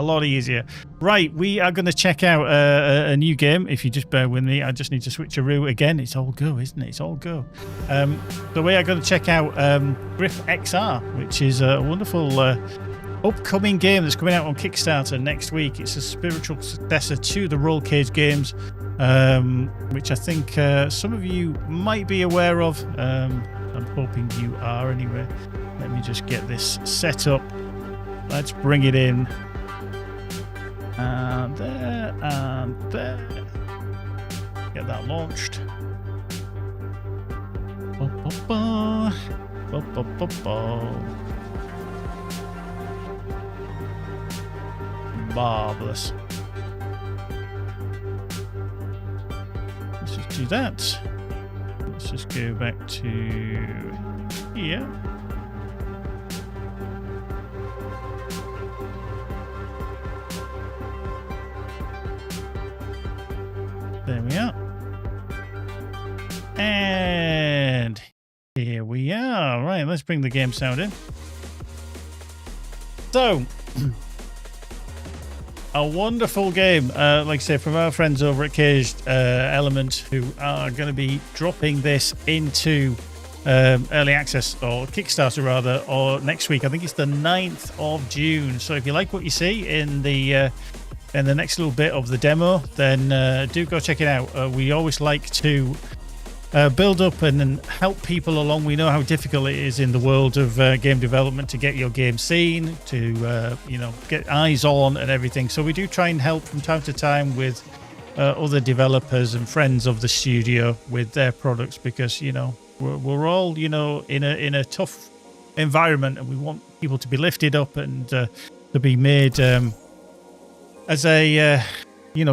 Right, we are going to check out a new game. If you just bear with me, I just need to switch a route again. It's all go, isn't it? It's all go. So we are going to check out Griff XR, which is a wonderful upcoming game that's coming out on Kickstarter next week. It's a spiritual successor to the Roll Cage games, which I think some of you might be aware of. I'm hoping you are anyway. Let me just get this set up. Let's bring it in. And there, and there. Get that launched. Marvelous. Let's just do that. Let's just go back to here. There we are. And here we are. Right, let's bring the game sound in. So, a wonderful game, like I say, from our friends over at Caged Element, who are going to be dropping this into early access, or Kickstarter rather, or next week. I think it's the 9th of June. So if you like what you see in the next little bit of the demo, then do go check it out. We always like to build up and help people along. We know how difficult it is in the world of game development to get your game seen, to get eyes on and everything. So we do try and help from time to time with other developers and friends of the studio with their products, because we're all in a tough environment, and we want people to be lifted up and to be made as a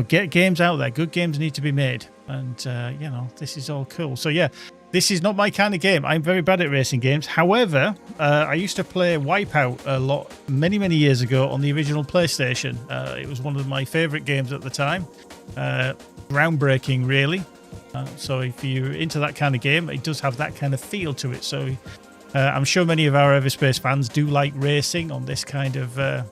get games out there. Good games need to be made. And, this is all cool. So, yeah, this is not my kind of game. I'm very bad at racing games. However, I used to play Wipeout a lot many, many years ago on the original PlayStation. It was one of my favorite games at the time. Groundbreaking, really. So if you're into that kind of game, it does have that kind of feel to it. So I'm sure many of our EVERSPACE fans do like racing on this kind of a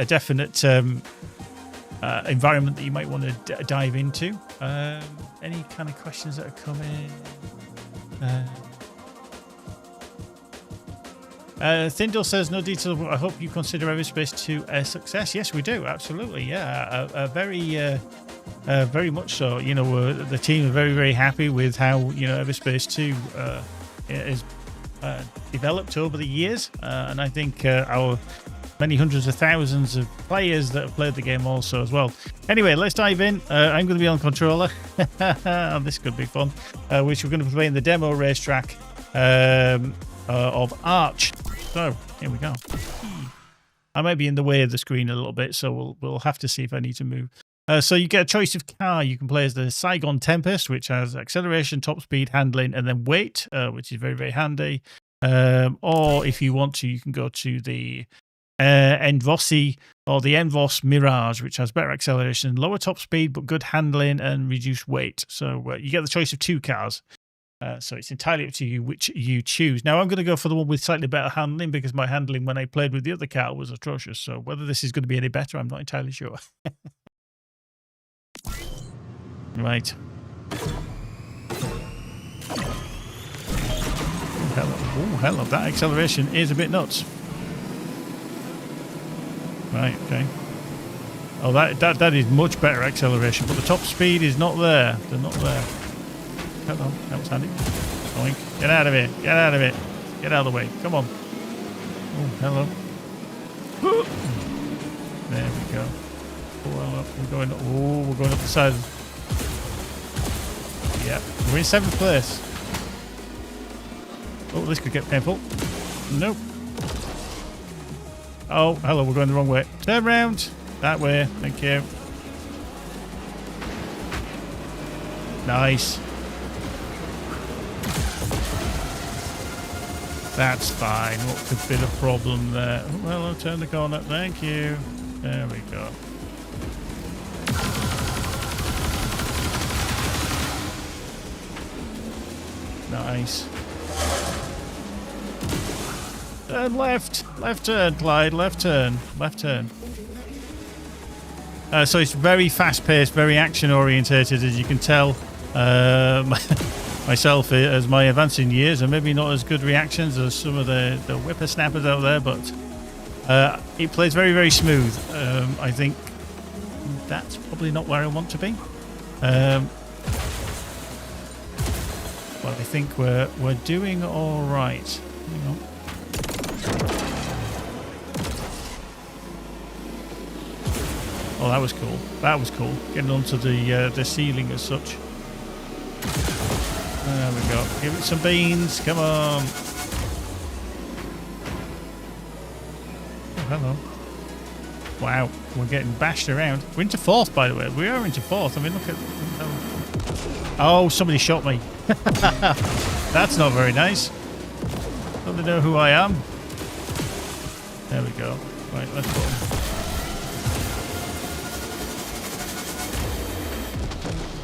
definite environment that you might want to dive into. Any kind of questions that are coming? Thindle says, no detail. I hope you consider EVERSPACE 2 a success. Yes, we do. Absolutely. Yeah. Very much so. The team are very, very happy with how, EVERSPACE 2 is developed over the years. And I think our many hundreds of thousands of players that have played the game also as well. Anyway, let's dive in. I'm going to be on controller. This could be fun. Which we're going to be playing the demo racetrack of Arch. So, here we go. I might be in the way of the screen a little bit, so we'll have to see if I need to move. So you get a choice of car. You can play as the Saigon Tempest, which has acceleration, top speed, handling, and then weight, which is very, very handy. Or if you want to, you can go to the Envossi or the Envos Mirage, which has better acceleration, lower top speed, but good handling and reduced weight. So you get the choice of two cars. So it's entirely up to you which you choose. Now, I'm going to go for the one with slightly better handling, because my handling when I played with the other car was atrocious. So whether this is going to be any better, I'm not entirely sure. Right. Hell, that acceleration is a bit nuts. Right, okay. Oh, that is much better acceleration, but the top speed is not there. They're not there. Hello, that was handy. Oink. Get out of it. Get out of it. Get out of the way. Come on. Oh, hello. There we go. Oh, we're going up the side. Yeah, we're in 7th place. Oh, this could get painful. Nope. Oh, hello, we're going the wrong way. Turn round. That way. Thank you. Nice. That's fine. What could be the problem there? Oh, well, I'll turn the corner. Thank you. There we go. Nice. Turn left. Left turn, Clyde. Left turn. Left turn. So it's very fast-paced, very action-orientated, as you can tell. Myself, as my advancing years, and maybe not as good reactions as some of the whippersnappers out there, but it plays very, very smooth. I think that's probably not where I want to be. But I think we're doing all right. Hang on. Oh, that was cool. That was cool. Getting onto the ceiling as such. There we go. Give it some beans. Come on. hello. Wow, we're getting bashed around. We're into 4th, by the way. We are into 4th. I mean, look at... Oh, somebody shot me. That's not very nice. Don't they know who I am? There we go. Right, let's go.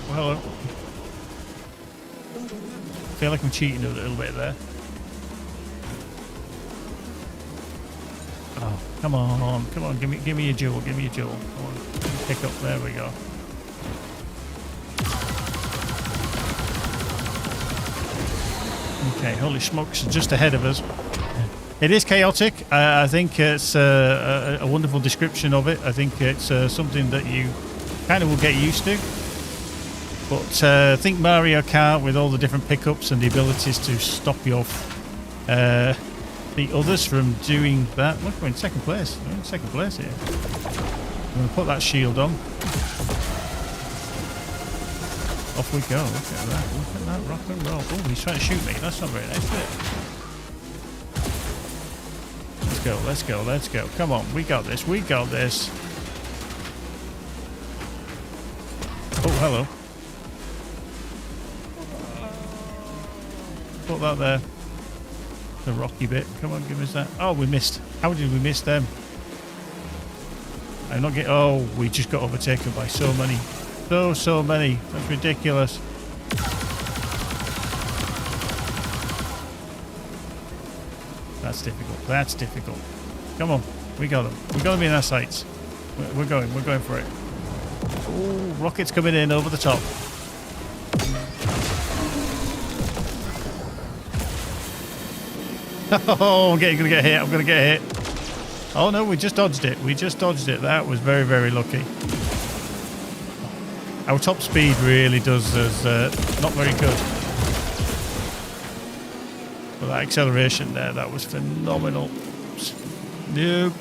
Well, I feel like I'm cheating a little bit there. Oh, come on, give me a jewel, give me a jewel. Come on, pick up, there we go. Okay, holy smokes, just ahead of us. It is chaotic. I think it's a wonderful description of it. I think it's something that you kind of will get used to. But I think Mario Kart, with all the different pickups and the abilities to stop you off the others from doing that. Look, we're in 2nd place. We're in 2nd place here. I'm going to put that shield on. Off we go. Look at that. Look at that rock and roll. Oh, he's trying to shoot me. That's not very nice, is it? Let's go. Let's go. Let's go. Come on. We got this. We got this. Oh, hello. Put that there. The rocky bit. Come on, give us that. Oh, we missed. How did we miss them? I'm not getting... Oh, we just got overtaken by so many. So many. That's ridiculous. That's difficult. That's difficult. Come on. We got them. We got them in our sights. We're going for it. Oh, rockets coming in over the top. Oh, I'm gonna get hit. I'm gonna get hit. Oh no, we just dodged it. We just dodged it. That was very, very lucky. Our top speed really does us not very good. But that acceleration there, that was phenomenal. Nope.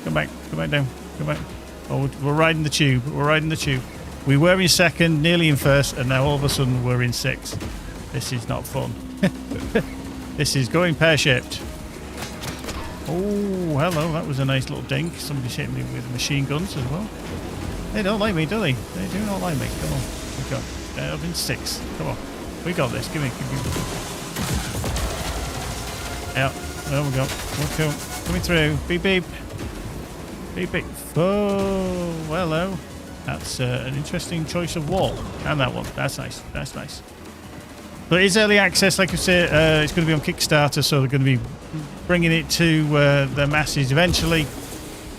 Come back down. Come back. Oh, we're riding the tube. We're riding the tube. We were in 2nd, nearly in 1st, and now all of a sudden we're in 6th. This is not fun. This is going pear-shaped. Oh, hello. That was a nice little dink. Somebody's hitting me with machine guns as well. They don't like me, do they? They do not like me. Come on. We got up in 6. Come on. We got this. Give me. Out. There we go. Okay. Coming through. Beep, beep. Beep, beep. Oh, hello. That's an interesting choice of wall. And that one. That's nice. That's nice. But it's early access, like I said. It's going to be on Kickstarter, so they're going to be bringing it to the masses eventually.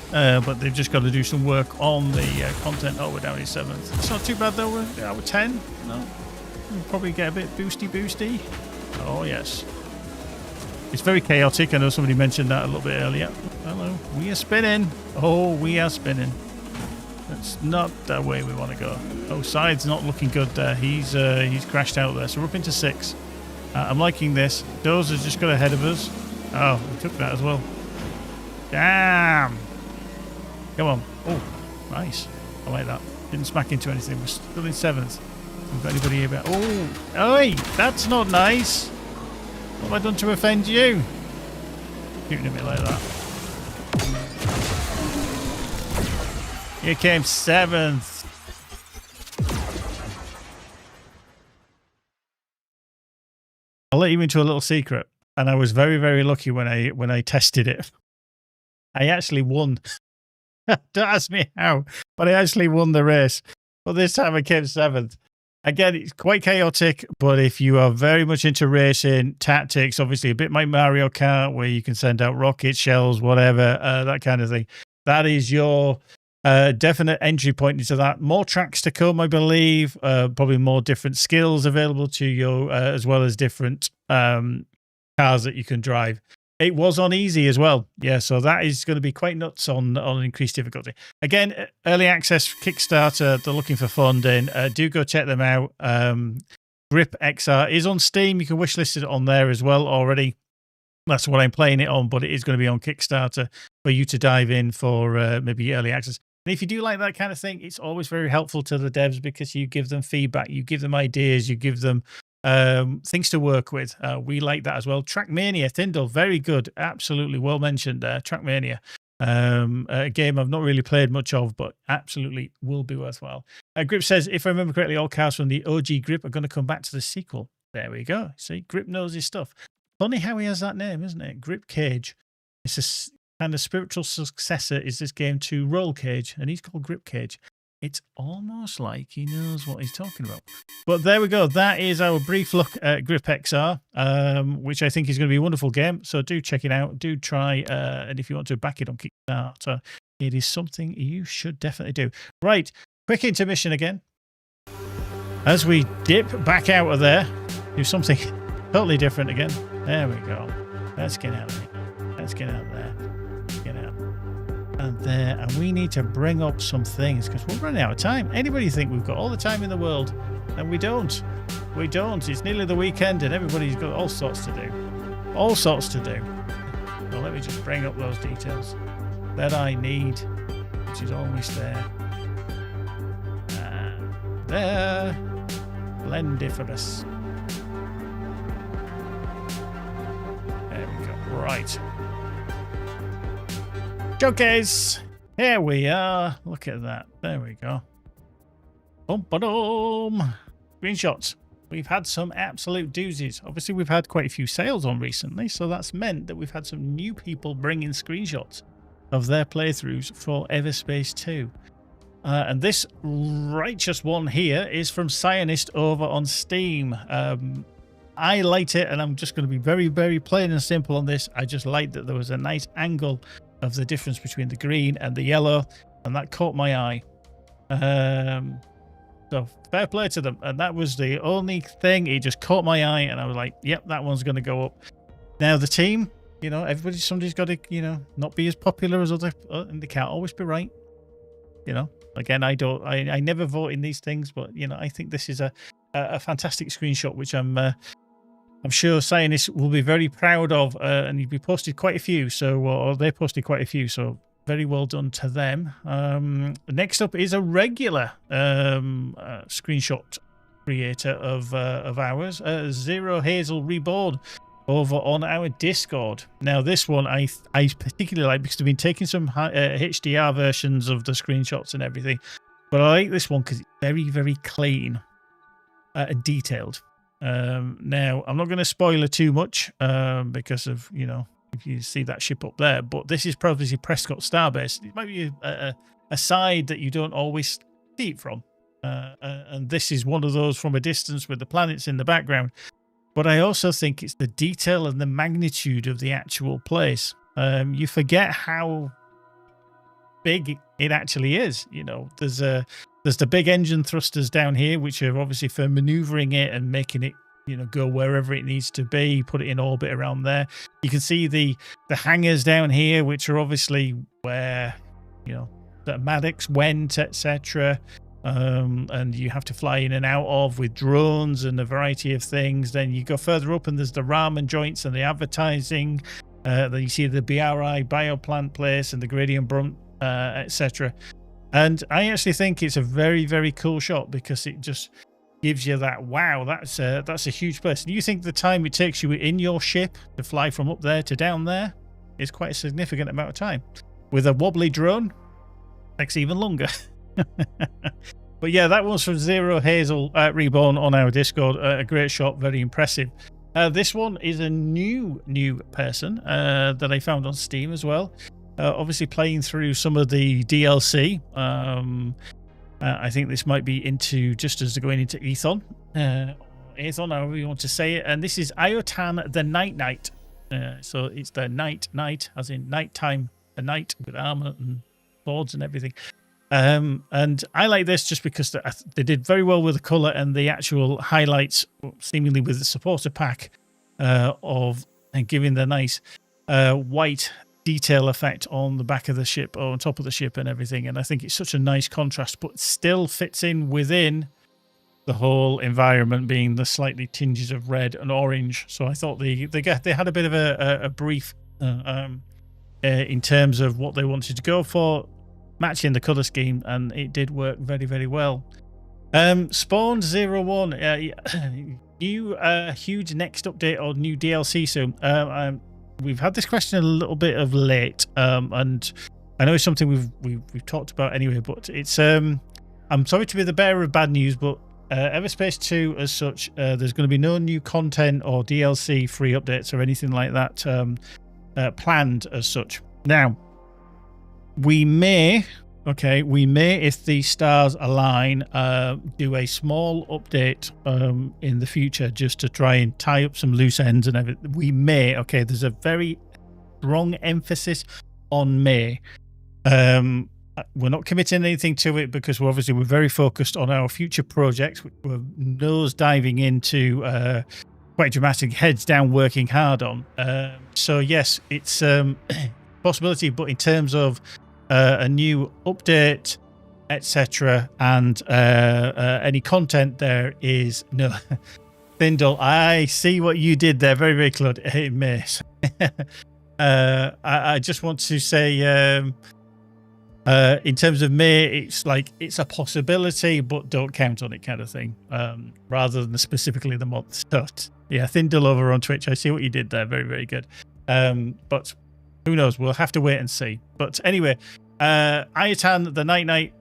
But they've just got to do some work on the content. Oh, we're down in 7th. It's not too bad though. We're 10. No, we'll probably get a bit boosty. Oh yes. It's very chaotic. I know somebody mentioned that a little bit earlier. Hello. We are spinning. Oh, we are spinning. That's not the way we want to go. Oh, side's not looking good there. He's crashed out there. So we're up into 6. I'm liking this. Dozer's just got ahead of us. Oh, we took that as well. Damn. Come on. Oh, nice. I like that. Didn't smack into anything. We're still in 7th. We've got anybody here? Oh, hey, that's not nice. What have I done to offend you? Shooting at me like that. Here came 7th. I'll let you into a little secret. And I was very, very lucky when I tested it. I actually won. Don't ask me how, but I actually won the race. But this time I came 7th. Again, it's quite chaotic, but if you are very much into racing, tactics, obviously a bit like Mario Kart, where you can send out rockets, shells, whatever, that kind of thing, that is your definite entry point into that. More tracks to come, I believe, probably more different skills available to you, as well as different cars that you can drive. It was on easy as well. Yeah, so that is going to be quite nuts on increased difficulty. Again, early access Kickstarter, they're looking for funding. Do go check them out. Grip XR is on Steam. You can wishlist it on there as well already. That's what I'm playing it on, but it is going to be on Kickstarter for you to dive in for maybe early access. And if you do like that kind of thing, it's always very helpful to the devs because you give them feedback, you give them ideas, you give them things to work with. We like that as well. Trackmania, Tyndall, very good. Absolutely well mentioned there. Trackmania. A game I've not really played much of, but absolutely will be worthwhile. Grip says, if I remember correctly, all cars from the OG Grip are going to come back to the sequel. There we go. See, Grip knows his stuff. Funny how he has that name, isn't it? Grip Cage. It's a kind of spiritual successor is this game to Roll Cage, and he's called Grip Cage. It's almost like he knows what he's talking about. But there we go. That is our brief look at Grip XR, which I think is going to be a wonderful game. So do check it out. Do try. And if you want to back it on Kickstarter, it is something you should definitely do. Right. Quick intermission again. As we dip back out of there, do something totally different again. There we go. Let's get out of here. Let's get out of there. Get out. And there, and we need to bring up some things because we're running out of time. Anybody think we've got all the time in the world? And we don't. We don't. It's nearly the weekend and everybody's got all sorts to do. All sorts to do. So let me just bring up those details that I need, which is always there. And there. Blendiferous. There we go. Right. Showcase. Here we are. Look at that. There we go. Boom-ba-doom. Screenshots. We've had some absolute doozies. Obviously, we've had quite a few sales on recently, so that's meant that we've had some new people bringing screenshots of their playthroughs for EVERSPACE 2. And this righteous one here is from Cyanist over on Steam. I liked it, and I'm just going to be very, very plain and simple on this. I just liked that there was a nice angle of the difference between the green and the yellow, and that caught my eye. So fair play to them, and that was the only thing. It just caught my eye, and I was like, yep, that one's going to go up. Now the team, you know, somebody's got to, you know, not be as popular as other, and they can't always be right. You know, again, I never vote in these things, but you know, I think this is a fantastic screenshot, which I'm sure Cyanist will be very proud of, and you've posted quite a few, so or they posted quite a few, so very well done to them. Next up is a regular screenshot creator of ours, Zero Hazel Reborn, over on our Discord. Now this one I particularly like because they've been taking some HDR versions of the screenshots and everything, but I like this one because it's very, very clean and detailed. Now I'm not going to spoil it too much because of, you know, if you see that ship up there, but this is probably Prescott Starbase. It might be a side that you don't always see it from, and this is one of those from a distance with the planets in the background. But I also think it's the detail and the magnitude of the actual place. You forget how big it actually is. You know, there's the big engine thrusters down here, which are obviously for maneuvering it and making it, you know, go wherever it needs to be, put it in orbit around there. You can see the hangars down here, which are obviously where, you know, the Maddox went, etc. And you have to fly in and out of with drones and a variety of things. Then you go further up and there's the ramen joints and the advertising. Then you see the BRI bioplant place and the gradient brunt, etc. And I actually think it's a very, very cool shot because it just gives you that, wow, that's a huge place. And you think the time it takes you in your ship to fly from up there to down there is quite a significant amount of time. With a wobbly drone, it takes even longer. But yeah, that was from Zero Hazel Reborn on our Discord. A great shot, very impressive. This one is a new person that I found on Steam as well. Obviously playing through some of the DLC. I think this might be into just as they're going into Ethon, however you want to say it. And this is Iotan the Night. So it's the night, as in nighttime, a knight with armor and swords and everything. And I like this just because they did very well with the color and the actual highlights, seemingly with the supporter pack and giving the nice white detail effect on the back of the ship or on top of the ship and everything. And I think it's such a nice contrast, but still fits in within the whole environment, being the slightly tinges of red and orange. So I thought they had a bit of a brief in terms of what they wanted to go for, matching the color scheme, and it did work very, very well. Spawn 01, new huge next update or new DLC soon. we've had this question a little bit of late, and I know it's something we've talked about anyway, but it's I'm sorry to be the bearer of bad news, but EVERSPACE 2 as such, there's going to be no new content or DLC free updates or anything like that planned as such. Now, we may, if the stars align, do a small update in the future just to try and tie up some loose ends and everything. We may, there's a very strong emphasis on may. We're not committing anything to it because we're very focused on our future projects. We're nose diving into quite dramatic, heads down, working hard on. So yes, it's possibility, but in terms of a new update, etc., and any content, there is no. Thindle, I see what you did there. Very, very close. Hey, miss. I just want to say, in terms of May, it's a possibility, but don't count on it, kind of thing. Rather than specifically the month. So, yeah, Thindle over on Twitch. I see what you did there. Very, very good. But who knows? We'll have to wait and see. But anyway, Ayatan, the Night,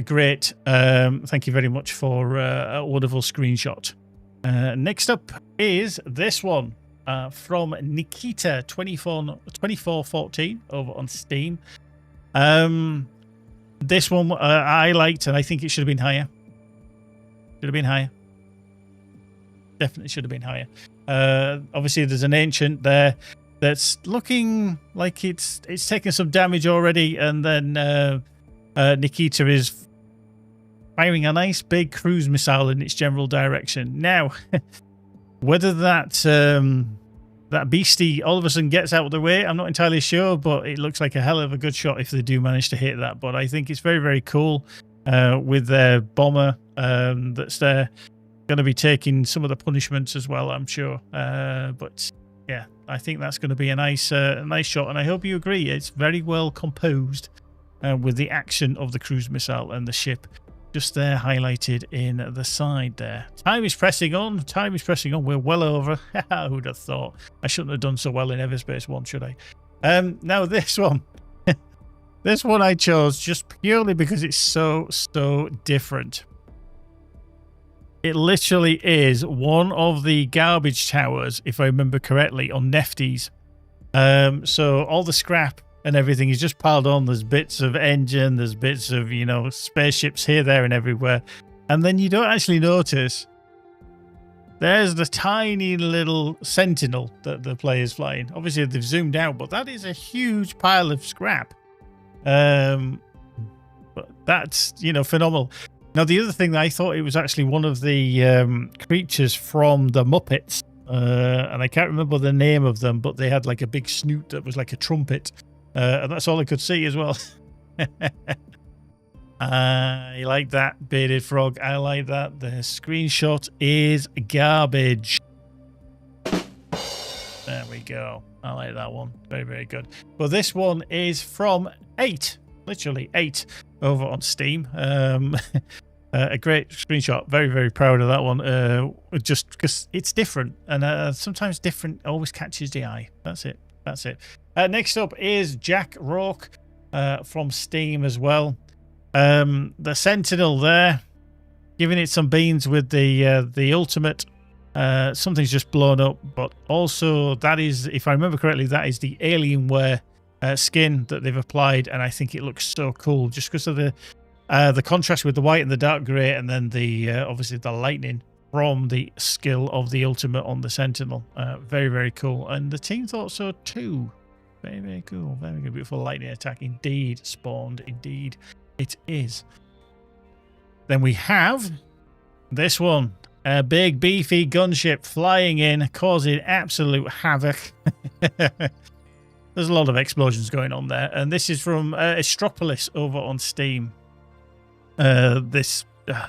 great. Thank you very much for a wonderful screenshot. Next up is this one from Nikita 2414 over on Steam. This one I liked, and I think it should have been higher. Definitely should have been higher. Obviously, there's an ancient there that's looking like it's taken some damage already, and then Nikita is firing a nice big cruise missile in its general direction. Now, whether that beastie all of a sudden gets out of the way, I'm not entirely sure, but it looks like a hell of a good shot if they do manage to hit that. But I think it's very, very cool with their bomber that's there, going to be taking some of the punishments as well, I'm sure. But yeah, I think that's going to be a nice shot, and I hope you agree. It's very well composed with the action of the cruise missile and the ship just there highlighted in the side there. Time is pressing on. We're well over. Who'd have thought? I shouldn't have done so well in EVERSPACE 1, should I? Now this one. This one I chose just purely because it's so different. It literally is one of the garbage towers, if I remember correctly, on Nefties. So all the scrap and everything is just piled on. There's bits of engine, there's bits of, spaceships here, there, and everywhere. And then you don't actually notice there's the tiny little Sentinel that the player's flying. Obviously, they've zoomed out, but that is a huge pile of scrap. But that's, phenomenal. Now, the other thing that I thought it was actually one of the creatures from the Muppets. And I can't remember the name of them, but they had like a big snoot that was like a trumpet. And that's all I could see as well. I like that, bearded frog. I like that. The screenshot is garbage. There we go. I like that one. Very, very good. Well, this one is from 8. Literally 8 over on Steam. A great screenshot. Very, very proud of that one. Just because it's different. And sometimes different always catches the eye. That's it. Next up is Jack Rourke from Steam as well. The Sentinel there, giving it some beans with the ultimate. Something's just blown up, but also that is, if I remember correctly, that is the Alienware skin that they've applied, and I think it looks so cool just because of the contrast with the white and the dark grey, and then the obviously the lightning from the skill of the ultimate on the Sentinel. Very, very cool. And the team thought so too. Very, very cool. Very good. Beautiful lightning attack. Indeed. Spawned. Indeed. It is. Then we have this one. A big, beefy gunship flying in, causing absolute havoc. There's a lot of explosions going on there. And this is from Astropolis over on Steam. This,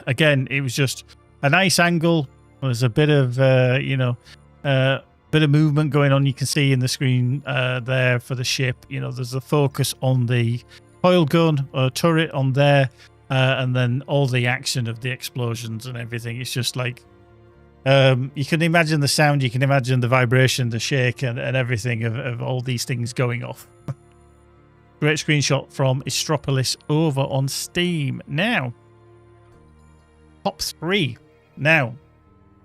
again, it was just a nice angle. There's a bit of, bit of movement going on. You can see in the screen there for the ship. There's a focus on the coil gun or turret on there, and then all the action of the explosions and everything. It's just like You can imagine the sound, you can imagine the vibration, the shake, and everything of all these things going off. Great screenshot from Istropolis over on Steam. Now, top 3. Now,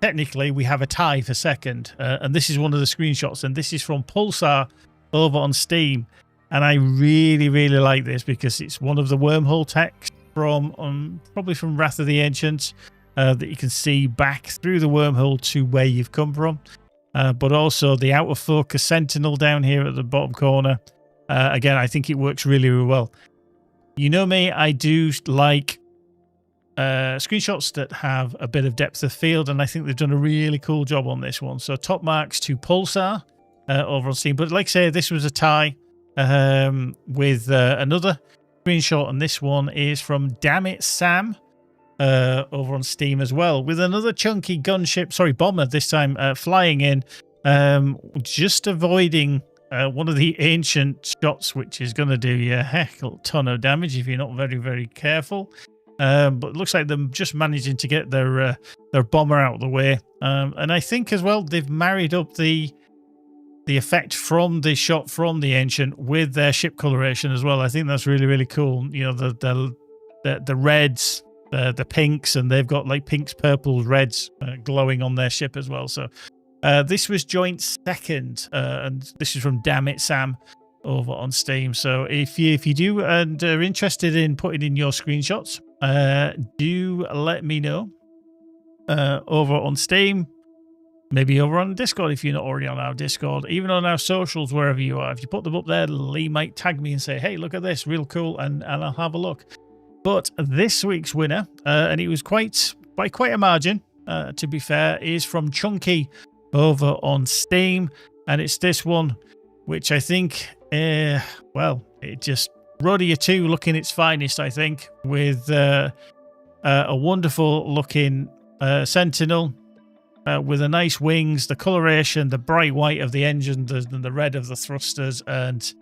technically, we have a tie for second, and this is one of the screenshots, and this is from Pulsar over on Steam. And I really, really like this because it's one of the wormhole text from probably from Wrath of the Ancients that you can see back through the wormhole to where you've come from. But also the out of focus sentinel down here at the bottom corner. Again, I think it works really, really well. You know me, I do like screenshots that have a bit of depth of field, and I think they've done a really cool job on this one. So top marks to Pulsar over on Steam. But like I say, this was a tie with another screenshot, and this one is from Damn It Sam over on Steam as well, with another chunky gunship, sorry, bomber this time, flying in, just avoiding one of the ancient shots, which is going to do you a heck of a ton of damage if you're not very, very careful. But it looks like they're just managing to get their bomber out of the way. And I think as well, they've married up the effect from the shot from the ancient with their ship coloration as well. I think that's really, really cool. You know, the reds, the pinks, and they've got like pinks, purples, reds glowing on their ship as well. So this was joint second, and this is from Damn It Sam over on Steam. So if you do and are interested in putting in your screenshots, do let me know over on Steam. Maybe over on Discord if you're not already on our Discord, even on our socials, wherever you are. If you put them up there, Lee might tag me and say, hey, look at this, real cool, and I'll have a look. But this week's winner, and it was by quite a margin, to be fair, is from Chunky over on Steam. And it's this one, which I think, well, it just Rodeo 2 looking its finest, I think, with a wonderful looking Sentinel. With the nice wings, the coloration, the bright white of the engine, the red of the thrusters, and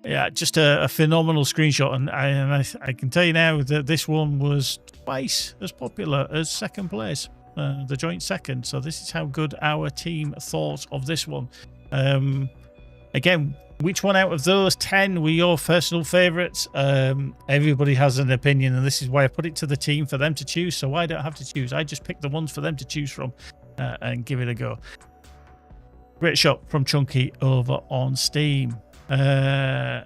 yeah, just a phenomenal screenshot. And I can tell you now that this one was twice as popular as second place, the joint second. So this is how good our team thought of this one. Again, which one out of those 10 were your personal favourites? Everybody has an opinion, and this is why I put it to the team for them to choose. So I don't have to choose. I just pick the ones for them to choose from. And give it a go. Great shot from Chunky over on Steam. Yeah,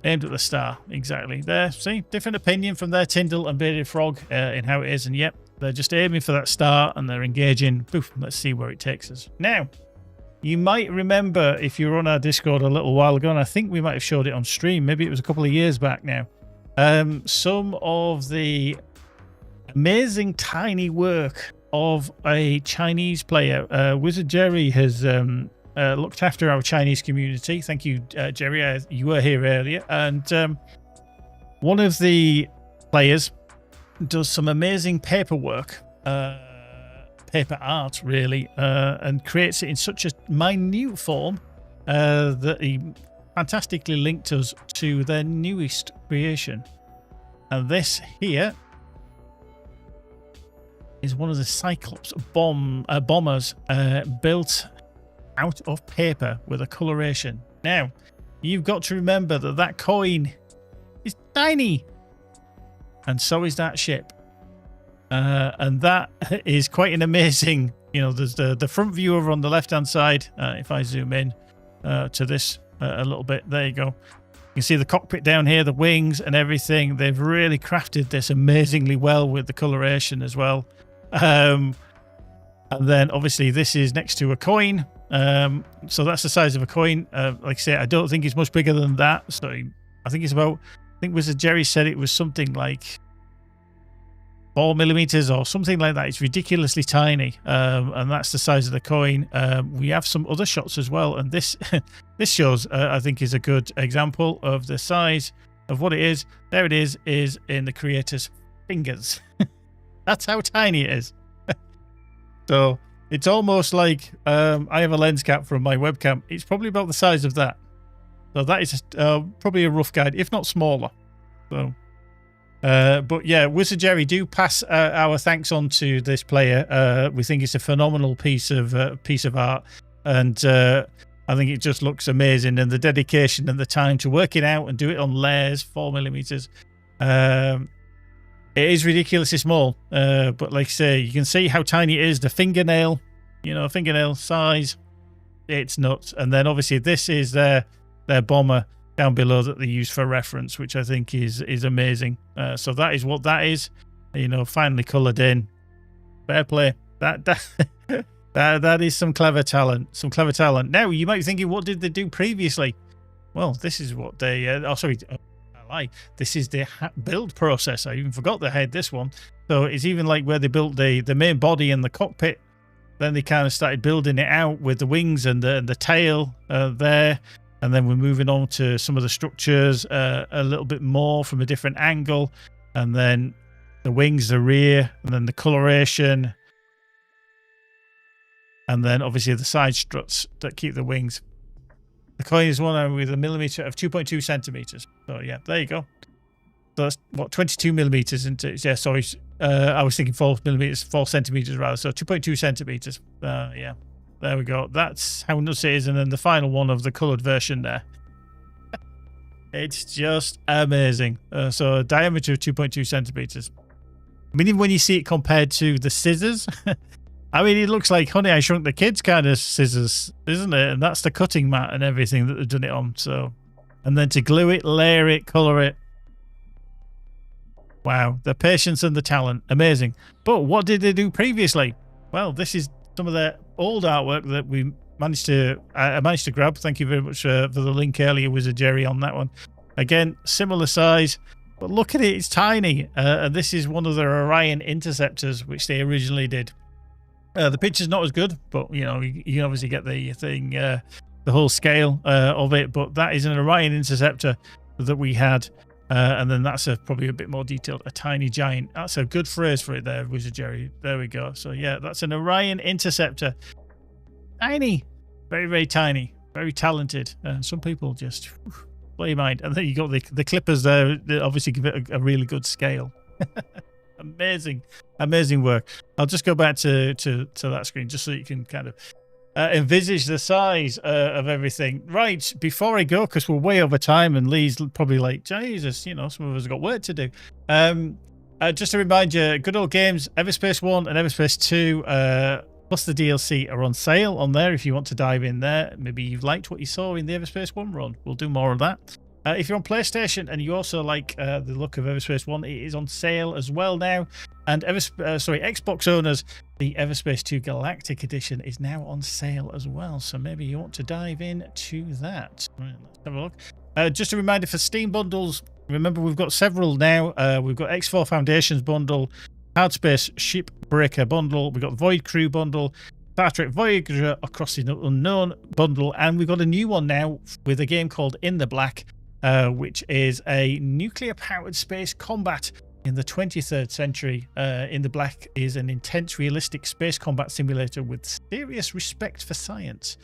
aimed at the star. Exactly. There, see? Different opinion from their Tyndall and Bearded Frog in how it is. And yep, they're just aiming for that star and they're engaging. Poof, let's see where it takes us. Now, you might remember if you were on our Discord a little while ago, and I think we might have showed it on stream. Maybe it was a couple of years back now. Some of the amazing tiny work of a Chinese player. Wizard Jerry has looked after our Chinese community. Thank you, Jerry. You were here earlier. And one of the players does some amazing paperwork, paper art, really, and creates it in such a minute form that he fantastically linked us to their newest creation. And this here is one of the Cyclops bombers built out of paper with a coloration. Now, you've got to remember that that coin is tiny, and so is that ship. And that is quite an amazing, you know, there's the front view over on the left-hand side. If I zoom in to this a little bit, there you go. You can see the cockpit down here, the wings and everything. They've really crafted this amazingly well with the coloration as well. And then obviously this is next to a coin. So that's the size of a coin. Like I say, I don't think it's much bigger than that. So I think it's about, I think Wizard Jerry said it was something like 4 millimeters or something like that. It's ridiculously tiny. And that's the size of the coin. We have some other shots as well. And this, this shows, I think, is a good example of the size of what it is. There it is in the creator's fingers. That's how tiny it is. So it's almost like I have a lens cap from my webcam. It's probably about the size of that. So that is probably a rough guide, if not smaller. So But yeah, Wizard Jerry, do pass our thanks on to this player. We think it's a phenomenal piece of art, and I think it just looks amazing. And the dedication and the time to work it out and do it on layers, 4mm. It is ridiculously small, but like I say, you can see how tiny it is. The fingernail, fingernail size, it's nuts. And then obviously this is their bomber down below that they use for reference, which I think is amazing. So that is what that is, finally coloured in. Fair play. That is some clever talent. Now you might be thinking, what did they do previously? Well, this is what they. This is the build process. I even forgot they had this one. So it's even like where they built the main body and the cockpit. Then they kind of started building it out with the wings and the tail there. And then we're moving on to some of the structures a little bit more from a different angle. And then the wings, the rear, and then the coloration. And then obviously the side struts that keep the wings. The coin is one with a millimeter of 2.2 centimeters. So yeah, there you go. So that's what, 22 millimeters into it. Yeah, sorry. I was thinking 4 centimeters rather. So 2.2 centimeters. Yeah, there we go. That's how nuts it is. And then the final one of the colored version there. It's just amazing. So a diameter of 2.2 centimeters. I mean, even when you see it compared to the scissors, I mean, it looks like Honey, I Shrunk the Kids kind of scissors, isn't it? And that's the cutting mat and everything that they've done it on. So, and then to glue it, layer it, color it. Wow, the patience and the talent, amazing. But what did they do previously? Well, this is some of their old artwork that we managed to grab. Thank you very much for the link earlier, Wizard Jerry, on that one. Again, similar size, but look at it, it's tiny. And this is one of their Orion interceptors, which they originally did. The picture's not as good, but you can obviously get the thing, the whole scale of it. But that is an Orion interceptor that we had, and then that's probably a bit more detailed. A tiny giant. That's a good phrase for it there, Wizard Jerry. There we go. So yeah, that's an Orion interceptor. Tiny, very very tiny, very talented. Some people just blow your mind. And then you got the clippers there. They obviously give it a really good scale. Amazing work. I'll just go back to that screen just so you can kind of envisage the size of everything. Right, before I go, because we're way over time and Lee's probably like, Jesus, some of us have got work to do. Just to remind you, Good Old Games, EVERSPACE 1 and EVERSPACE 2, plus the DLC are on sale on there if you want to dive in there. Maybe you've liked what you saw in the EVERSPACE 1 run. We'll do more of that. If you're on PlayStation and you also like the look of EVERSPACE 1, it is on sale as well now. And Xbox owners, the EVERSPACE 2 Galactic Edition is now on sale as well. So maybe you want to dive into that. Right, let's have a look. Just a reminder for Steam bundles. Remember, we've got several now. We've got X4 Foundations bundle, Hardspace Shipbreaker bundle. We've got Void Crew bundle, Star Trek Voyager Across the Unknown bundle. And we've got a new one now with a game called In the Black, which is a nuclear-powered space combat in the 23rd century. In the Black is an intense, realistic space combat simulator with serious respect for science.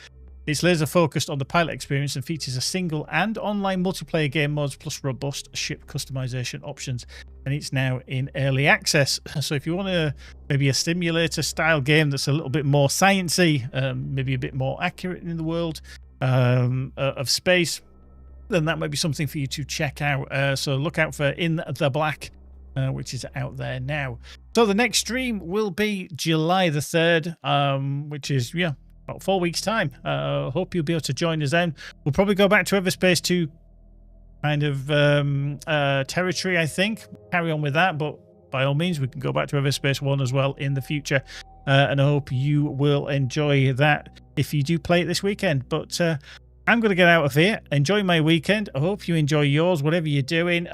It's laser-focused on the pilot experience and features a single and online multiplayer game modes plus robust ship customization options. And it's now in early access. So if you want maybe a simulator-style game that's a little bit more sciencey, maybe a bit more accurate in the world of space, then that might be something for you to check out. So look out for In the Black, which is out there now. So the next stream will be July the 3rd, which is, about 4 weeks' time. Hope you'll be able to join us then. We'll probably go back to EVERSPACE 2 kind of territory, I think. Carry on with that, but by all means, we can go back to EVERSPACE 1 as well in the future. And I hope you will enjoy that if you do play it this weekend. But I'm going to get out of here. Enjoy my weekend. I hope you enjoy yours, whatever you're doing.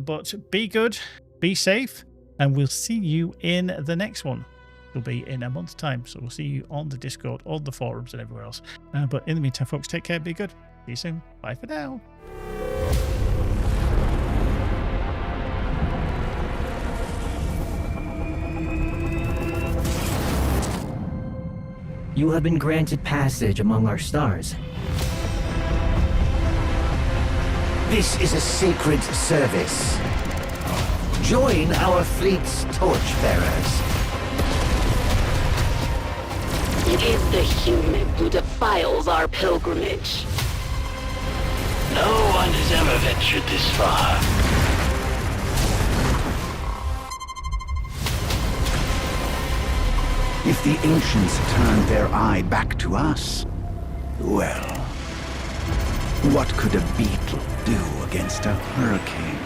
But be good, be safe, and we'll see you in the next one. It'll be in a month's time. So we'll see you on the Discord, on the forums, and everywhere else. But in the meantime, folks, take care, be good. See you soon. Bye for now. You have been granted passage among our stars. This is a sacred service. Join our fleet's torchbearers. It is the human who defiles our pilgrimage. No one has ever ventured this far. If the ancients turned their eye back to us, well, what could a beetle do against a hurricane?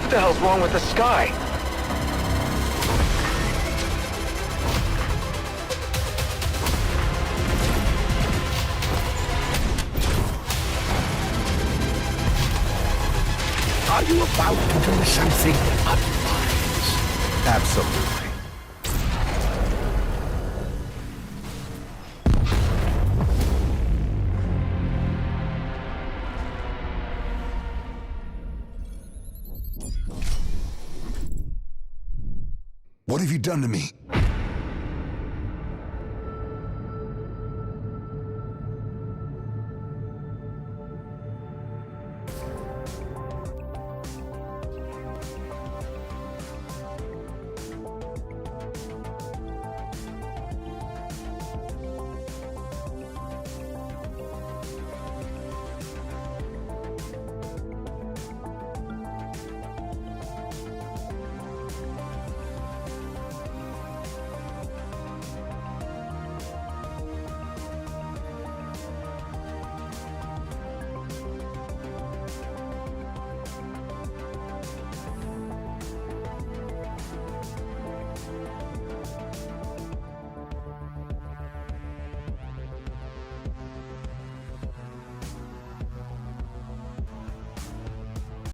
What the hell's wrong with the sky? Are you about to do something unwise? Absolutely. What have you done to me?